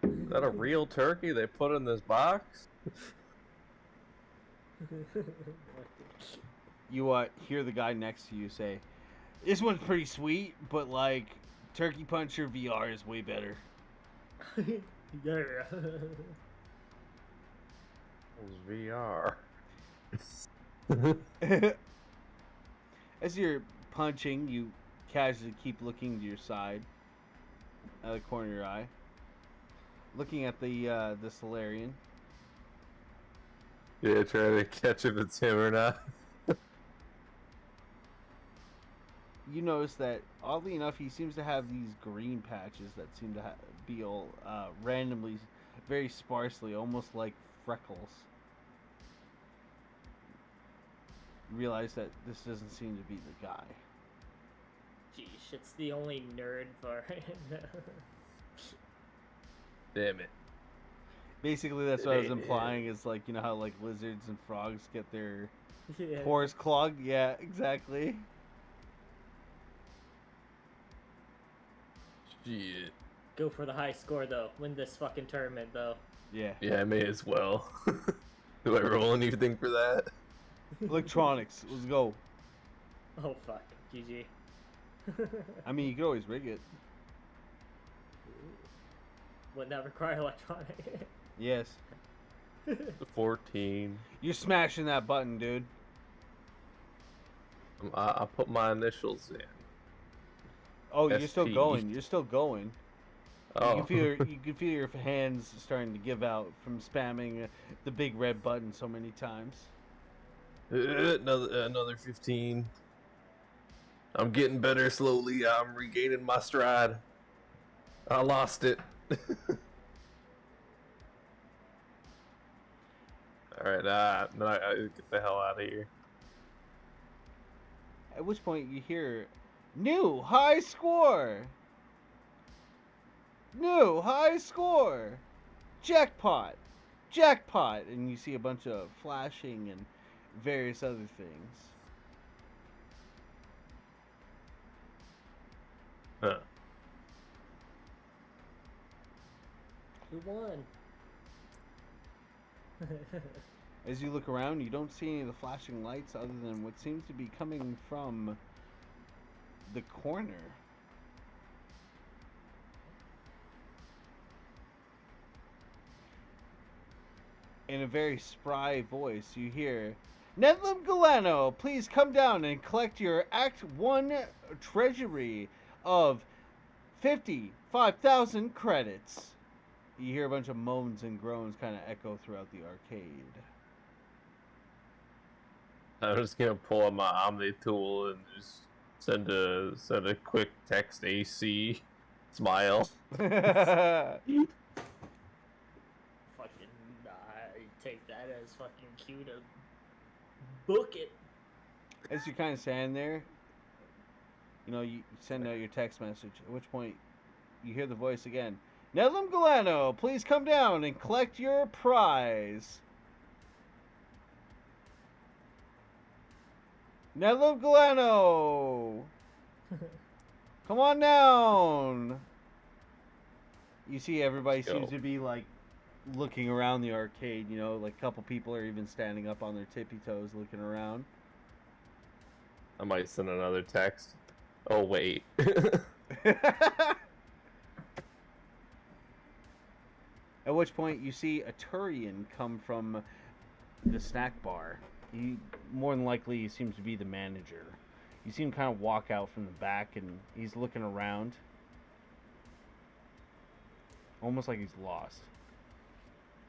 Is that a real turkey they put in this box? You hear the guy next to you say, "This one's pretty sweet, but like Turkey Puncher VR is way better." Yeah. It was VR. As you're punching, you casually keep looking to your side, out of the corner of your eye, looking at the Solarian. Yeah, trying to catch if it's him or not. You notice that, oddly enough, he seems to have these green patches that seem to be all randomly, very sparsely, almost like freckles. You realize that this doesn't seem to be the guy. Jeez, it's the only nerd for Damn it. Basically, that's what I was implying, is like, you know how like lizards and frogs get their pores clogged? Yeah, exactly. Shit. Go for the high score though. Win this fucking tournament though. Yeah. Yeah, I may as well. Do I roll anything for that? Electronics, let's go. Oh fuck. GG. I mean, you could always rig it. Would that require electronic? Yes. The 14. You're smashing that button, dude. I put my initials in. Oh, you're still ST. going. You're still going. Oh. You can feel your hands starting to give out from spamming the big red button so many times. Another 15. I'm getting better slowly. I'm regaining my stride. I lost it. Alright, no, I get the hell out of here. At which point you hear, "New high score! New high score! Jackpot! jackpot, and you see a bunch of flashing and various other things. Huh. Who won? As you look around, you don't see any of the flashing lights other than what seems to be coming from the corner. In a very spry voice, you hear, Nedlam Galano, please come down and collect your Act 1 treasury of 55,000 credits. You hear a bunch of moans and groans kind of echo throughout the arcade. I'm just gonna pull out my Omni tool and just send a quick text AC smile. Fucking, I take that as fucking cue to book it. As you kind of stand there, you send out your text message, at which point you hear the voice again. Nedlam Galano, please come down and collect your prize. Nedlam Galano, come on down. You see everybody seems to be like looking around the arcade, like a couple people are even standing up on their tippy toes looking around. I might send another text. Oh wait. At which point you see a Turian come from the snack bar. He more than likely seems to be the manager. You see him kind of walk out from the back and he's looking around. Almost like he's lost.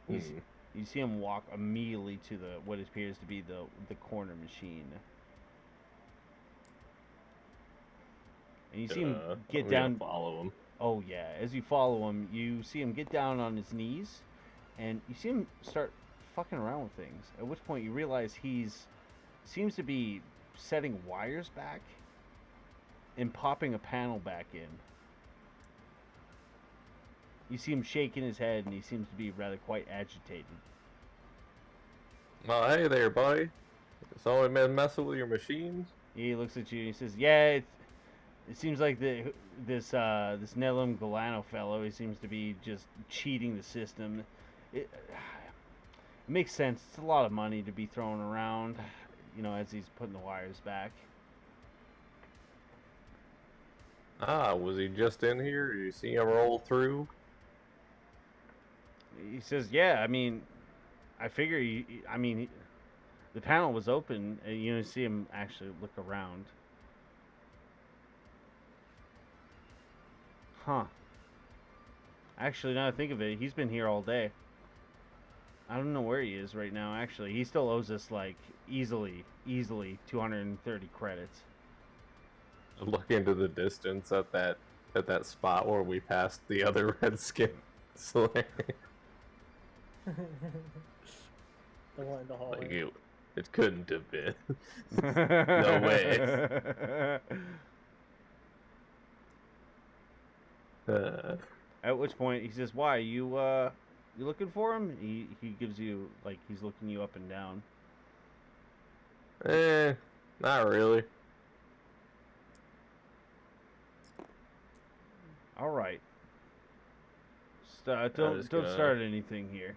You see him walk immediately to what appears to be the corner machine. And you see him get down. Follow him. Oh yeah, as you follow him, you see him get down on his knees, and you see him start fucking around with things. At which point you realize seems to be setting wires back and popping a panel back in. You see him shaking his head, and he seems to be rather quite agitated. Oh, hey there, buddy. Someone been messing with your machines? He looks at you and he says, "Yeah, it seems like this Nedlam Galano fellow, he seems to be just cheating the system. It makes sense. It's a lot of money to be thrown around, as he's putting the wires back." Was he just in here? Did you see him roll through? He says, "Yeah, I figure the panel was open, and you see him actually look around." Huh. Actually, now that I think of it, he's been here all day. I don't know where he is right now, actually. He still owes us, easily 230 credits. Look into the distance at that spot where we passed the other redskin slayer. The one in the hallway. Like it couldn't have been. No way. At which point he says, "Why you looking for him?" He gives you he's looking you up and down. Not really. All right. Don't start anything here.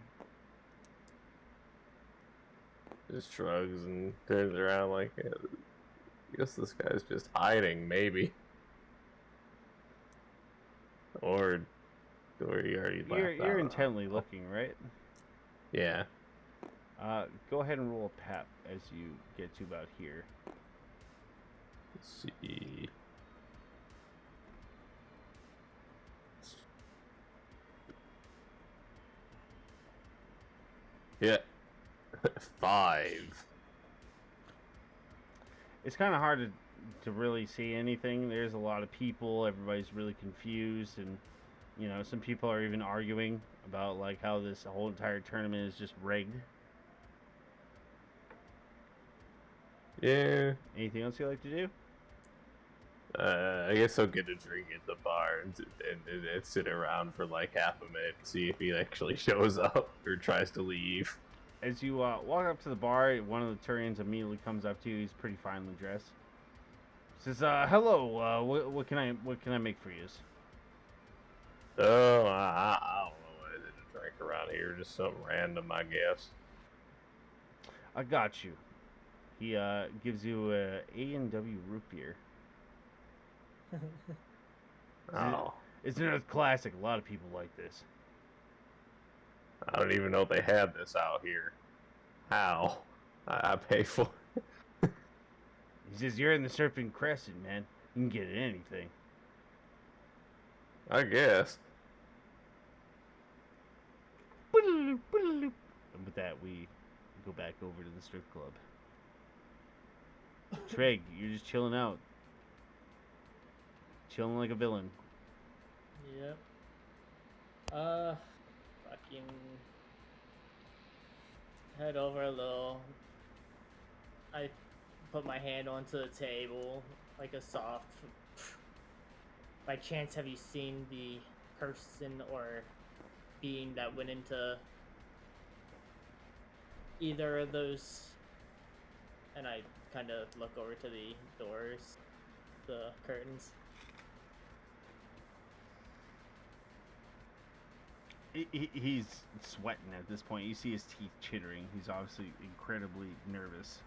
Just shrugs and turns around like, I guess this guy's just hiding, maybe. Or he already left. You're intently looking, right? Yeah. Go ahead and roll a pep as you get to about here. Let's see. Yeah. 5. It's kind of hard to really see anything. There's a lot of people. Everybody's really confused, and some people are even arguing about how this whole entire tournament is just rigged. Yeah. Anything else you like to do? I guess I'll get a drink at the bar and sit around for like half a minute to see if he actually shows up or tries to leave. As you walk up to the bar, one of the Turians immediately comes up to you. He's pretty finely dressed. Says, "Hello. What can I make for you?" Oh, I don't know what it is to drink around here. Just something random, I guess. I got you. He gives you a A&W root beer. Oh, It's an Earth classic. A lot of people like this. I don't even know if they had this out here. How? I pay for it. He says, "You're in the Serpent Crescent, man. You can get anything." I guess. And with that, we go back over to the strip club. Treg, you're just chilling out. Chilling like a villain. Yep. Fucking head over a little. I put my hand onto the table like a soft. By chance, have you seen the person or being that went into either of those? And I kind of look over to the doors, the curtains. He's sweating at this point. You see his teeth chittering. He's obviously incredibly nervous.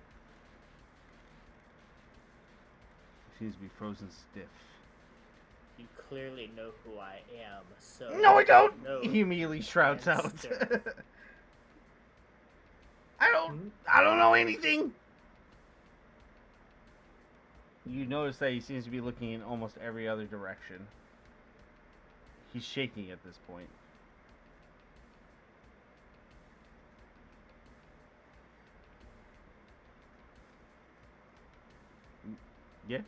He seems to be frozen stiff. You clearly know who I am, so... No, I don't! No, He immediately shouts out. Gangster. I don't know anything! You notice that he seems to be looking in almost every other direction. He's shaking at this point. Yeah?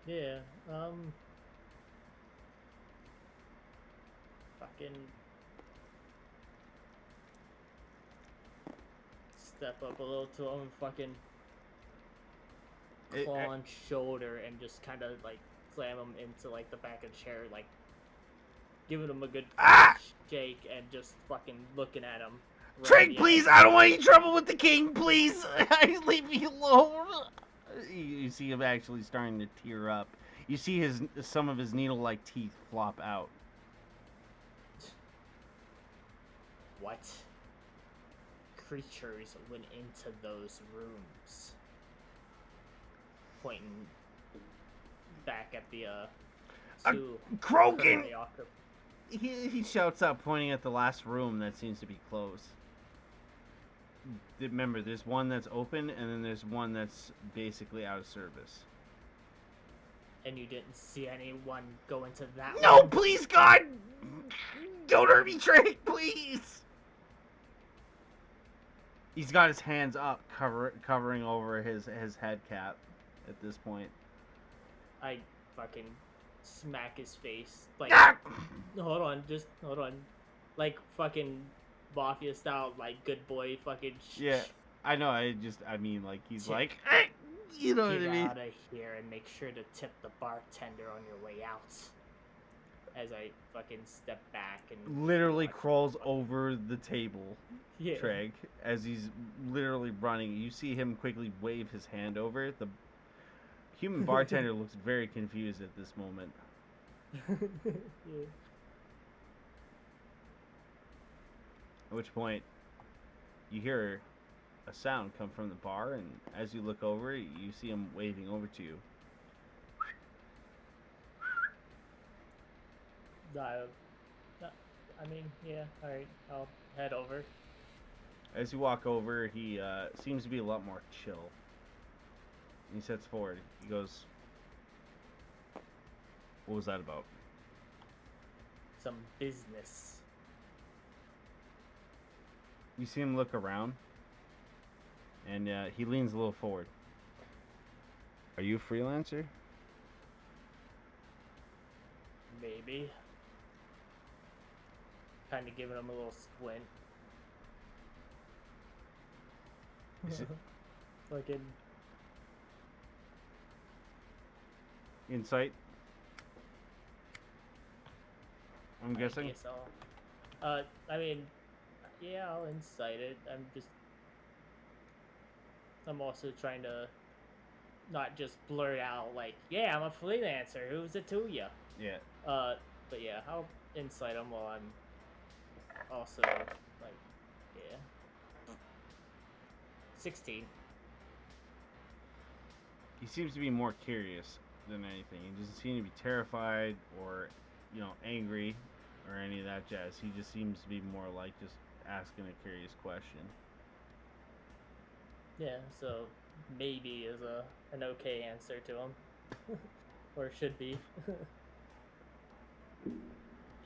Yeah, fucking step up a little to him and fucking claw on shoulder and just kind of like slam him into like the back of the chair, like giving him a good shake and just fucking looking at him. Treg, please! I don't want any trouble with the king, please! Leave me alone! You see him actually starting to tear up. You see some of his needle-like teeth flop out. What creatures went into those rooms? Pointing back at the two Krogan! currently He shouts out, pointing at the last room that seems to be closed. Remember, there's one that's open, and then there's one that's basically out of service. And you didn't see anyone go into that No, one? please, God! Don't hurt me, Trey, please! He's got his hands up, covering over his head cap at this point. I fucking smack his face. Like, Ah! hold on. Like, fucking Mafia style, like, good boy fucking Yeah, I know, I mean, like, he's Shit. like, you know what I Get mean? out of here and make sure to tip the bartender on your way out. As I fucking step back and Literally crawls over the table, yeah. Treg, as he's literally running. You see him quickly wave his hand over. The human bartender looks very confused at this moment. Yeah. At which point, you hear a sound come from the bar, and as you look over, you see him waving over to you. I mean, yeah, alright, I'll head over. As you walk over, he seems to be a lot more chill. He sets forward. He goes, "What was that about?" Some business. You see him look around, and he leans a little forward. "Are you a freelancer?" Maybe. Kind of giving him a little squint. Is it- Fucking. Insight. I'm guessing. I guess I mean, yeah, I'll incite it. I'm also trying to not just blurt out like, yeah, I'm a freelancer. Who's it to you? Yeah. But yeah, I'll incite him while I'm also like, yeah, 16. He seems to be more curious than anything. He doesn't seem to be terrified or, angry or any of that jazz. He just seems to be more like just asking a curious question. Yeah, so maybe is an okay answer to him, or should be.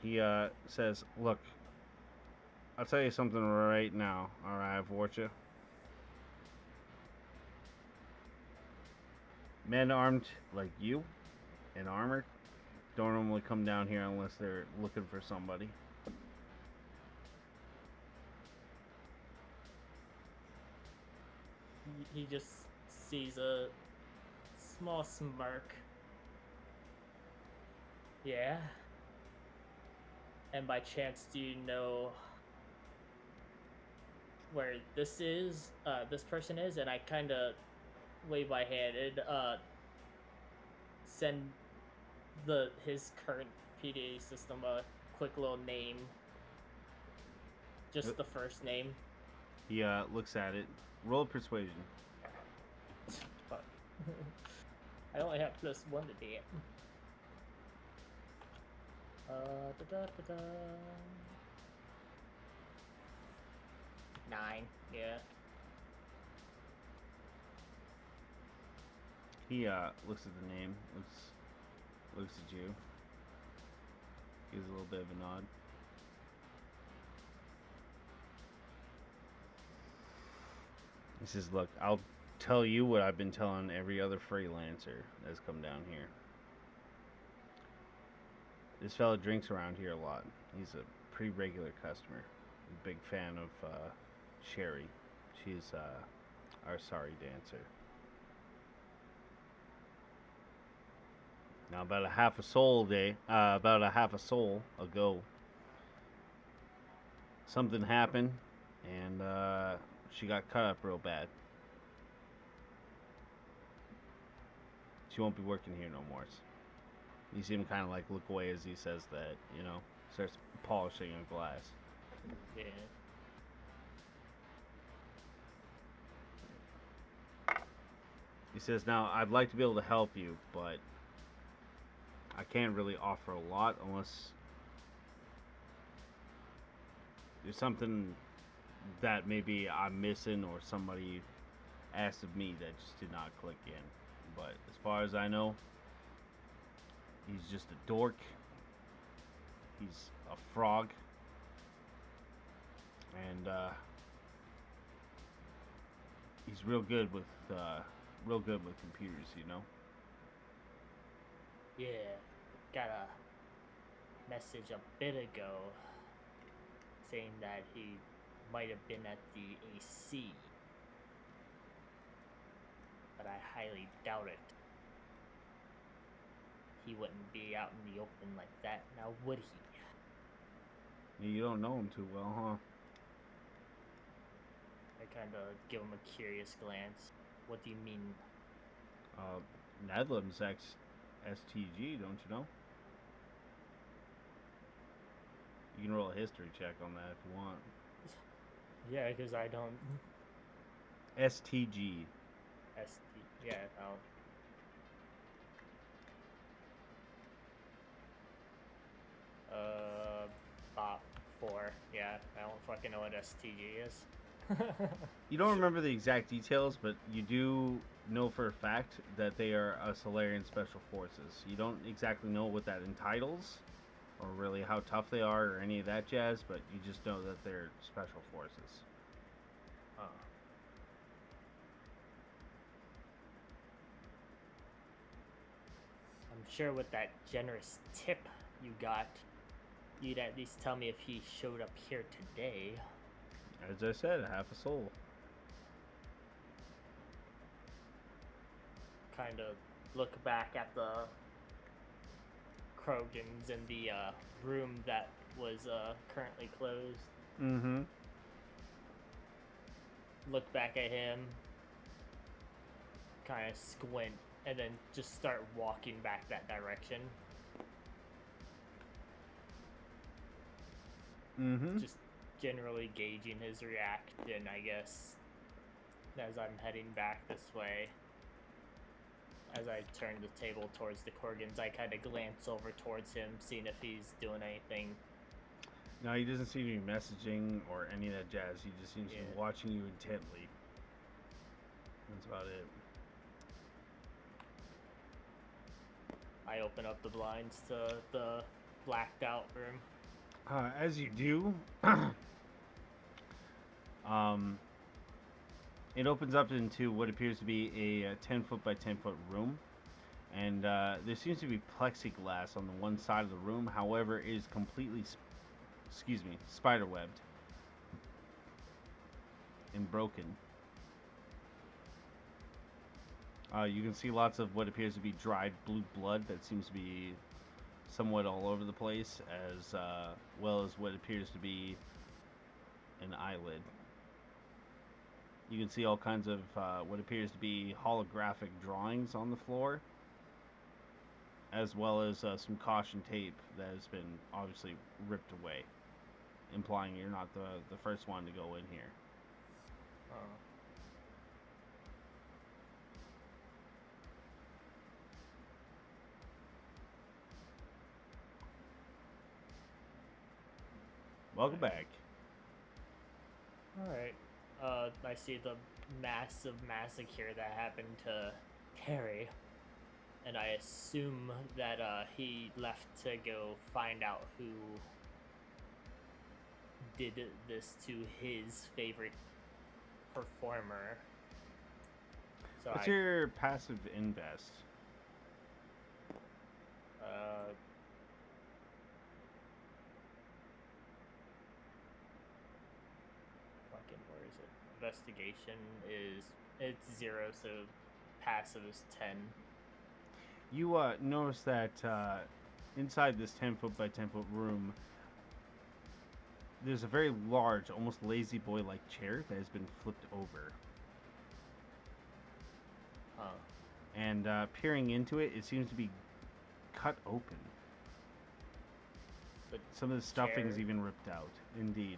He says, "Look, I'll tell you something right now. All right, Vorcha. Men armed like you and armored don't normally come down here unless they're looking for somebody. He just sees a small smirk. Yeah. And by chance, do you know where this person is? And I kind of wave my hand and send his current PDA system a quick little name. Just the first name. He looks at it. Roll Persuasion. Fuck. I only have +1 to it. Da-da-da-da. 9, yeah. He looks at the name, looks at you, gives a little bit of a nod. He says, "Look, I'll tell you what I've been telling every other freelancer that's come down here. This fella drinks around here a lot. He's a pretty regular customer. A big fan of Sherry. She's our sorry dancer. Now, about a half a soul ago, something happened, and she got cut up real bad. She won't be working here no more." You see him kind of like look away as he says that, starts polishing a glass. Yeah. He says, "Now, I'd like to be able to help you, but I can't really offer a lot unless there's something that maybe I'm missing or somebody asked of me that just did not click in. But as far as I know, he's just a dork. He's a frog. And he's real good with computers, Yeah. Got a message a bit ago saying that he might have been at the AC. But I highly doubt it. He wouldn't be out in the open like that, now would he? You don't know him too well, huh?" I kind of give him a curious glance. What do you mean? Nedlam's ex-STG, don't you know? You can roll a history check on that if you want. Yeah, because I don't... STG. Yeah, I'll... Bot 4. Yeah, I don't fucking know what STG is. You don't remember the exact details, but you do know for a fact that they are a Solarian Special Forces. You don't exactly know what that entitles, or really how tough they are, or any of that jazz, but you just know that they're Special Forces. Oh. I'm sure with that generous tip you got, you'd at least tell me if he showed up here today. As I said, half a soul. Kind of look back at the Krogans in the room that was currently closed. Mm-hmm. Look back at him, kind of squint, and then just start walking back that direction. Mm-hmm. Just generally gauging his reaction, I guess, as I'm heading back this way. As I turn the table towards the Korgans, I kind of glance over towards him, seeing if he's doing anything. No, he doesn't seem to be messaging or any of that jazz. He just seems to be watching you intently. That's about it. I open up the blinds to the blacked out room. As you do, it opens up into what appears to be a 10-foot by 10-foot room. And there seems to be plexiglass on the one side of the room. However, it is completely, spider-webbed and broken. You can see lots of what appears to be dried blue blood that seems to be somewhat all over the place, as well as what appears to be an eyelid. You can see all kinds of what appears to be holographic drawings on the floor, as well as some caution tape that has been obviously ripped away, implying you're not the first one to go in here. Welcome back. Alright. I see the massive massacre that happened to Harry. And I assume that he left to go find out who did this to his favorite performer. So What's your passive invest? Where is it? Investigation it's 0, so passive is 10. You notice that inside this 10-foot by 10-foot room, there's a very large, almost lazy boy-like chair that has been flipped over. And peering into it, it seems to be cut open. Some of the stuffing's even ripped out. Indeed.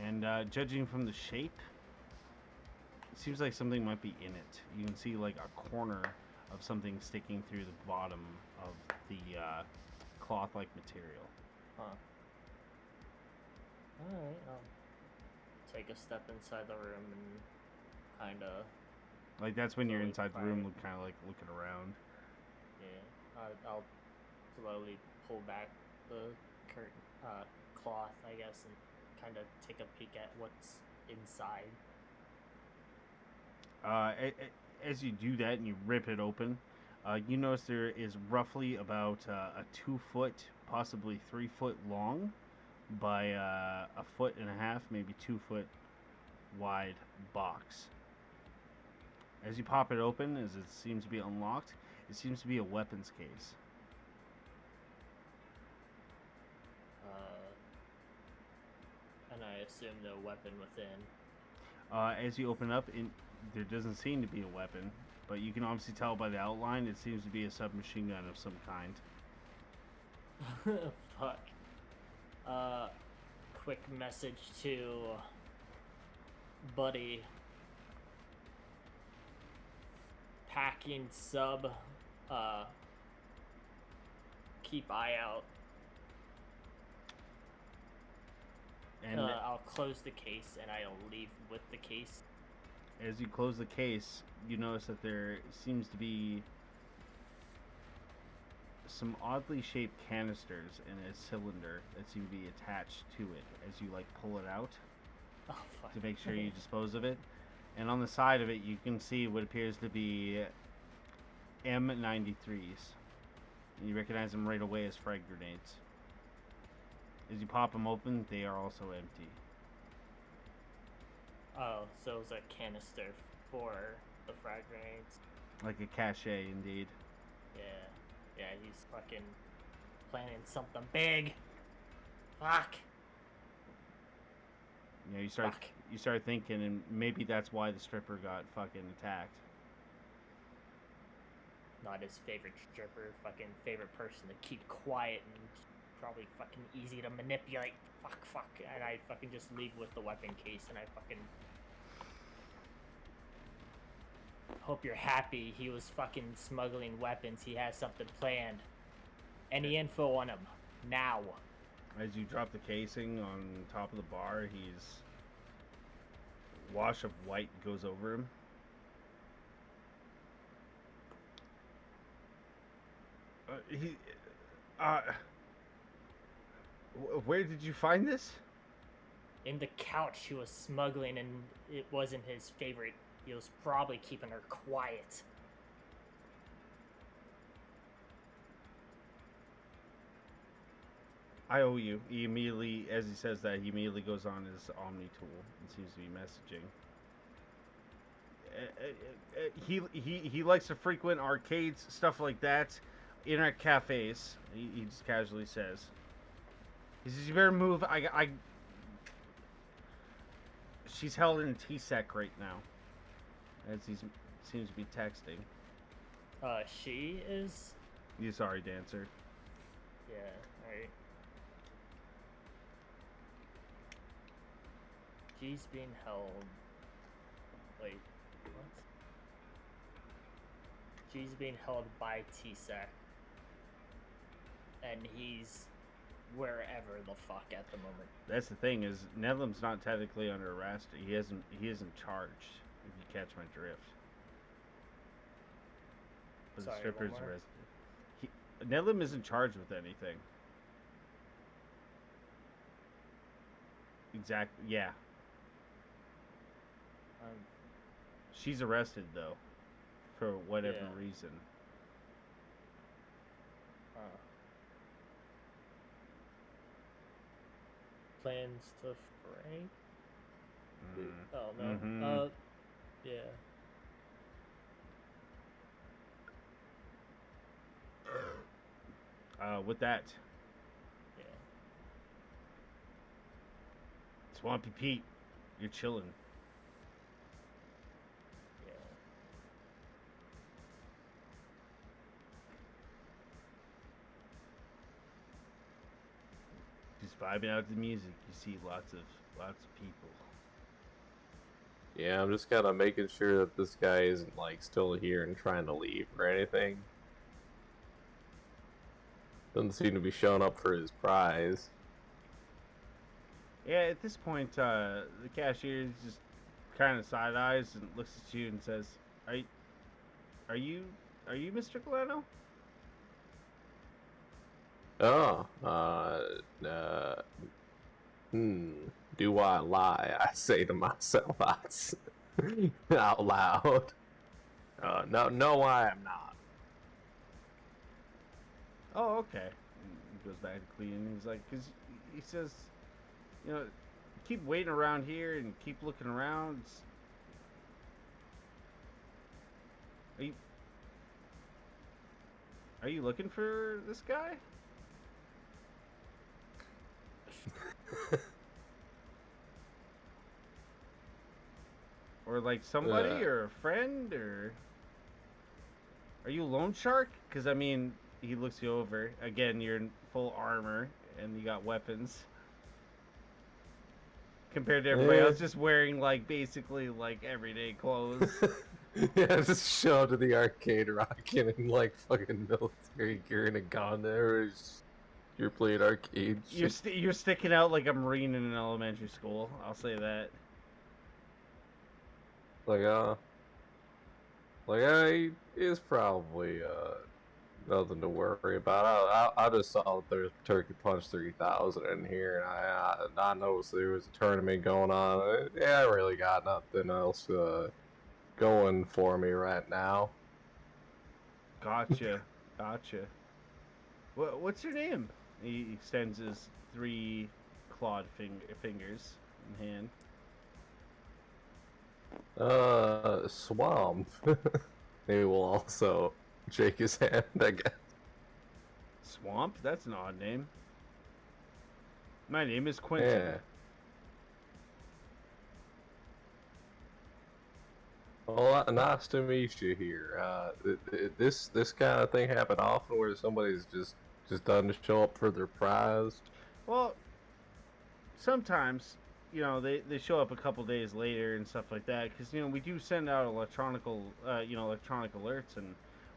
And judging from the shape, it seems like something might be in it. You can see like a corner of something sticking through the bottom of the cloth-like material. Alright, I'll take a step inside the room and kind of... Like, that's when you're inside the room, kind of like looking around. Yeah, I'll slowly pull back the curtain, cloth, I guess, and kind of take a peek at what's inside. As you do that and you rip it open, you notice there is roughly about a 2-foot, possibly 3-foot long by a 1.5 feet, maybe 2-foot wide box. As you pop it open, as it seems to be unlocked, it seems to be a weapons case. And I assume no weapon within. As you open up, there doesn't seem to be a weapon, but you can obviously tell by the outline it seems to be a submachine gun of some kind. Fuck. Quick message to Buddy. Packing sub. Keep eye out. And I'll close the case and I'll leave with the case. As you close the case, you notice that there seems to be some oddly shaped canisters in a cylinder that seem to be attached to it as you like pull it out to make sure you dispose of it. And on the side of it, you can see what appears to be M93s. And you recognize them right away as frag grenades. As you pop them open, they are also empty. Oh, so it was a canister for the frag grenades. Like a cachet, indeed. Yeah, he's fucking planning something big. Fuck. You know, you start thinking, and maybe that's why the stripper got fucking attacked. Not his favorite stripper, fucking favorite person to keep quiet and probably fucking easy to manipulate. Fuck. And I fucking just leave with the weapon case and I fucking hope you're happy he was fucking smuggling weapons. He has something planned. Any info on him? Now. As you drop the casing on top of the bar, he's wash of white goes over him. Where did you find this? In the couch he was smuggling, and it wasn't his favorite. He was probably keeping her quiet. I owe you. He immediately, as he says that, he immediately goes on his Omni tool and seems to be messaging. He likes to frequent arcades, stuff like that, internet cafes. He just casually says. He says, "You better move. She's held in T-Sec right now." As he seems to be texting. She is? You sorry, dancer. Yeah, alright. She's being held. Wait, what? She's being held by T-Sec. And he's wherever the fuck at the moment. That's the thing is, Nedlam's not technically under arrest. He isn't charged. If you catch my drift. But Sorry, the stripper's one more? arrested. Nedlam isn't charged with anything. Exactly. Yeah. She's arrested though, for whatever reason. Plans to Frank? Oh no. Mm-hmm. Yeah. With that, Yeah. Swampy Pete, you're chilling. Yeah. Just vibing out to the music. You see lots of people. Yeah, I'm just kind of making sure that this guy isn't like still here and trying to leave or anything. Doesn't seem to be showing up for his prize. Yeah, at this point, the cashier just kind of side eyes and looks at you and says, "Are you Mr. Galeno?" Oh, do I lie? I say to myself out loud. No, I am not. Oh, okay. And he goes back to cleaning. He's like, because he says, you know, keep waiting around here and keep looking around. Are you looking for this guy? Or like somebody or a friend, or are you a loan shark? Because I mean, he looks you over again. You're in full armor and you got weapons. Compared to everybody else, just wearing like basically like everyday clothes. Yeah, just show up to the arcade rocking in like fucking military gear and a gun there. You're playing arcade. You're sticking out like a marine in an elementary school. I'll say that. It's probably nothing to worry about. I just saw that there's Turkey Punch 3000 in here, and I noticed there was a tournament going on. Yeah, I really got nothing else going for me right now. Gotcha. What's your name? He extends his 3 clawed fingers in hand. Swamp. They will also shake his hand, I guess. Swamp? That's an odd name. My name is Quentin. Yeah. Well, nice to meet you here. This kind of thing happen often where somebody's just done to show up for their prize. Well, sometimes, they show up a couple days later and stuff like that, because, we do send out electronic alerts and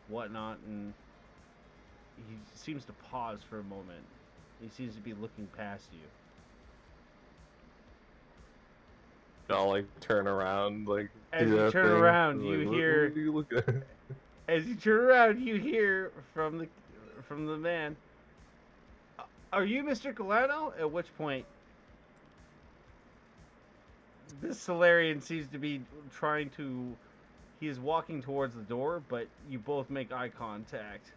whatnot, and he seems to pause for a moment. He seems to be looking past you. I'll like turn around, like As do you that turn thing. around, Like, you what hear. are you looking at? As you turn around, you hear from the man. Are you Mr. Galano? At which point, this Solarian seems to be trying to. He is walking towards the door, but you both make eye contact.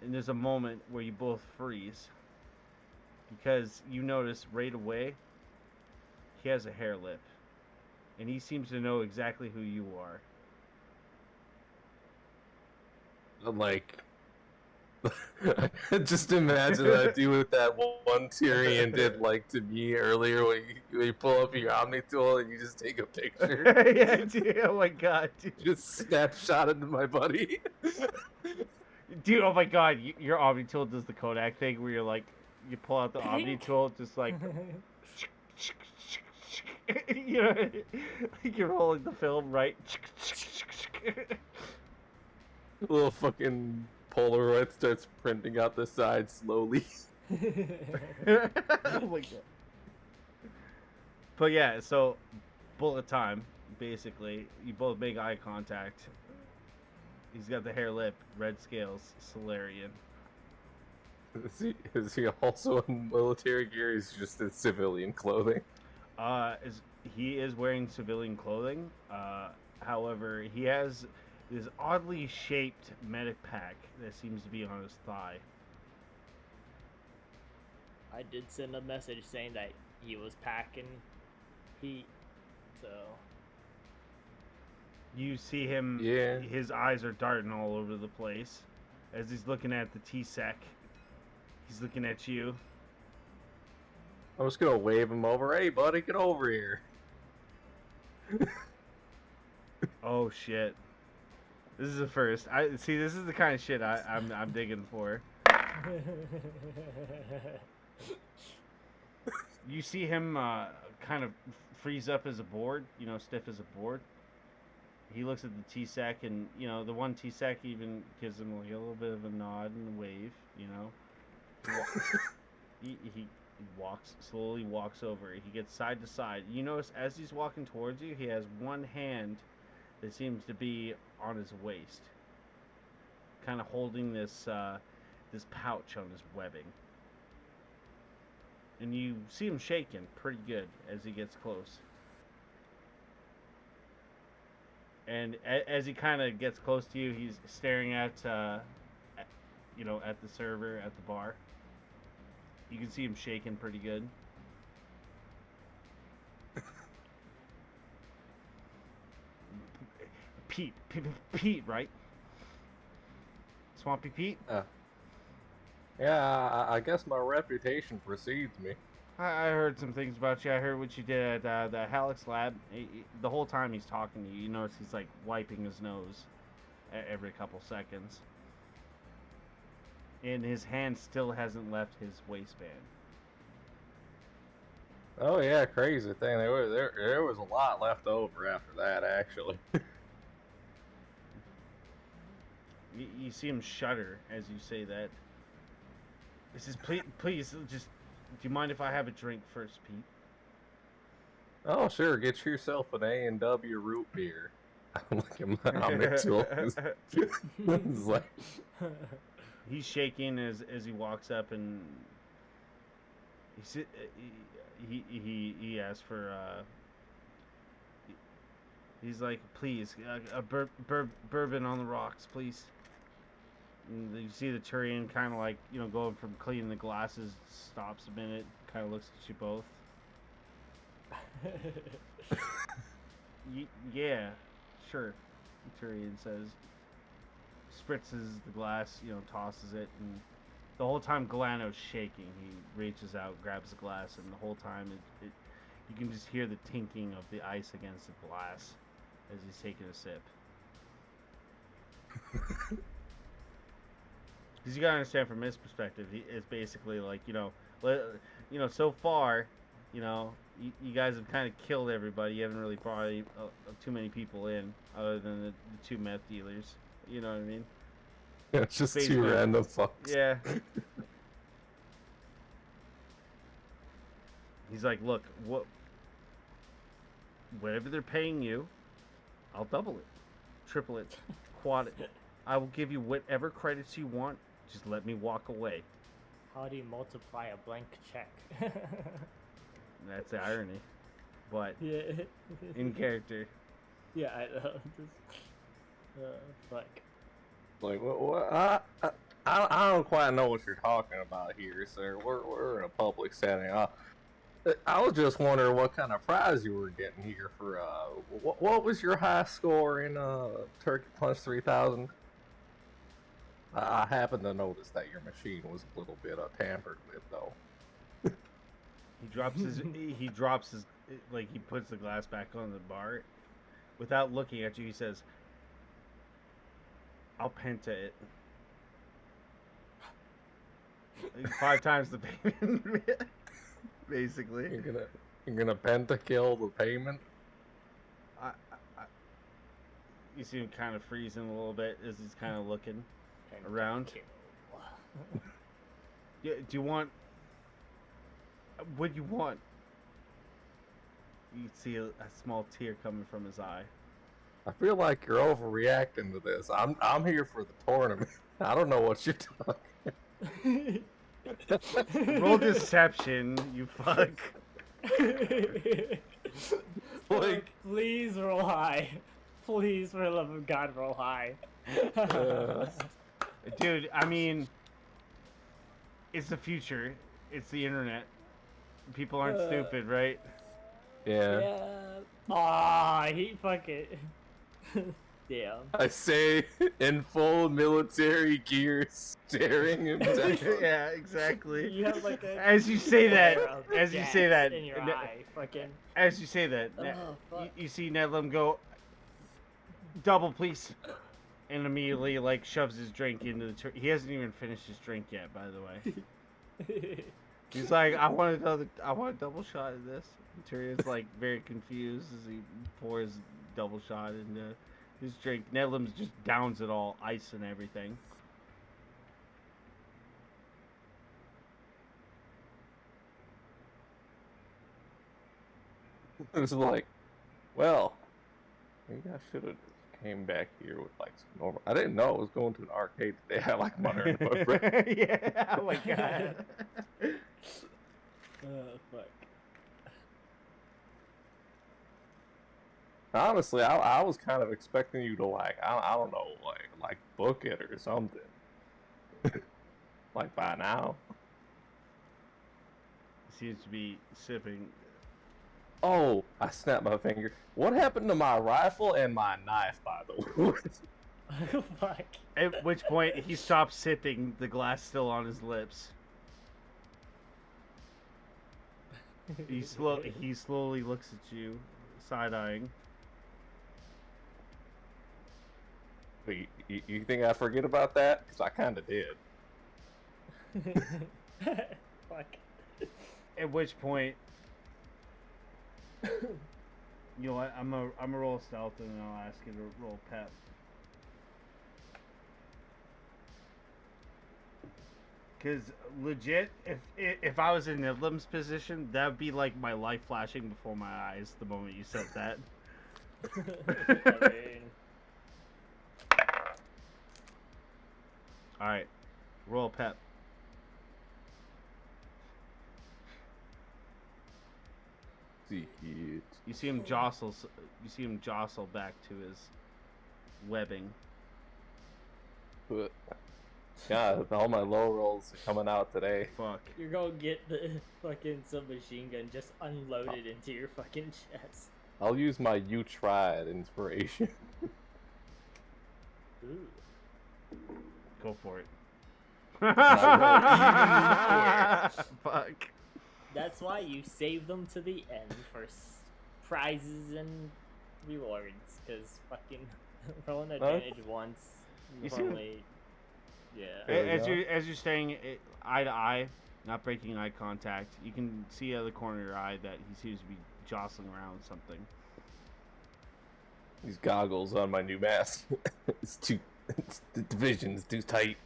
And there's a moment where you both freeze. Because you notice right away, he has a hair lip. And he seems to know exactly who you are. I'm like, just imagine what I do with that one Tyrion did like to me earlier when you pull up your Omni tool and you just take a picture. Yeah, dude, oh my god, dude. Just snapshot into my buddy. Dude, oh my god, your Omni tool does the Kodak thing where you're like, you pull out the Omni tool, just like, like you're rolling the film, right? Little fucking Polaroid starts printing out the side slowly. Oh my god. But yeah, so bullet time, basically. You both make eye contact. He's got the hair lip, red scales, Solarian. Is he also in military gear? He's just in civilian clothing. He is wearing civilian clothing. However, he has this oddly shaped medic pack that seems to be on his thigh. I did send a message saying that he was packing heat, so You see him, Yeah. his eyes are darting all over the place as he's looking at the T-Sec. He's looking at you. I'm just gonna wave him over. Hey, buddy, get over here. Oh shit! This is the first. I see. This is the kind of shit I'm digging for. You see him kind of freeze up as a board. Stiff as a board. He looks at the T-Sec, and the one T-Sec even gives him like a little bit of a nod and a wave. He slowly walks over. He gets side to side. You notice as he's walking towards you, he has one hand that seems to be on his waist, kind of holding this pouch on his webbing. And you see him shaking pretty good as he gets close. And as he kind of gets close to you, he's staring at the server at the bar. You can see him shaking pretty good. Pete, right? Swampy Pete? Yeah, I guess my reputation precedes me. I heard some things about you. I heard what you did at the Halix lab. The whole time he's talking to you, you notice he's like wiping his nose every couple seconds. And his hand still hasn't left his waistband. Oh yeah, crazy thing. There was a lot left over after that, actually. You see him shudder as you say that. He says, please, just, do you mind if I have a drink first, Pete? Oh sure, get yourself an A&W root beer. I'm looking at my mixel. It's like, he's shaking as he walks up, and he asks for he's like, please, a bourbon on the rocks, please. And you see the Turian kind of like, going from cleaning the glasses, stops a minute, kind of looks at you both. Yeah, sure. Tyrion says. Spritzes the glass, tosses it, and the whole time Galano's shaking. He reaches out, grabs the glass, and the whole time you can just hear the tinking of the ice against the glass as he's taking a sip. Because you gotta understand from his perspective, it's basically like, so far, you guys have kind of killed everybody. You haven't really brought too many people in, other than the two meth dealers. You know what I mean? Yeah, it's just Basically, two random fucks. Yeah. He's like, look, whatever they're paying you, I'll double it, triple it, quad it. I will give you whatever credits you want. Just let me walk away. How do you multiply a blank check? That's the irony, but Yeah. in character. Yeah, I know. Fuck. Like, what? I don't quite know what you're talking about here, sir. We're in a public setting. I was just wondering what kind of prize you were getting here for. What was your high score in Turkey Punch 3000? I happened to notice that your machine was a little bit tampered with, though. He drops his like he puts the glass back on the bar, without looking at you. He says, "I'll penta it." 5 times the payment, basically. You're gonna pentakill the payment. You see him kind of freezing a little bit as he's kind of looking around. Yeah, do you want? What do you want? You see a small tear coming from his eye. I feel like you're overreacting to this. I'm here for the tournament. I don't know what you're talking. Roll deception, you fuck. Like, Please roll high. Please, for the love of God, roll high. Dude, I mean, it's the future. It's the internet. People aren't stupid, right? yeah. Aw, he fucking. Damn. I say in full military gear, staring him down. Yeah, exactly. You have like a As you say that, glare of as you death say that, in your eye, fucking. as you say that, Oh, fuck. you see Nedlam go, double, please, and immediately like shoves his drink into the. He hasn't even finished his drink yet, by the way. He's like, I want a double shot of this. And Tyrion's like very confused as he pours double shot into his drink. Nedlam's just downs it all, ice and everything. It was like, well, maybe I should have came back here with like some normal. I didn't know I was going to an arcade today. I like monitoring my friend. Yeah, oh my god. Fuck. Honestly, I was kind of expecting you to like, I don't know, like book it or something. Like by now. Seems to be sipping. Oh, I snapped my finger. What happened to my rifle and my knife, by the way? Fuck. At which point he stops sipping, the glass still on his lips. He slowly looks at you, side-eyeing. Wait, you think I forget about that? Because I kind of did. Fuck. At which point, you know what? I'm a roll stealth and then I'll ask you to roll pep. Because legit, if I was in Nidlam's position, that would be like my life flashing before my eyes the moment you said that. I mean, Alright, roll pep. See it. You see him jostle. You see him jostle back to his webbing. But, God, all my low rolls are coming out today. Fuck. you're gonna get the fucking submachine gun just unloaded into your fucking chest. I'll use my "you tried" inspiration. Ooh. Go for it. I Fuck. That's why you save them to the end for prizes and rewards. Because fucking rolling advantage once, You see- normally, yeah. There we As you're staying eye to eye, not breaking eye contact, you can see out of the corner of your eye that he seems to be jostling around with something. These goggles on my new mask. The vision's too tight.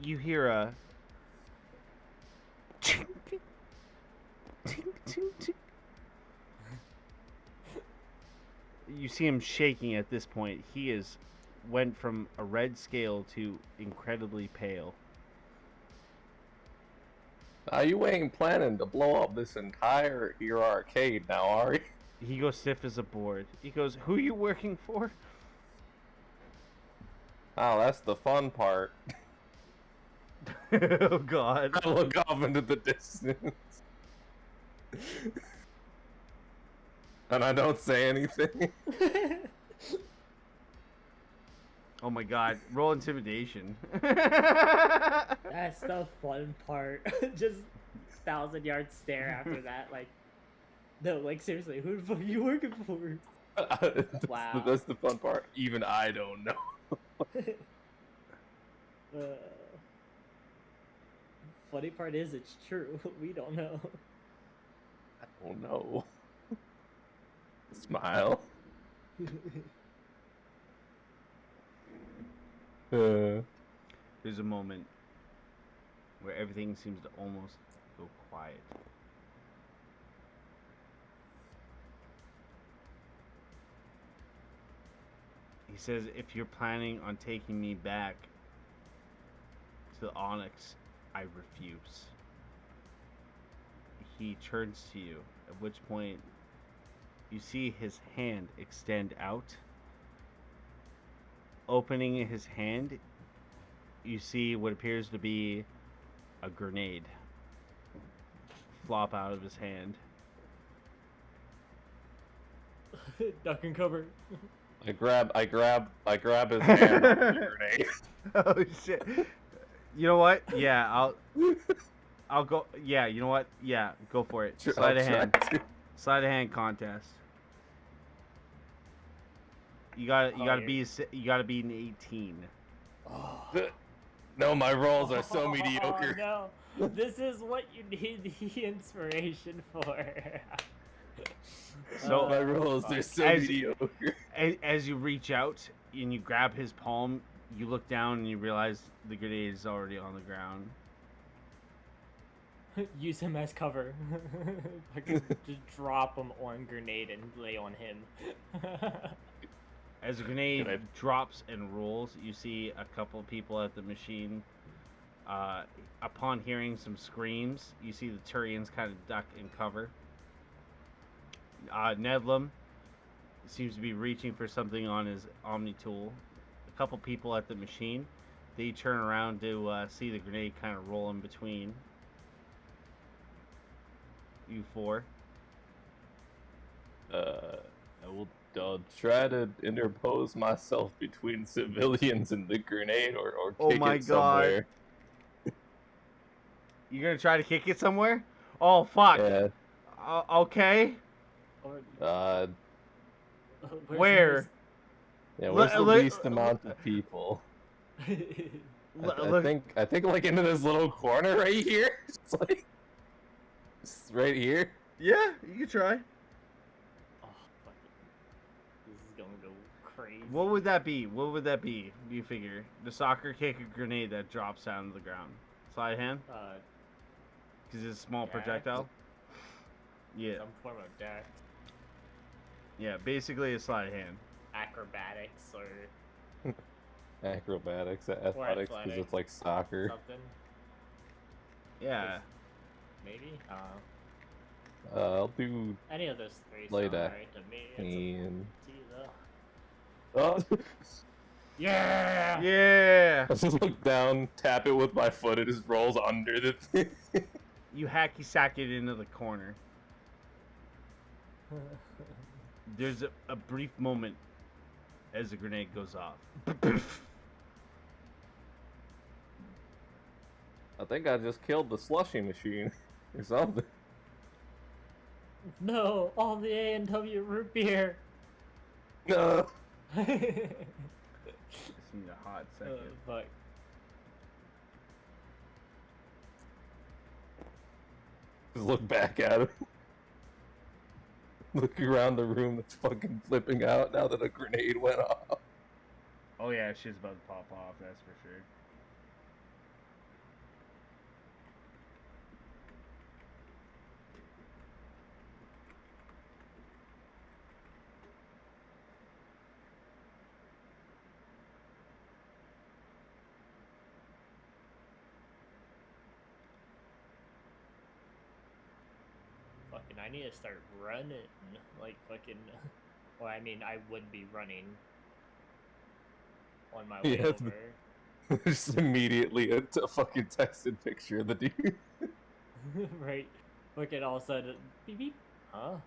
You hear a tink, tink, tink, tink, tink. You see him shaking at this point. He went from a red scale to incredibly pale. You ain't planning to blow up this entire your arcade now, are you? He goes stiff as a board. He goes, "Who you working for?" Oh, that's the fun part. Oh God. I look off into the distance. And I don't say anything. Oh my God. Roll intimidation. That's the fun part. Just 1,000-yard stare after that. Like, no, like seriously, who the fuck are you working for? Wow. That's the fun part. Even I don't know. Funny part is, it's true. We don't know. I don't know. Smile. There's a moment where everything seems to almost go quiet. He says, "If you're planning on taking me back to the Onyx, I refuse." He turns to you, at which point you see his hand extend out. Opening his hand, you see what appears to be a grenade flop out of his hand. Duck and cover. I grab his hand off the grenade. Oh shit! You know what? Yeah, I'll go. Yeah, you know what? Yeah, go for it. Sure, Sleight I'll of try hand. to. Sleight of hand contest. You gotta be an 18. Oh. No, my rolls are so mediocre. No, this is what you need the inspiration for. So my rolls are so as- mediocre. As you reach out and you grab his palm, you look down and you realize the grenade is already on the ground. Use him as cover. Fucking just drop him on grenade and lay on him. As the grenade Good. drops and rolls, you see a couple of people at the machine. Upon hearing some screams, you see the Turians kind of duck and cover. Nedlam seems to be reaching for something on his Omni tool. A couple people at the machine. They turn around to see the grenade kind of roll in between you four. I'll try to interpose myself between civilians and the grenade, or Oh kick my it God. somewhere. You gonna try to kick it somewhere? Oh fuck. Yeah. Okay. Or, Where? where's Yeah. Where's the least amount of people? his- I think like into this little corner right here. It's like it's right here. Yeah, you can try. Oh, fuck it. This is gonna go crazy. What would that be? What would that be? Do you figure the soccer kick a grenade that drops down to the ground? Sleight hand? Because it's a small Yeah. projectile. Yeah, Some form of dex, yeah. Basically a sleight hand. acrobatics, or Acrobatics, athletics, because athletics. it's like soccer. something. Yeah. Maybe. I'll do Any of those three Lay sound that. right to me. It's and. up to you, though. Oh. Yeah. Yeah. I just look down, tap it with my foot, it just rolls under the thing. You hacky sack it into the corner. There's a brief moment as the grenade goes off. I think I just killed the slushy machine or something. No, all the A&W root beer. No. Just need a hot second. Fuck. Just look back at him. Look around the room that's fucking flipping out now that a grenade went off. Oh yeah, shit's about to pop off, that's for sure. Fucking, I need to start running. Like, fucking. Well, I mean, I would be running on my way Yeah, over. just immediately a fucking texted picture of the dude. Right. Look at all of a sudden. Beep beep. Huh?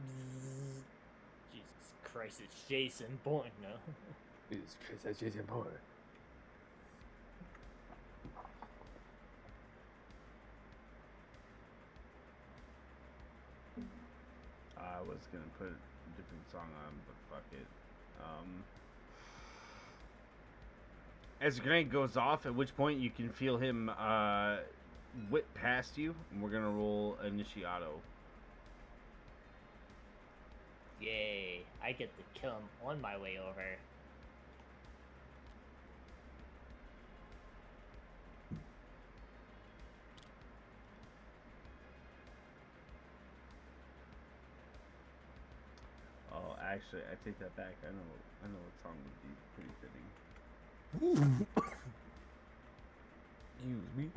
Bzzz. Jesus Christ, it's Jason Bourne, no? Jesus Christ, that's Jason Bourne. I was gonna put a different song on, but fuck it. As the grenade goes off, at which point you can feel him whip past you, and we're gonna roll Initiato. Yay. I get to kill him on my way over. Oh, actually, I take that back. I know what song would be pretty fitting. Excuse me.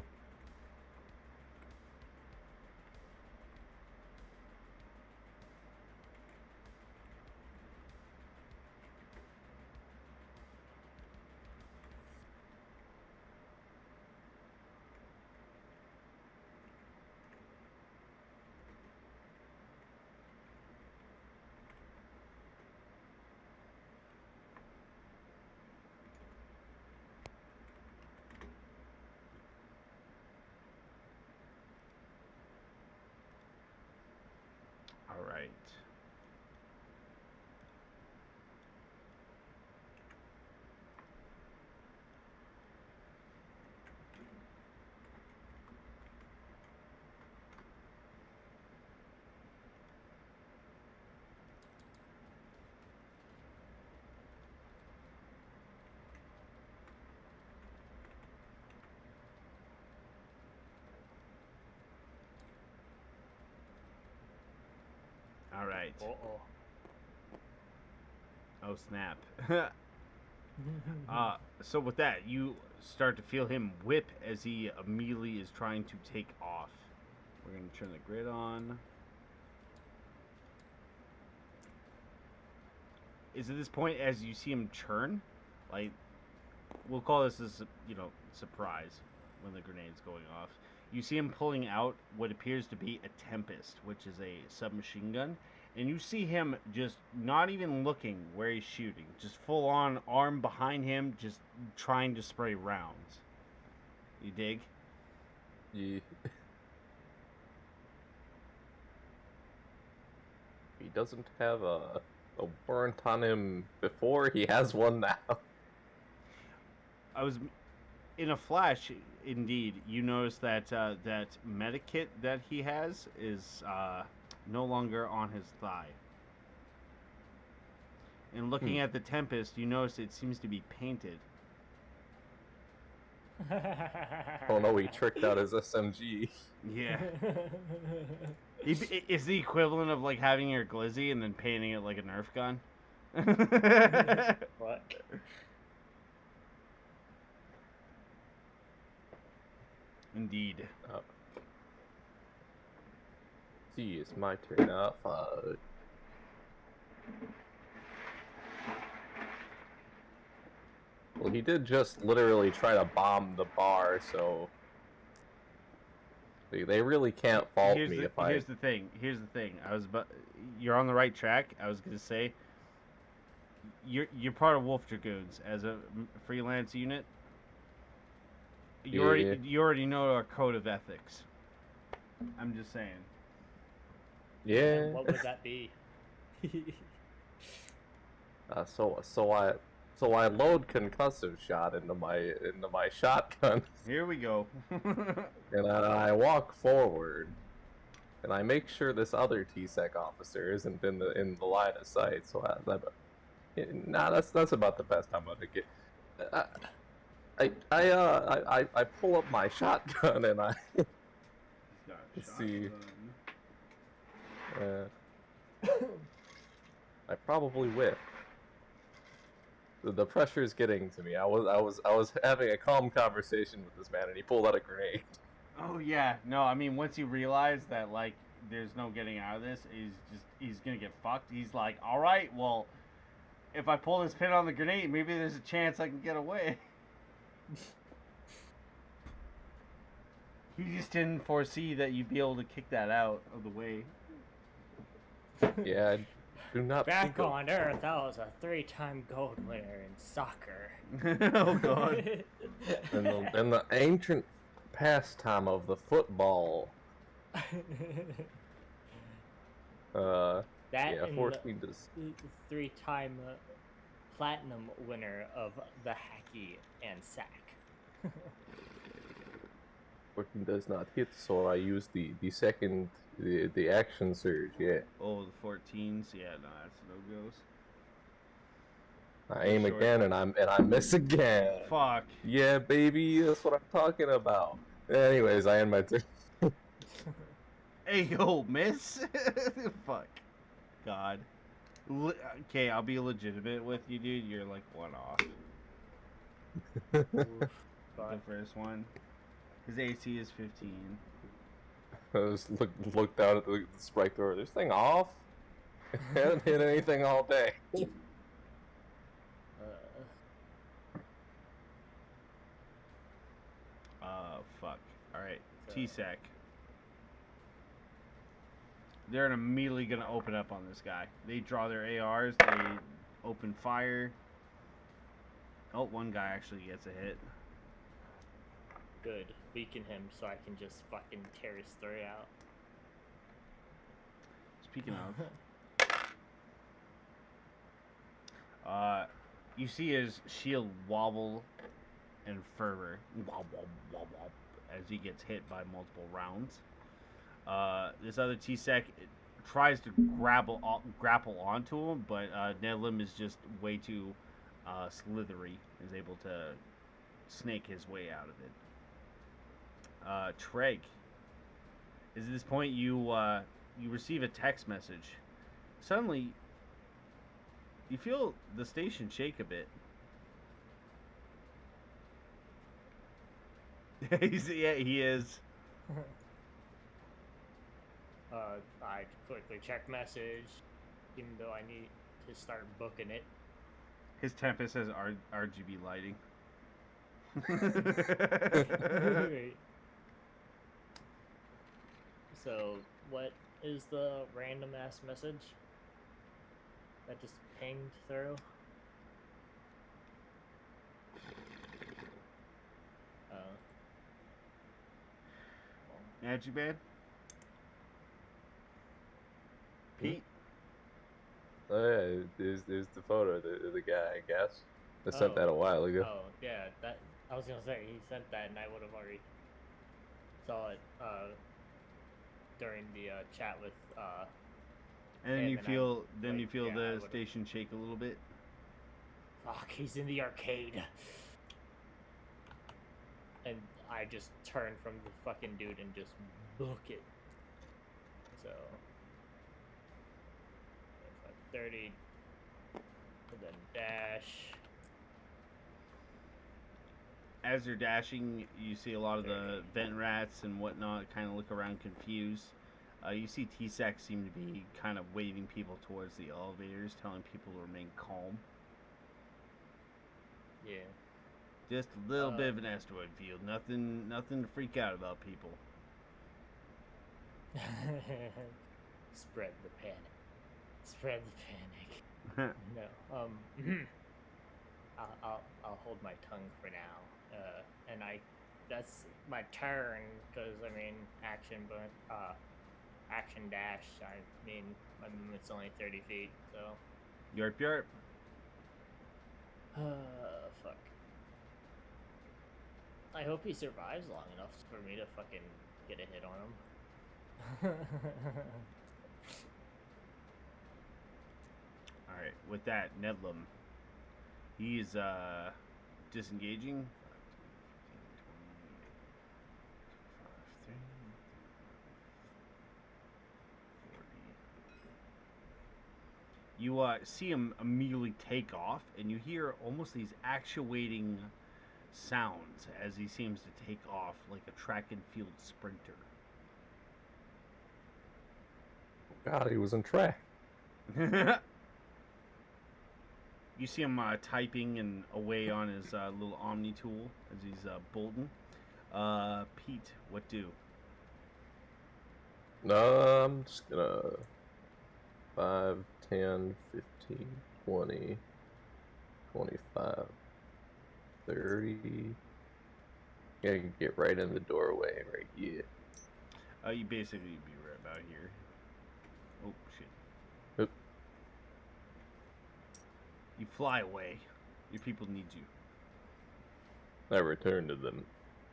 All right. All right. Uh-oh. Oh snap. So with that, you start to feel him whip as he immediately is trying to take off. We're gonna turn the grid on. Is at this point as you see him churn, like we'll call this surprise when the grenade's going off. You see him pulling out what appears to be a Tempest, which is a submachine gun, and you see him just not even looking where he's shooting, just full on arm behind him, just trying to spray rounds. You dig? Yeah. He doesn't have a warrant on him before. He has one now. I was in a flash. Indeed, you notice that that medikit that he has is no longer on his thigh. And looking at the Tempest, you notice it seems to be painted. Oh no, he tricked out his SMG. Yeah. It's the equivalent of like having your glizzy and then painting it like a Nerf gun. What? Indeed. See, it's my turn now. Well, he did just literally try to bomb the bar, so They really can't fault here's me the, if I. here's the thing. Here's the thing. You're on the right track. I was gonna say, you're part of Wolf Dragoons as a freelance unit. Yeah. You already know our code of ethics. I'm just saying. Yeah. And what would that be? So I load concussive shot into my shotgun, Here we go. and I walk forward, and I make sure this other TSEC officer isn't in the line of sight. So that's about the best I'm gonna get. I pull up my shotgun and I see. I probably whiff. The pressure is getting to me. I was having a calm conversation with this man, and he pulled out a grenade. Oh yeah, no, I mean once he realized that like there's no getting out of this, he's gonna get fucked. He's like, all right, well, if I pull this pin on the grenade, maybe there's a chance I can get away. He just didn't foresee that you'd be able to kick that out of the way. Yeah, I do not. Back on Earth, I was a 3-time gold winner in soccer. Oh god. And the ancient pastime of the football. That Yeah, and 14 does. 3-time platinum winner of the hacky and sack. 14 does not hit, so I use the second the action surge. Yeah, Oh, the 14s. Yeah, no, that's no goes. I aim Short. again and I miss again. Fuck. Yeah, baby, that's what I'm talking about. Anyways, I end my turn. Hey, yo, miss. Fuck. God. Okay, I'll be legitimate with you, dude. You're like one off. Oof, The first one. His AC is 15. I just looked down at the strike thrower. This thing off? I haven't hit anything all day. Fuck. Alright. So- T-Sec. They're immediately gonna open up on this guy. They draw their ARs, they open fire. Oh, one guy actually gets a hit. Good. Weaken him so I can just fucking tear his throat out. Speaking of, you see his shield wobble and fervor as he gets hit by multiple rounds. This other T-Sec tries to grapple onto him, but Nedlam is just way too slithery. Is able to snake his way out of it. Treg. Is at this point you receive a text message. Suddenly, you feel the station shake a bit. He is. I quickly check message, even though I need to start booking it. His Tempest has RGB lighting. So, what is the random ass message that just pinged through? Magic Man? Pete? Oh yeah, there's the photo of the guy, I guess. I sent that a while ago. Oh, yeah, that I was gonna say he sent that and I would have already saw it during the chat with And then him, you and feel I'm like, you feel yeah, I the would've- station shake a little bit. Fuck, he's in the arcade. And I just turn from the fucking dude and just book it. So 30 and then dash. As you're dashing, you see a lot of the vent rats and whatnot kind of look around confused. You see T-Sec seem to be kind of waving people towards the elevators, telling people to remain calm. Yeah. Just a little bit of an asteroid field. Nothing to freak out about, people. Spread the panic. Spread the panic. No. I'll hold my tongue for now. And that's my turn because I mean action, but action dash. I mean my movement's only 30 feet, so. Yarp yarp. Fuck. I hope he survives long enough for me to fucking get a hit on him. Alright, with that, Nedlam. He's disengaging. 5, 10, 20, 40. You see him immediately take off, and you hear almost these actuating sounds as he seems to take off like a track and field sprinter. God, he was in track. You see him typing and away on his little Omni tool as he's bolting. Pete, what do? No, I'm just gonna 5, 10, 15, 20, 25, 30. Yeah, you can get right in the doorway right here. You basically be right about here. Oh shit. Oop. You fly away. Your people need you. I return to them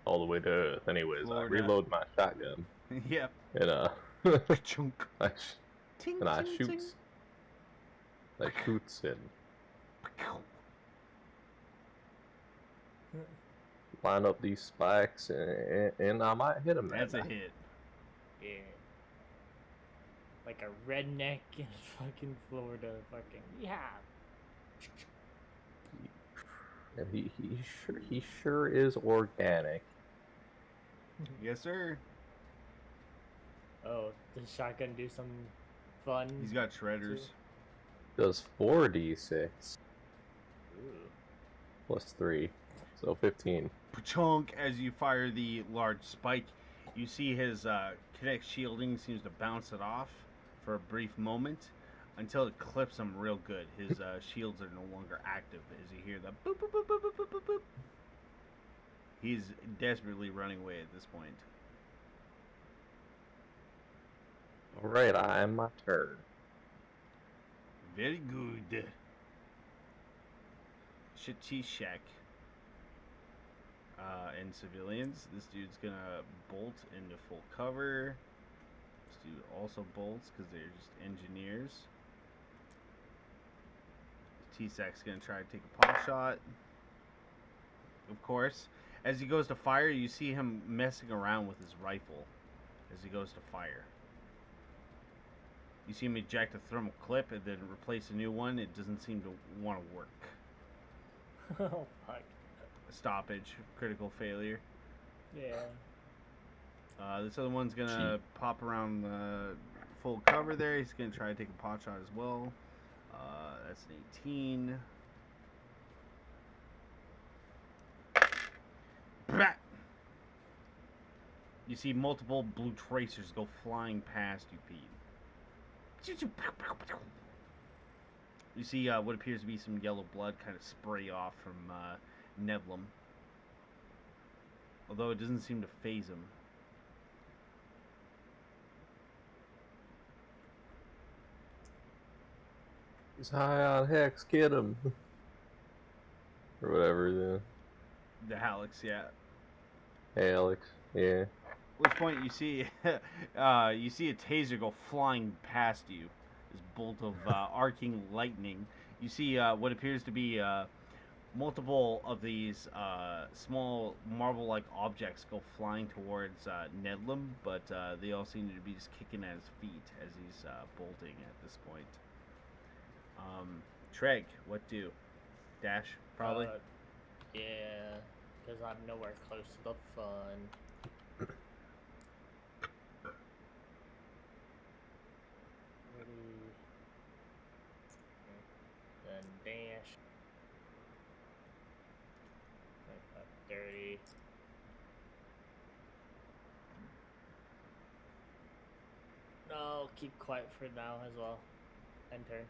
all the way to Earth. Anyways, Florida. I reload my shotgun. Yep. And Chunk. Ting, I ting, shoot. ting. I shoots and line up these spikes, and I might hit him. That's a hit. Yeah. Like a redneck in fucking Florida, fucking yeah. And he sure is organic. Yes, sir. Oh, does shotgun do some fun? He's got shredders. Does 4d6 Ooh. plus 3, so 15. Chunk, as you fire the large spike, you see his kinetic shielding seems to bounce it off for a brief moment until it clips him real good. His shields are no longer active as you hear the boop, boop, boop, boop, boop, boop, boop. He's desperately running away at this point. Alright, I am my turn. Very good. Shatishak. And civilians. This dude's gonna bolt into full cover. This dude also bolts because they're just engineers. T-Sac's gonna try to take a pot shot. Of course. As he goes to fire, you see him messing around with his rifle as he goes to fire. You see him eject a thermal clip and then replace a new one. It doesn't seem to want to work. Oh fuck. A stoppage, critical failure. Yeah. This other one's gonna pop around full cover there. He's gonna try to take a pot shot as well. That's an 18. Bah! You see multiple blue tracers go flying past you, Pete. You see what appears to be some yellow blood kind of spray off from Nedlam. Although it doesn't seem to phase him. He's high on hex, get him. Or whatever, The Halix, yeah. Hey, Alex, yeah. At which point you see you see a taser go flying past you. This bolt of arcing lightning. You see what appears to be multiple of these small marble-like objects go flying towards Nedlam, but they all seem to be just kicking at his feet as he's bolting at this point. Treg, what do? Dash, probably? Yeah, because I'm nowhere close to the fun. Then dash. 25, 30. No, keep quiet for now as well. Enter.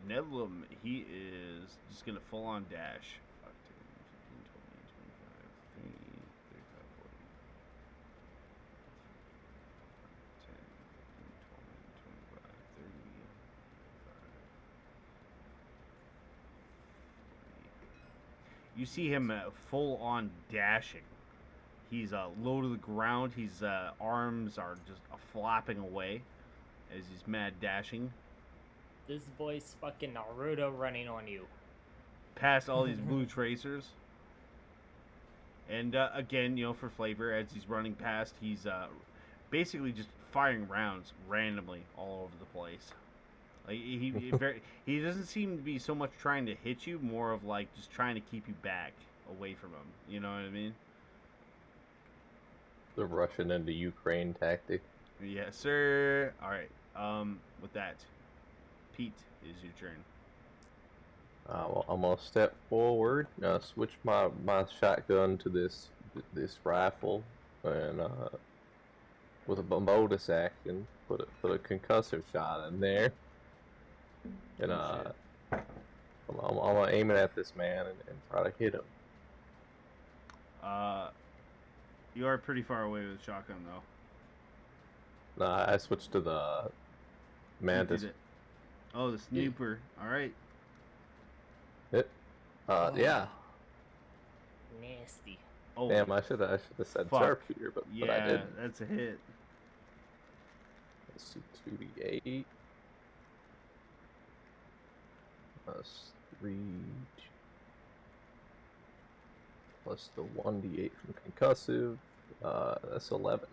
Nedlum, he is just gonna full on dash. 5, 10, 15, 20, 25, 30, 35, 40. 10, 15, 20, 25, 30, 40. You see him full on dashing. He's low to the ground. His arms are just flapping away as he's mad dashing This boy's fucking Naruto running on you. past all these blue tracers. And again, for flavor, as he's running past, he's basically just firing rounds randomly all over the place. Like he doesn't seem to be so much trying to hit you, more of like just trying to keep you back away from him. You know what I mean? The Russian into Ukraine tactic. Yes, sir. All right. With that, Pete, is your turn. Well, I'm gonna step forward, switch my shotgun to this rifle, and with a bonus action, put a concussive shot in there, and I'm gonna aim it at this man and try to hit him. You are pretty far away with the shotgun, though. No, I switched to the mantis. Oh, the snooper. All right. Yeah. Nasty. Oh, Damn, I should have said fuck. sharpshooter, but I Yeah, didn't. that's a hit. Let's see, 2d8 plus 3 plus the 1d8 from concussive. That's 11.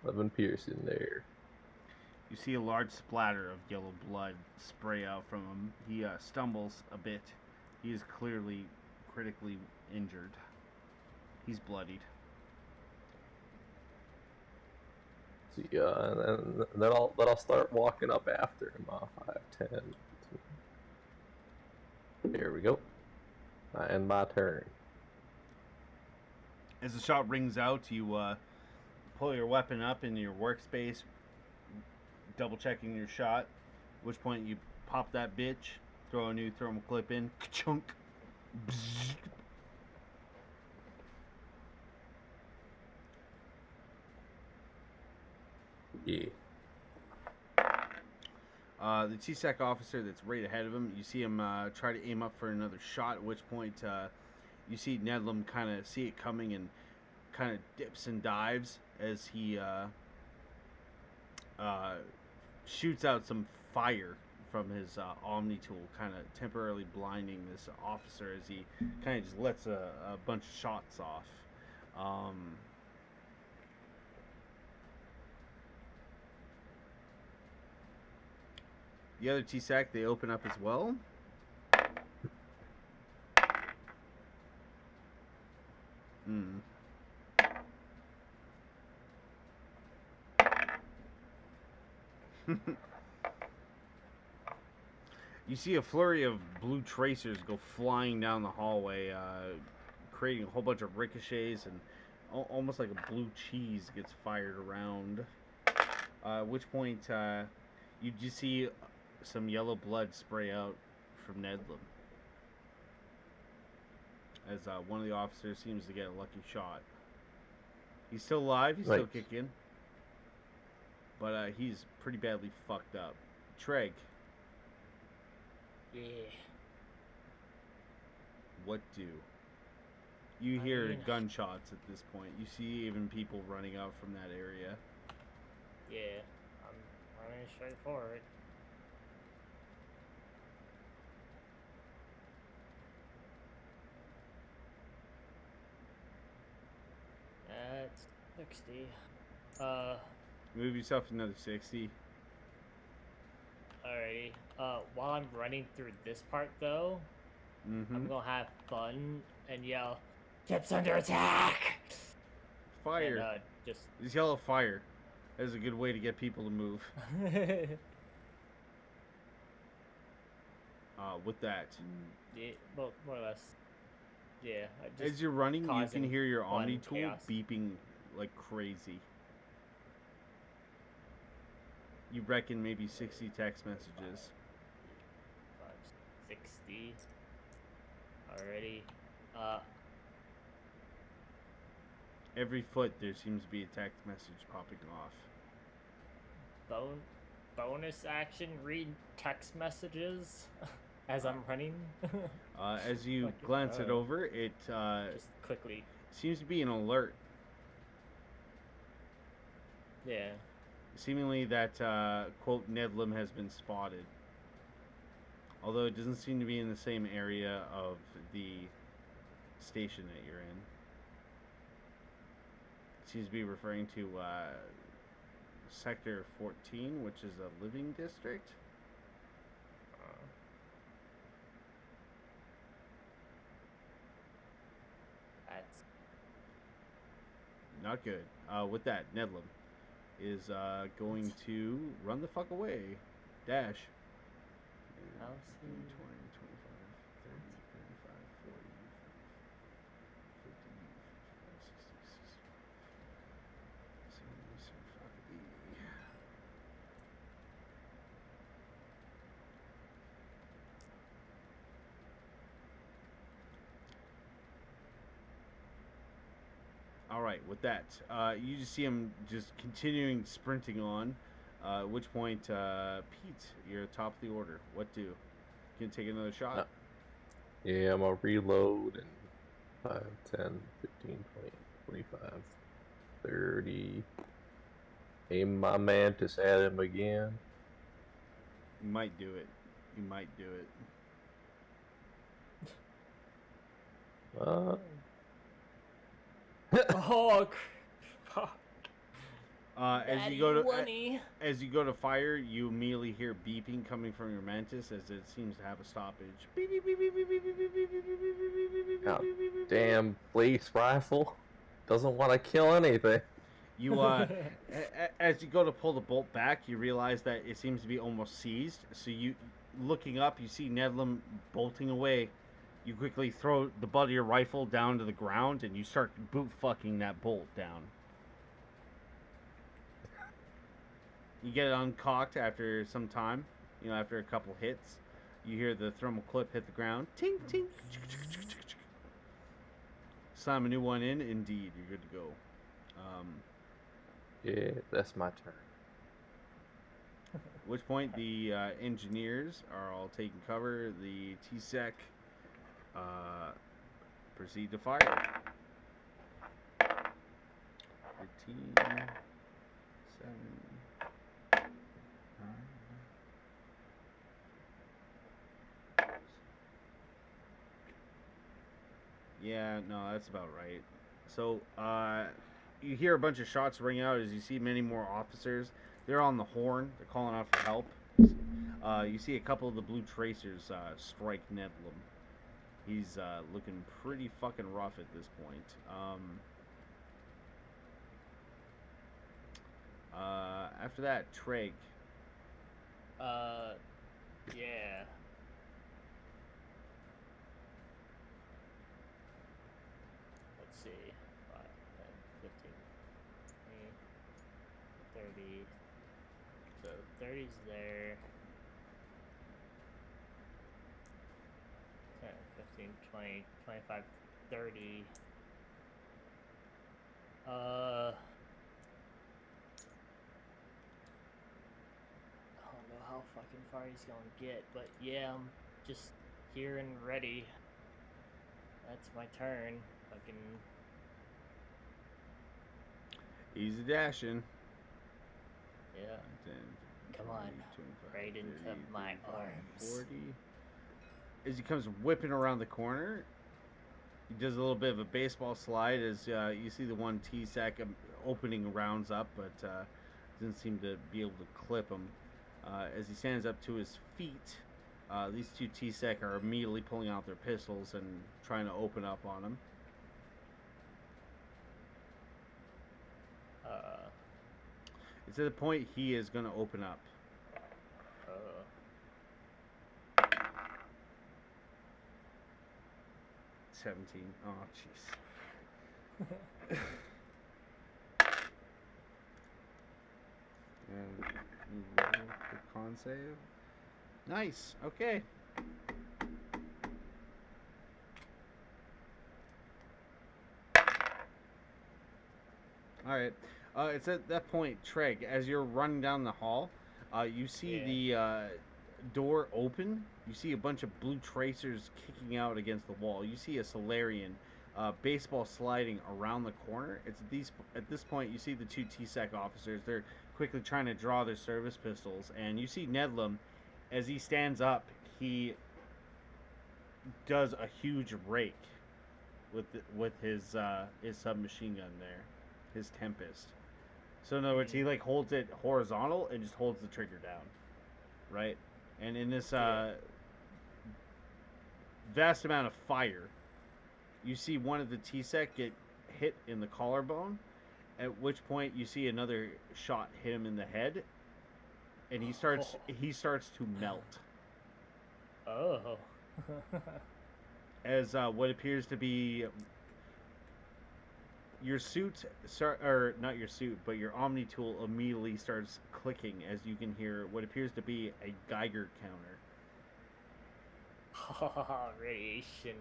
11 piercing there. You see a large splatter of yellow blood spray out from him. He stumbles a bit. He is clearly critically injured. He's bloodied. See, and then I'll start walking up after him. 5, 10, 15. There we go. I end my turn. As the shot rings out, you pull your weapon up in your workspace, double checking your shot. At which point you pop that bitch, throw a new thermal clip in, chunk. Yeah. The TSEC officer that's right ahead of him, you see him try to aim up for another shot, at which point you see Nedlum kind of see it coming and kind of dips and dives as he shoots out some fire from his Omni tool, kind of temporarily blinding this officer as he kind of just lets a bunch of shots off. The other TSAC, they open up as well. You see a flurry of blue tracers go flying down the hallway, creating a whole bunch of ricochets, and almost like a blue cheese gets fired around. At which point, you just see some yellow blood spray out from Nedlum as one of the officers seems to get a lucky shot. He's still alive, he's still kicking, but he's pretty badly fucked up. Treg. Yeah. What do? You hear gunshots at this point. You see even people running out from that area. Yeah, I'm running straight forward. That's 60. Move yourself another 60. Alrighty. While I'm running through this part, though, I'm gonna have fun and yell, "Ship's under attack!" Fire. And, just yell fire. That is a good way to get people to move. With that. Yeah, well, more or less. Yeah. As you're running, you can causing hear your fun Omni tool chaos. beeping like crazy. You reckon maybe 60 text messages. 60 already. Every foot there seems to be a text message popping off. Bonus action, read text messages as I'm running. As you Okay, glance it over, it just quickly. seems to be an alert. Yeah. Seemingly that, quote, Nedlam has been spotted. Although it doesn't seem to be in the same area of the station that you're in. It seems to be referring to Sector 14, which is a living district. That's not good. With that, Nedlam is going to run the fuck away. Dash. 15, 20, 25, 30, 35, 40, 50, 60, 70, 80. All right, with that, you just see him just continuing sprinting on. At which point, Pete, you're top of the order. What do? Can you take another shot? Yeah, I'm gonna reload in 5, 10, 15, 20, 25, 30. Aim my mantis at him again. You might do it. You might do it. oh, fuck. As you go to fire, you immediately hear beeping coming from your mantis as it seems to have a stoppage. Beep, beep, beep, beep, beep, beep, beep, beep, beep, beep, beep, beep, God beep, beep, beep, damn police rifle doesn't want to kill anything. You as you go to pull the bolt back, you realize that it seems to be almost seized. So you, looking up, you see Nedlam bolting away. You quickly throw the butt of your rifle down to the ground, and you start boot fucking that bolt down. You get it uncocked after some time. You know, after a couple hits, you hear the thermal clip hit the ground. Tink, tink. Slam a new one in. Indeed, you're good to go. Yeah, that's my turn. At which point the engineers are all taking cover. The TSEC proceed to fire. 15, 7, 9. Yeah, no, that's about right. So, you hear a bunch of shots ring out as you see many more officers. They're on the horn. They're calling out for help. You see a couple of the blue tracers strike Nedlam. He's looking pretty fucking rough at this point. After that, Treg. Yeah. Let's see. 5, 10, 15, 20, 30. So 30's there. 10, 15, 20, 25, 30. I don't know how fucking far he's gonna get, but yeah, I'm just here and ready. That's my turn. Fucking. Easy dashing. Yeah. 10, Come 20, on. 25, Right into 30, my 35, arms. 40. As he comes whipping around the corner, he does a little bit of a baseball slide as you see the one T-sack opening rounds up, but doesn't seem to be able to clip him. As he stands up to his feet, these two T-sack are immediately pulling out their pistols and trying to open up on him. It's at the point he is going to open up. 17. Oh, jeez. And you roll the con save. Nice. Okay. All right. It's at that point, Treg, as you're running down the hall, you see the door open. You see a bunch of blue tracers kicking out against the wall. You see a Solarian baseball sliding around the corner. At this point, you see the two TSEC officers. They're quickly trying to draw their service pistols, and you see Nedlam, as he stands up, he does a huge rake with his submachine gun there, his Tempest. So in other words, he like holds it horizontal and just holds the trigger down, right? And in this vast amount of fire, you see one of the TSEC get hit in the collarbone, at which point you see another shot hit him in the head, and he starts to melt. Oh. As what appears to be your suit, or not your suit, but your Omni tool immediately starts clicking as you can hear what appears to be a Geiger counter. Radiation.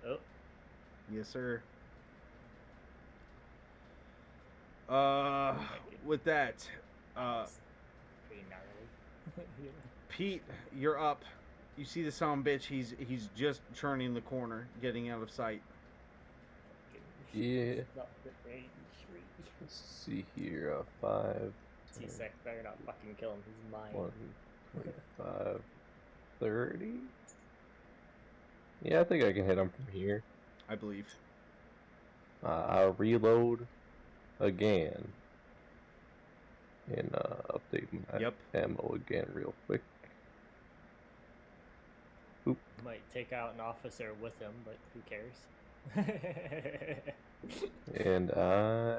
Oh. Yes, sir. With that, Pretty gnarly. Pete, you're up. You see the son of a bitch. He's just turning the corner, getting out of sight. Yeah. Not the range. Let's see here. 5. TSEC better not fucking kill him. He's mine. 1, 25, 30. Yeah, I think I can hit him from here. I believe. I'll reload again. And update my ammo again real quick. Oop. Might take out an officer with him, but who cares? And I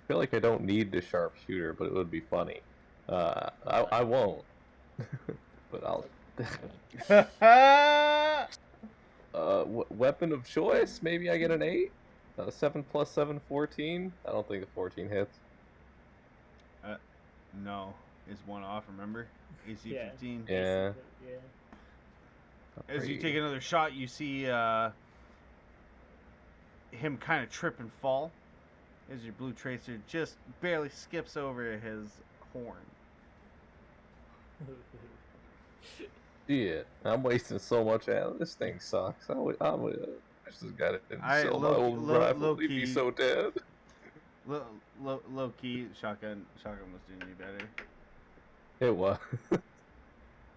feel like I don't need the sharpshooter, but it would be funny. I won't. But I'll. Weapon of choice? Maybe I get an 8? 7 plus 7, 14? I don't think the 14 hits. No. Is one off, remember? AC 15. Yeah. As you take another shot, you see him kind of trip and fall as your blue tracer just barely skips over his horn. Shit, I'm wasting so much ammo. This thing sucks. I wish this guy didn't sell my old rifle. He'd be so dead. Low key, shotgun was doing you better. It was.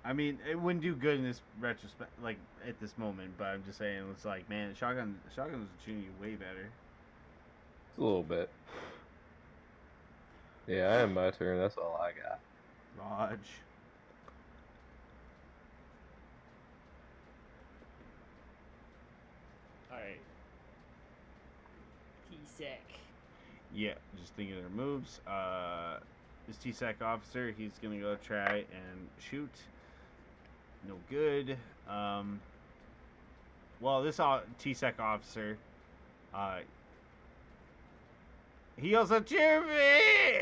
I mean, it wouldn't do good in this retrospect, like at this moment. But I'm just saying, it's like, man, shotgun was doing you way better. It's a little bit. Yeah, I am my turn. That's all I got. Raj. Alright. TSEC. Yeah, just thinking of their moves. This TSEC officer, he's gonna go try and shoot. No good. Well, this TSEC officer, he yells out, "Jeremy!"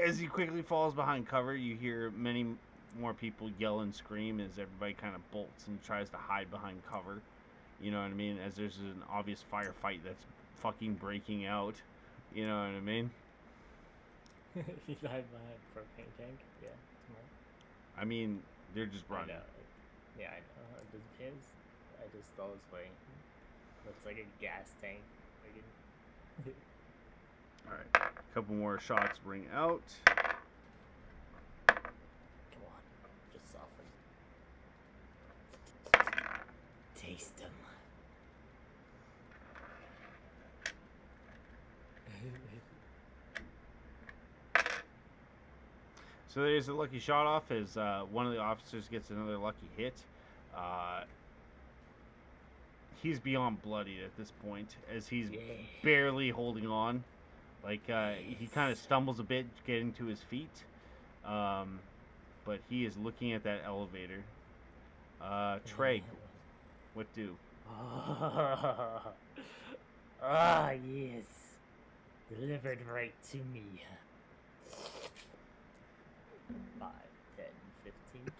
As he quickly falls behind cover. You hear many more people yell and scream as everybody kind of bolts and tries to hide behind cover. You know what I mean? As there's an obvious firefight that's fucking breaking out. You know what I mean? He's hiding behind a propane tank. Yeah. I mean, they're just running. I know. Yeah, I know. His, I just thought it was funny. Looks like a gas tank. Alright, a couple more shots ring out. Come on, just soften. Taste them. So there's a lucky shot off as one of the officers gets another lucky hit. He's beyond bloodied at this point as he's barely holding on. Like, he kind of stumbles a bit getting to his feet. But he is looking at that elevator. Treg, what do? Ah, yes. Delivered right to me. 5, 10, 15, 20,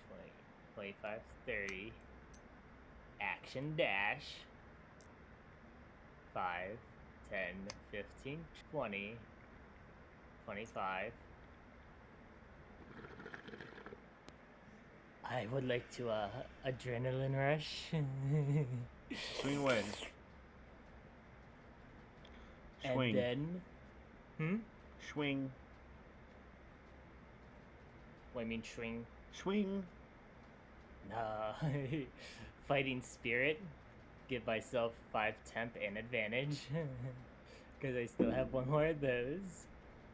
25, 30. Action dash. 5, 10, 15, 20, 25. I would like to, adrenaline rush. Swing away. Swing. And then... Swing. What do you mean, swing? Swing. Fighting spirit. Give myself 5 temp and advantage. Because I still have one more of those.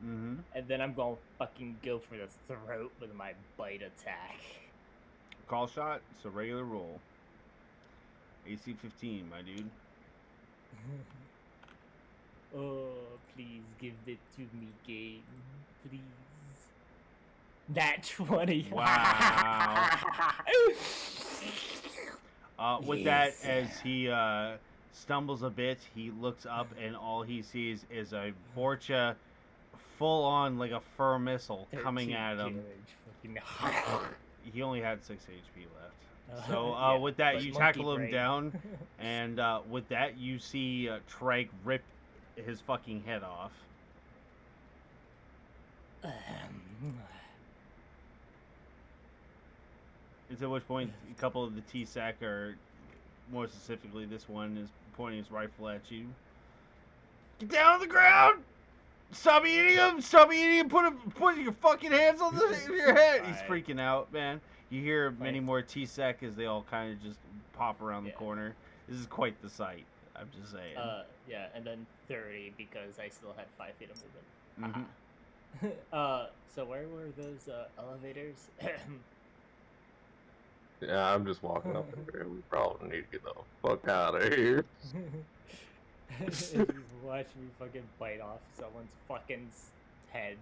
Mm-hmm. And then I'm gonna fucking go for the throat with my bite attack. Call shot, it's a regular roll. AC 15, my dude. Oh, please give it to me, game. Please. That 20. Wow. With that, Yes. as he stumbles a bit, he looks up and all he sees is a Vorcha full on like a fur missile coming at him. He only had 6 HP left. So Yeah, with that, but you monkey tackle him brain. down, and with that, you see Treg rip his fucking head off. At which point, a couple of the T-Sac, or more specifically this one, is pointing his rifle at you. Get down on the ground! Stop eating him! Stop eating him! Put your fucking hands on your head! He's Right. freaking out, man. You hear many Right. more T-Sac as they all kind of just pop around the Yeah. corner. This is quite the sight. I'm just saying. Yeah, and then 30 because I still had 5 feet of movement. Mhm. So where were those elevators? Yeah, I'm just walking up here. We probably need to get the fuck out of here. You watch me fucking bite off someone's fucking head.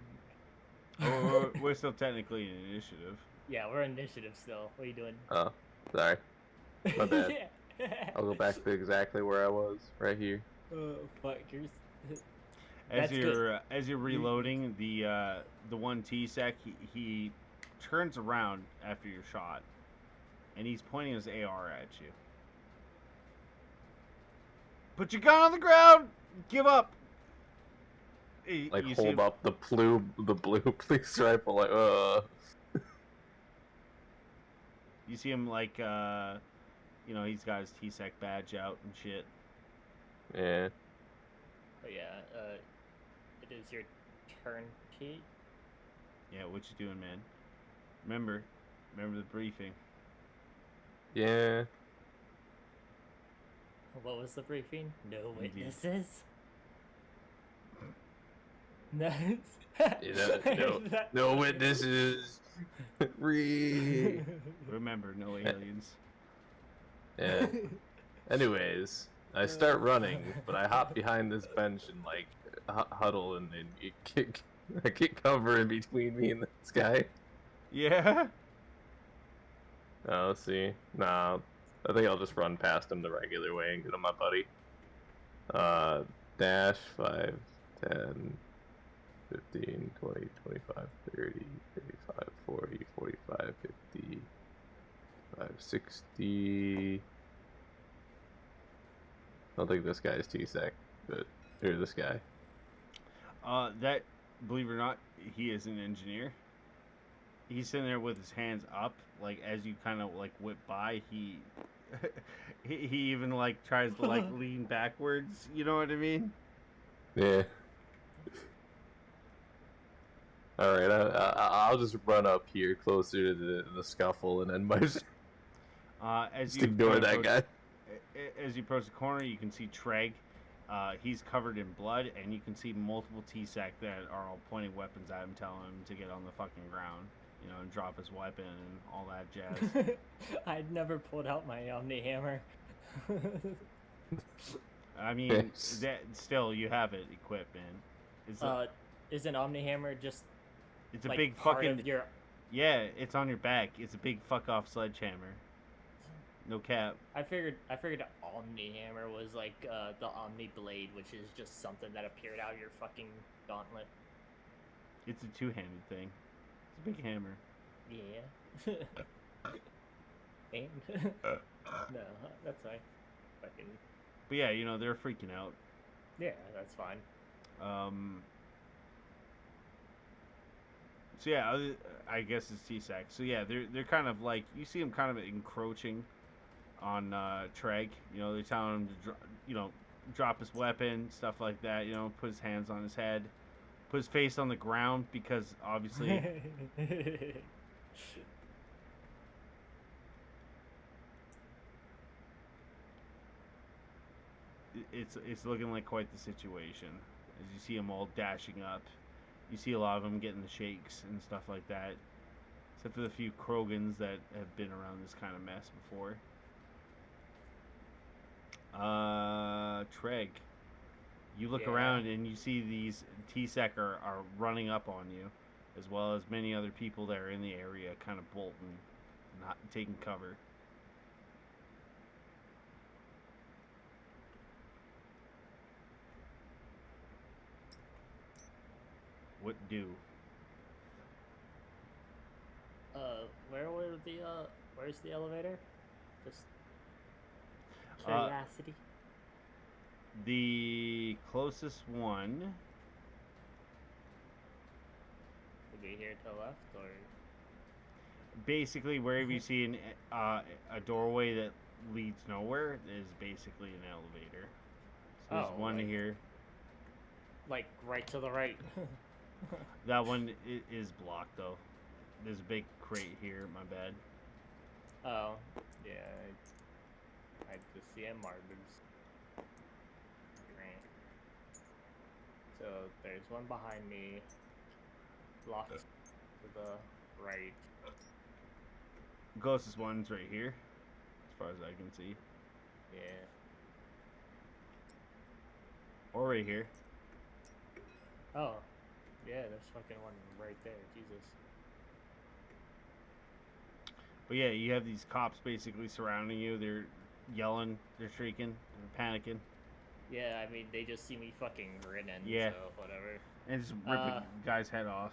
Oh, we're still technically in initiative. Yeah, we're initiative still. What are you doing? Oh, sorry. My bad. Yeah. I'll go back to exactly where I was, right here. Fuck, you're... As That's good. you're reloading, the one T-Sac, he turns around after your shot, and he's pointing his AR at you. Put your gun on the ground. Give up. Like You see hold him- up the blue police rifle, like You see him like he's got his T-Sac badge out and shit. Yeah. But yeah, it is your turn, Pete. Yeah, what you doing, man? Remember the briefing. Yeah. What was the briefing? No Indeed. witnesses? No. No witnesses. Remember, no aliens. Yeah. Anyways, I start running, but I hop behind this bench and like huddle and I get cover in between me and this guy. Yeah. Oh, let's see. Nah, I think I'll just run past him the regular way and get on my buddy. Dash 5, 10, 15, 20, 25, 30, 35, 40, 45, 50, 60. I don't think this guy's T-Sec, but here's this guy. That, believe it or not, he is an engineer. He's sitting there with his hands up, like as you kind of like whip by. He even like tries to like lean backwards. You know what I mean? Yeah. All right, I'll just run up here closer to the scuffle and then just As you ignore kinda that guy. As you approach the corner, you can see Treg. He's covered in blood, and you can see multiple T-Sac that are all pointing weapons at him, telling him to get on the fucking ground, and drop his weapon and all that jazz. I'd never pulled out my Omni Hammer. I mean, Yes. that still you have it equipped, man. Is an Omni Hammer just It's a like big part fucking of your... yeah. It's on your back. It's a big fuck off sledgehammer. No cap. I figured Omni Hammer was like the Omni Blade, which is just something that appeared out of your fucking gauntlet. It's a two-handed thing. It's a big hammer. Yeah. And no, that's fine. Fucking. But yeah, you know, they're freaking out. Yeah, that's fine. So yeah, I guess it's T-Sac. So yeah, they're kind of like, you see them kind of encroaching on Treg. You know, they're telling him to drop his weapon, stuff like that. You know, put his hands on his head, put his face on the ground, because obviously it's looking like quite the situation. As you see them all dashing up, you see a lot of them getting the shakes and stuff like that. Except for the few Krogans that have been around this kind of mess before. Treg. You look around and you see these T-Sec are running up on you, as well as many other people that are in the area kind of bolting, not taking cover. What do? Where's the elevator? Just curiosity. The closest one Would be here to the left, or basically wherever you see a doorway that leads nowhere is basically an elevator. So there's one here. Like right to the right. That one is blocked though. There's a big crate here. My bad. Oh, yeah. I just see marbles. So there's one behind me, blocked to the right. Closest one's right here, as far as I can see. Yeah. Or right here. Oh, yeah, there's fucking one right there. Jesus. But yeah, you have these cops basically surrounding you. They're yelling, they're shrieking, they're panicking. Yeah, I mean, they just see me fucking grinning, yeah. So whatever. And just ripping the guy's head off.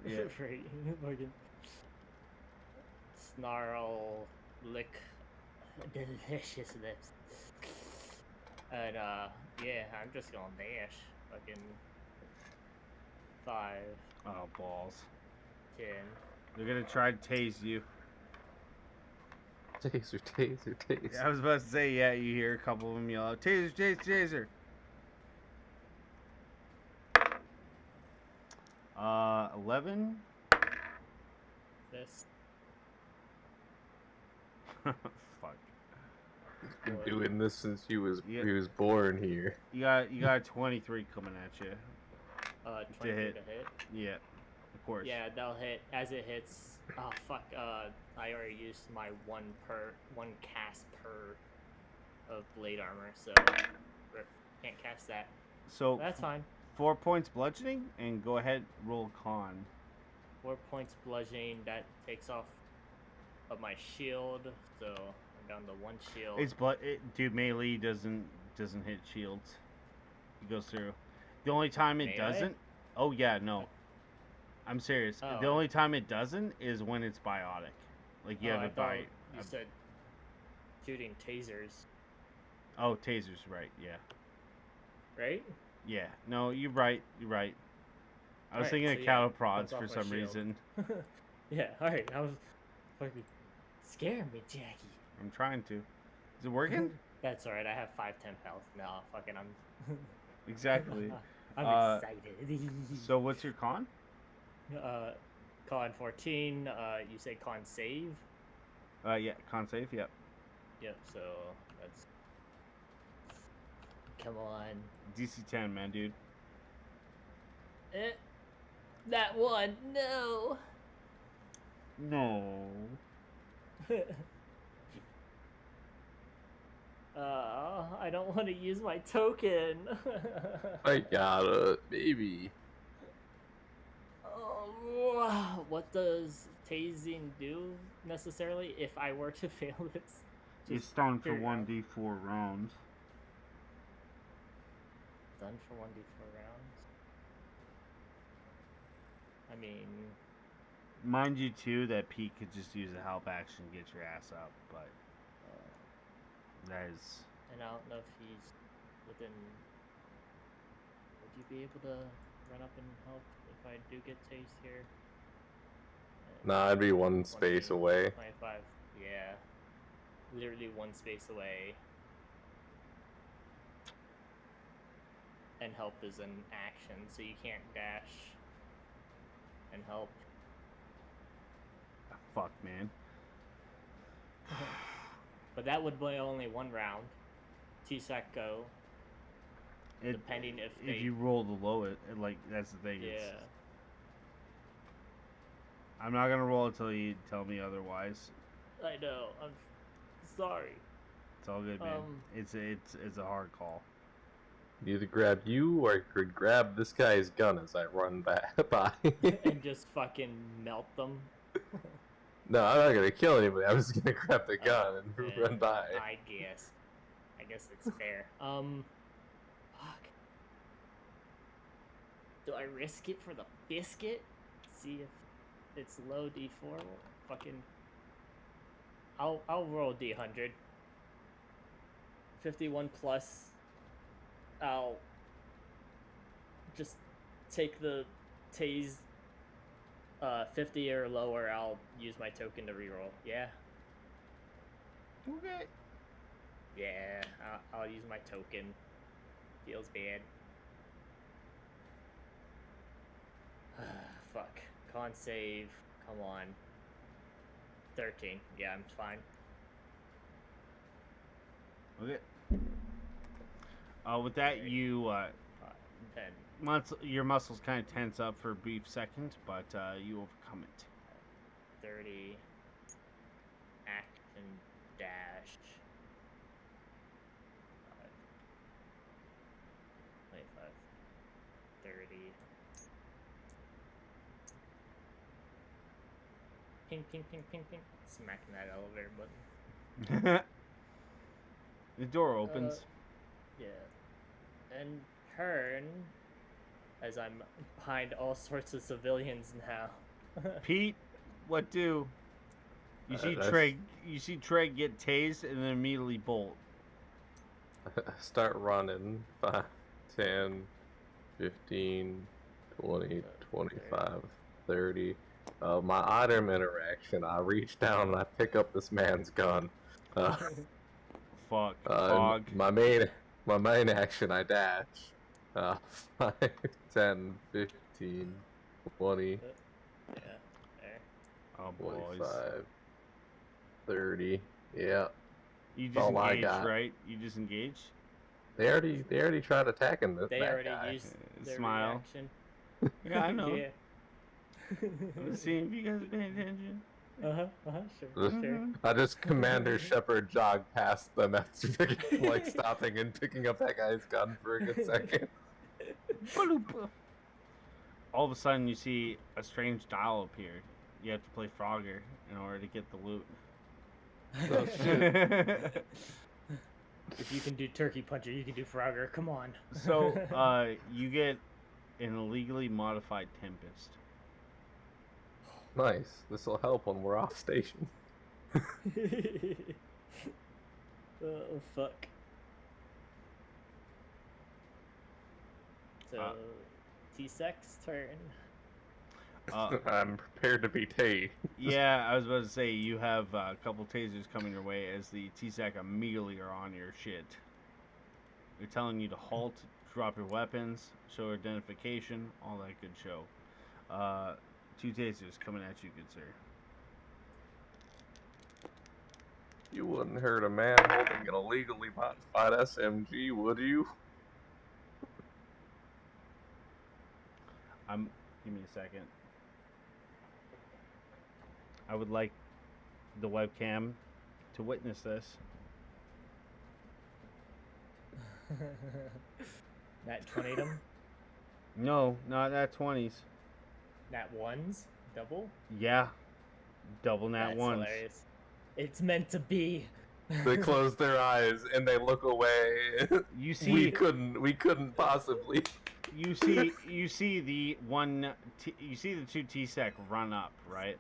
Yeah. Right. Fucking snarl, lick, delicious lips. And, yeah, I'm just gonna dash. Fucking 5. Oh, balls. 10. They're gonna try to tase you. Taser, taser, taser. Yeah, I was about to say, yeah, you hear a couple of them yell out, taser, taser, taser. 11. This. Fuck. Been doing this since he was born here. You got 23 coming at you. 23 to hit. Yeah, of course. Yeah, that'll hit. As it hits, oh fuck, I already used my one cast per of blade armor, so can't cast that. So that's fine. 4 points bludgeoning, and go ahead, roll con. 4 points bludgeoning, that takes off of my shield, so I'm down to 1 shield. It's dude, melee doesn't hit shields. It goes through. The only time it doesn't. Oh yeah, no. I'm serious. Oh. The only time it doesn't is when it's biotic. Like you have it by. You said shooting tasers. Oh, tasers, right? Yeah. Right? Yeah. No, you're right. You're right. I was thinking of cattle prods for some reason. Yeah. All right. I was fucking scaring me, Jackie. I'm trying to. Is it working? That's alright. I have 5 temp health. No, fucking I'm. Exactly. I'm excited. So what's your con? Con 14. You say con save? Yeah, con save. Yep. Yep. So that's. Come on. DC 10, man, dude. That one. No. No. I don't want to use my token. I gotta, baby. What does tasing do necessarily if I were to fail this? It's stunned for figure it out. 1d4 rounds. Done for 1d4 rounds. I mean, Mind you, too, that Pete could just use a help action to get your ass up, but that is... and I don't know if he's within. Would you be able to run up and help if I do get tased here? Nah, I'd be one space 20, away. 25. Yeah. Literally one space away. And help is an action, so you can't dash and help. Fuck, man. But that would be only one round. T-Sec go. Depending if they... you roll the lowest, like, that's the thing. Yeah. I'm not gonna roll until you tell me otherwise. I know. I'm sorry. It's all good, man. It's a hard call. Either grab you or I could grab this guy's gun as I run by. And just fucking melt them. No, I'm not gonna kill anybody. I'm just gonna grab the gun and Yeah, run by. I guess it's fair. Fuck. Do I risk it for the biscuit? See if it's low D4. Fucking. I'll roll D100. 51 plus. I'll just take the tase. 50 or lower. I'll use my token to reroll. Yeah. Okay. Yeah, I'll use my token. Feels bad. Fuck. Con save. Come on. 13. Yeah, I'm fine. Okay. With that, you 10. your muscles kind of tense up for a brief second, but you overcome it. 30. Action dash. 25. 30. Ping, ping, ping, ping, ping. Smacking that elevator button. The door opens. Yeah. And turn, as I'm behind all sorts of civilians now. Pete, what do? You see that's- Trey. You see Trey get tased and then immediately bolt. Start running. 5, 10, 15, 20, 25, 30. My item interaction, I reach down and I pick up this man's gun. Fuck. And Fog. my main action, I dash. 5, 10, 15, 20, Yeah, there. Oh boys. 25, 30. Yeah. You all I disengage, got. right? You disengage. They already tried attacking this They bad already guy. used their Smile. reaction. Yeah, I know. Yeah. I'm seeing if you guys are paying attention. Sure, sure. I just Commander Shepard jog past them after like stopping and picking up that guy's gun for a good second. All of a sudden, you see a strange dial appear. You have to play Frogger in order to get the loot. Oh, shit. If you can do Turkey Puncher, you can do Frogger. Come on. So, you get an illegally modified Tempest. Nice. This will help when we're off station. Oh fuck. So, T-Sec's turn. I'm prepared to be tased. Yeah, I was about to say, you have a couple tasers coming your way as the T-Sac immediately are on your shit. They're telling you to halt, drop your weapons, show identification, all that good show. 2 tasers coming at you, good sir. You wouldn't hurt a man holding an illegally modified SMG, would you? Give me a second. I would like the webcam to witness this. Nat 20'd him. No, not at 20s. Nat 1s? Double? Yeah. Double nat That's ones. hilarious. It's meant to be. They close their eyes and they look away. You see, we couldn't possibly. you see the you see the two T-Sec run up, right?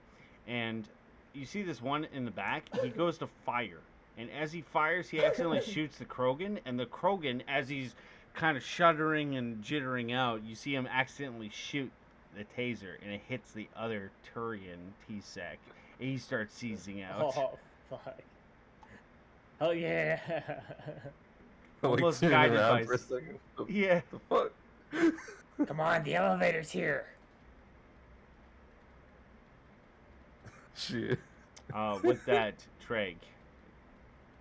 And you see this one in the back. He goes to fire, and as he fires, he accidentally shoots the Krogan. And the Krogan, as he's kind of shuddering and jittering out, you see him accidentally shoot the taser, and it hits the other Turian T-Sec. And he starts seizing out. Oh fuck! Oh yeah! Almost turn guided around by for a second. Yeah. The fuck? Come on, the elevator's here. Shit. With that, Treg.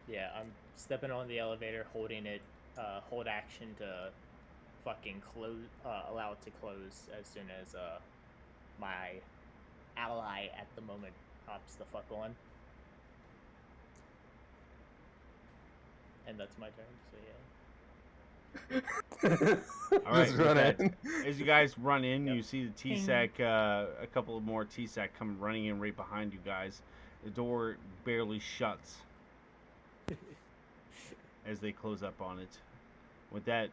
Yeah, I'm stepping on the elevator, holding it, hold action to fucking close, allow it to close as soon as my ally at the moment hops the fuck on. And that's my turn, so yeah. All right, Just with run that, in. as you guys run in, Yep. you see the T-Sec, a couple of more T-Sec come running in right behind you guys. The door barely shuts as they close up on it. With that,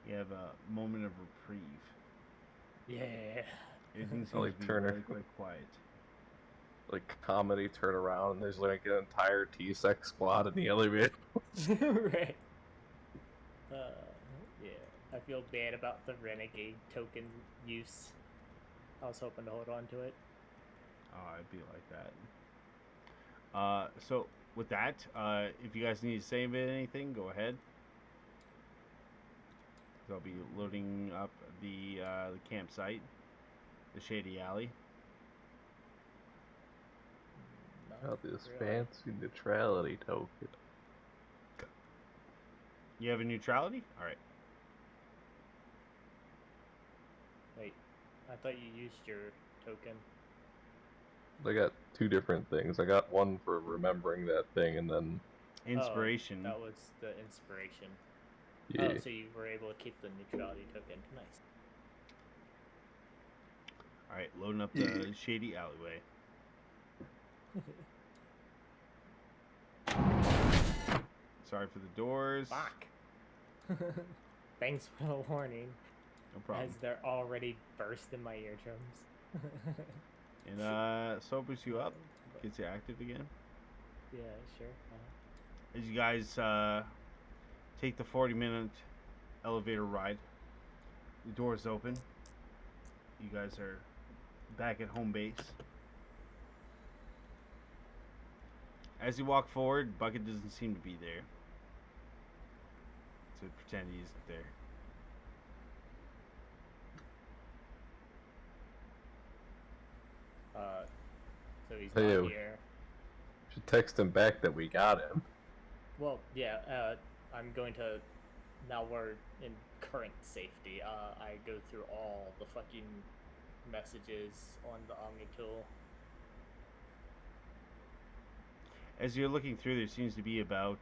you have a moment of reprieve. Yeah. Everything seems Like to be Turner. really quite quiet. Like comedy turn around and there's like an entire T-Sec squad in the elevator. Right. Yeah. I feel bad about the renegade token use. I was hoping to hold on to it. Oh, I'd be like that. So with that, if you guys need to save anything, go ahead. I'll be loading up the campsite, the shady alley. Got this Really? fancy neutrality token. You have a neutrality? All right. Wait, I thought you used your token. I got two different things. I got one for remembering that thing, and then Inspiration. Oh, that was the inspiration. yeah, Oh, so you were able to keep the neutrality token. Nice. All right, loading up the shady alleyway. Sorry for the doors. Fuck. Thanks for the warning. No problem. As they're already burst in my eardrums. And sobers you up, gets you active again. Yeah, sure. As you guys take the 40-minute elevator ride, the doors open. You guys are back at home base. As you walk forward, Bucket doesn't seem to be there. So pretend he isn't there. So he's Hey, not here. should text him back that we got him. Well, yeah, I'm going to, now we're in current safety, I go through all the fucking messages on the Omni tool. As you're looking through, there seems to be about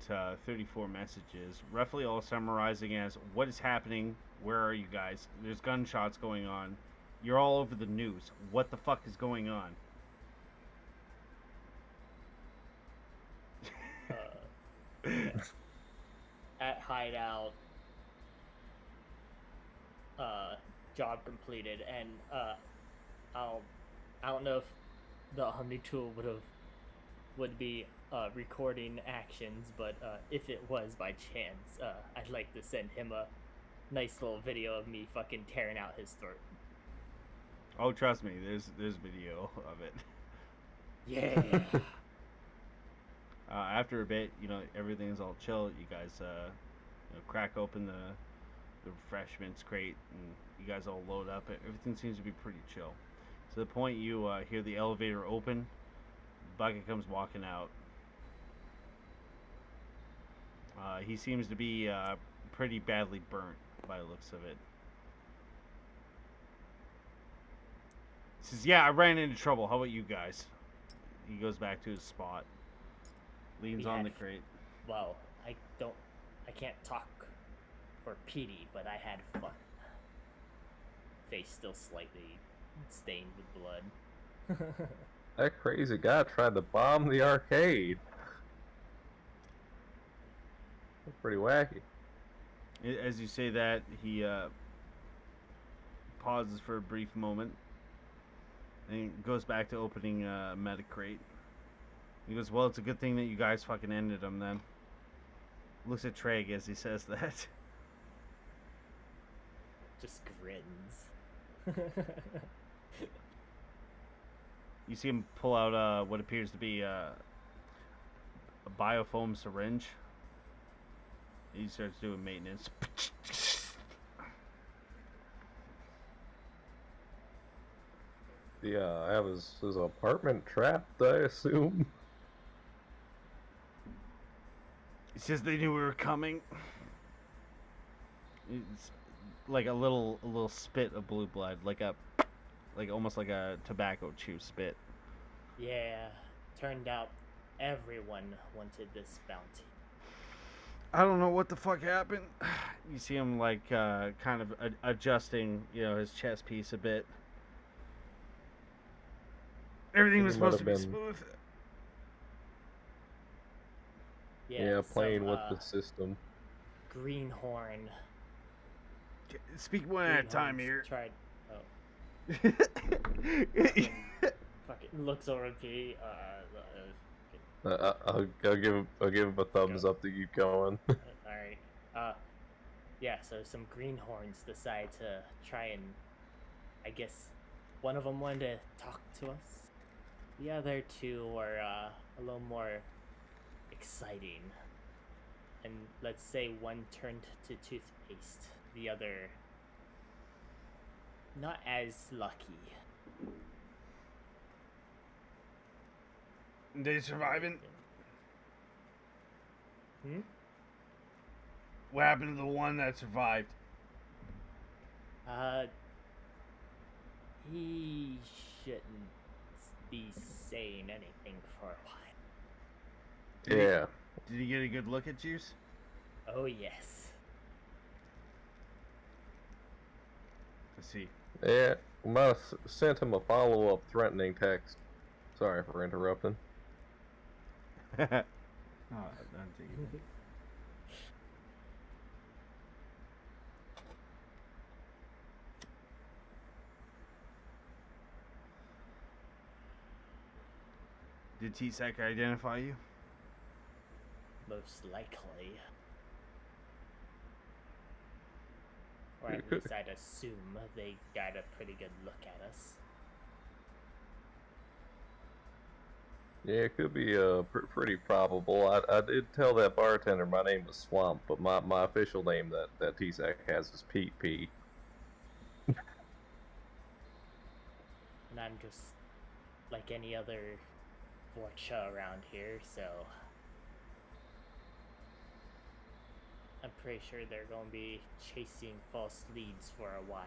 34 messages, roughly all summarizing as what is happening, where are you guys, there's gunshots going on, you're all over the news, what the fuck is going on? Yeah. At hideout, job completed, and I don't know if the Omni tool would be recording actions, but if it was by chance, I'd like to send him a nice little video of me fucking tearing out his throat. Oh, trust me, there's video of it. Yeah. After a bit, everything's all chill. You guys, crack open the refreshments crate, and you guys all load up. Everything seems to be pretty chill. To the point you hear the elevator open. Bucket comes walking out. He seems to be pretty badly burnt by the looks of it. He says, "Yeah, I ran into trouble. How about you guys?" He goes back to his spot. Leans on the crate. Well, I can't talk for Petey, but I had fun. Face still slightly stained with blood. That crazy guy tried to bomb the arcade. That's pretty wacky. As you say that, he pauses for a brief moment and goes back to opening Metacrate. He goes, well, it's a good thing that you guys fucking ended him then. Looks at Treg as he says that. Just grins. You see him pull out what appears to be a biofoam syringe. He starts doing maintenance. Yeah, I have his apartment trapped, I assume. He says they knew we were coming. It's like a little spit of blue blood, like almost like a tobacco chew spit. Yeah, turned out everyone wanted this bounty. I don't know what the fuck happened. You see him like kind of adjusting, his chest piece a bit. Everything was supposed to be smooth. Yeah, playing with the system. Greenhorn. Speak one at a time here. Tried. Oh. Fucking looks over at P. I'll give him a thumbs up to keep going. Alright. Yeah, so some greenhorns decide to try and, I guess, one of them wanted to talk to us. The other two were a little more exciting. And let's say one turned to toothpaste, the other not as lucky. They surviving? Hmm? What happened to the one that survived? He shouldn't be saying anything for a while. Yeah. Did he get a good look at Juice? Oh, yes. Let's see. Yeah, I might have sent him a follow-up threatening text. Sorry for interrupting. Oh, don't take it. Did T-Sec identify you? Most likely. Or at least I'd assume they got a pretty good look at us. Yeah, it could be pretty probable. I did tell that bartender my name was Swamp, but my official name that T-Sac has is Pete P. And I'm just like any other Vorcha around here, so I'm pretty sure they're going to be chasing false leads for a while.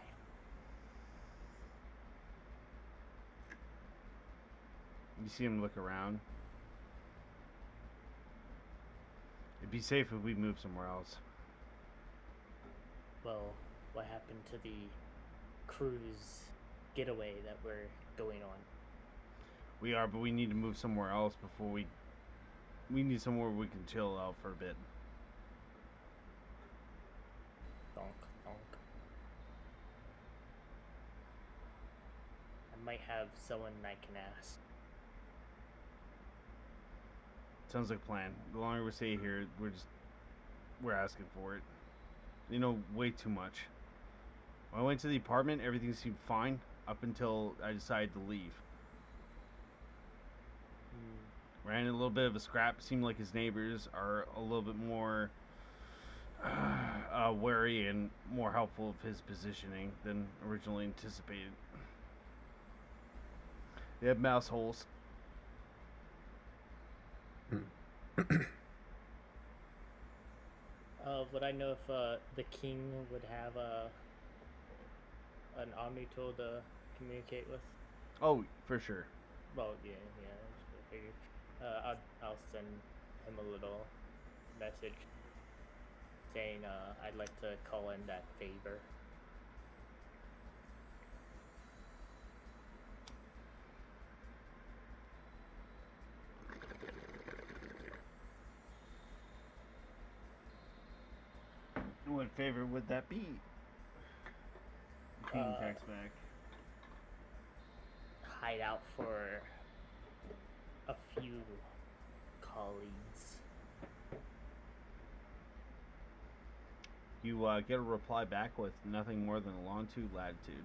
You see him look around. It'd be safe if we move somewhere else. Well, what happened to the cruise getaway that we're going on? We are, but we need to move somewhere else before we need somewhere we can chill out for a bit. Donk, donk. I might have someone I can ask. Sounds like a plan. The longer we stay here, we're asking for it. You know, way too much. When I went to the apartment, everything seemed fine up until I decided to leave. Ran a little bit of a scrap. Seemed like his neighbors are a little bit more wary and more helpful of his positioning than originally anticipated. They have mouse holes. Would I know if the king would have an Omni tool to communicate with? Oh, for sure. Well, yeah, I figured. I'll send him a little message saying I'd like to call in that favor. What favorite would that be? King text back. Hideout for a few colleagues. You get a reply back with nothing more than a longitude latitude.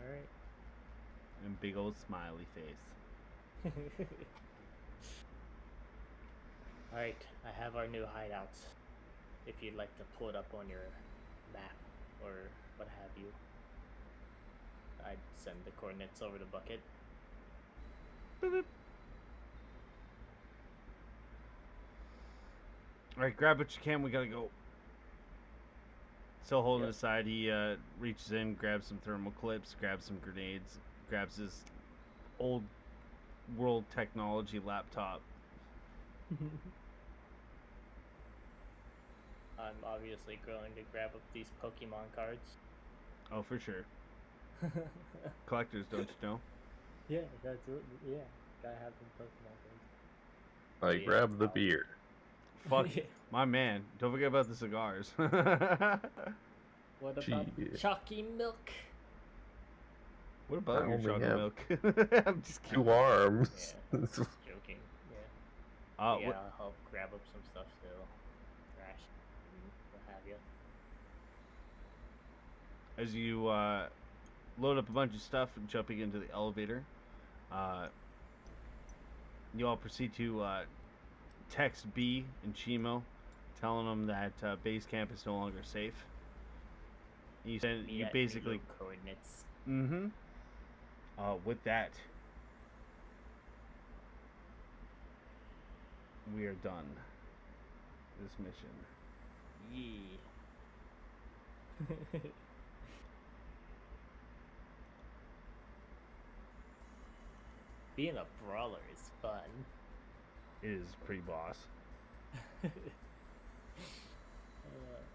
Alright. And big old smiley face. Alright, I have our new hideouts. If you'd like to pull it up on your map or what have you. I'd send the coordinates over to Bucket. Boop, boop. Alright, grab what you can, we gotta go. Still holding his side, he reaches in, grabs some thermal clips, grabs some grenades, grabs his old world technology laptop. I'm obviously going to grab up these Pokemon cards. Oh, for sure. Collectors, don't you know? Yeah, that's what, yeah. Gotta have them Pokemon cards. I Yeah, grab the Tom. beer. Fuck, my man. Don't forget about the cigars. What about Gee. chalky milk? What about I your only chocolate have milk? I'm just kidding. 2 arms. Yeah, just joking. Yeah. Uh, Yeah, what, I'll help grab up some stuff still. Trash and what have you. as you load up a bunch of stuff and jumping into the elevator, you all proceed to text B and Chimo, telling them that base camp is no longer safe. You send, you At basically, Vigo coordinates. mm-hmm. With that, we are done. This mission. Yee. Being a brawler is fun. It is pretty boss.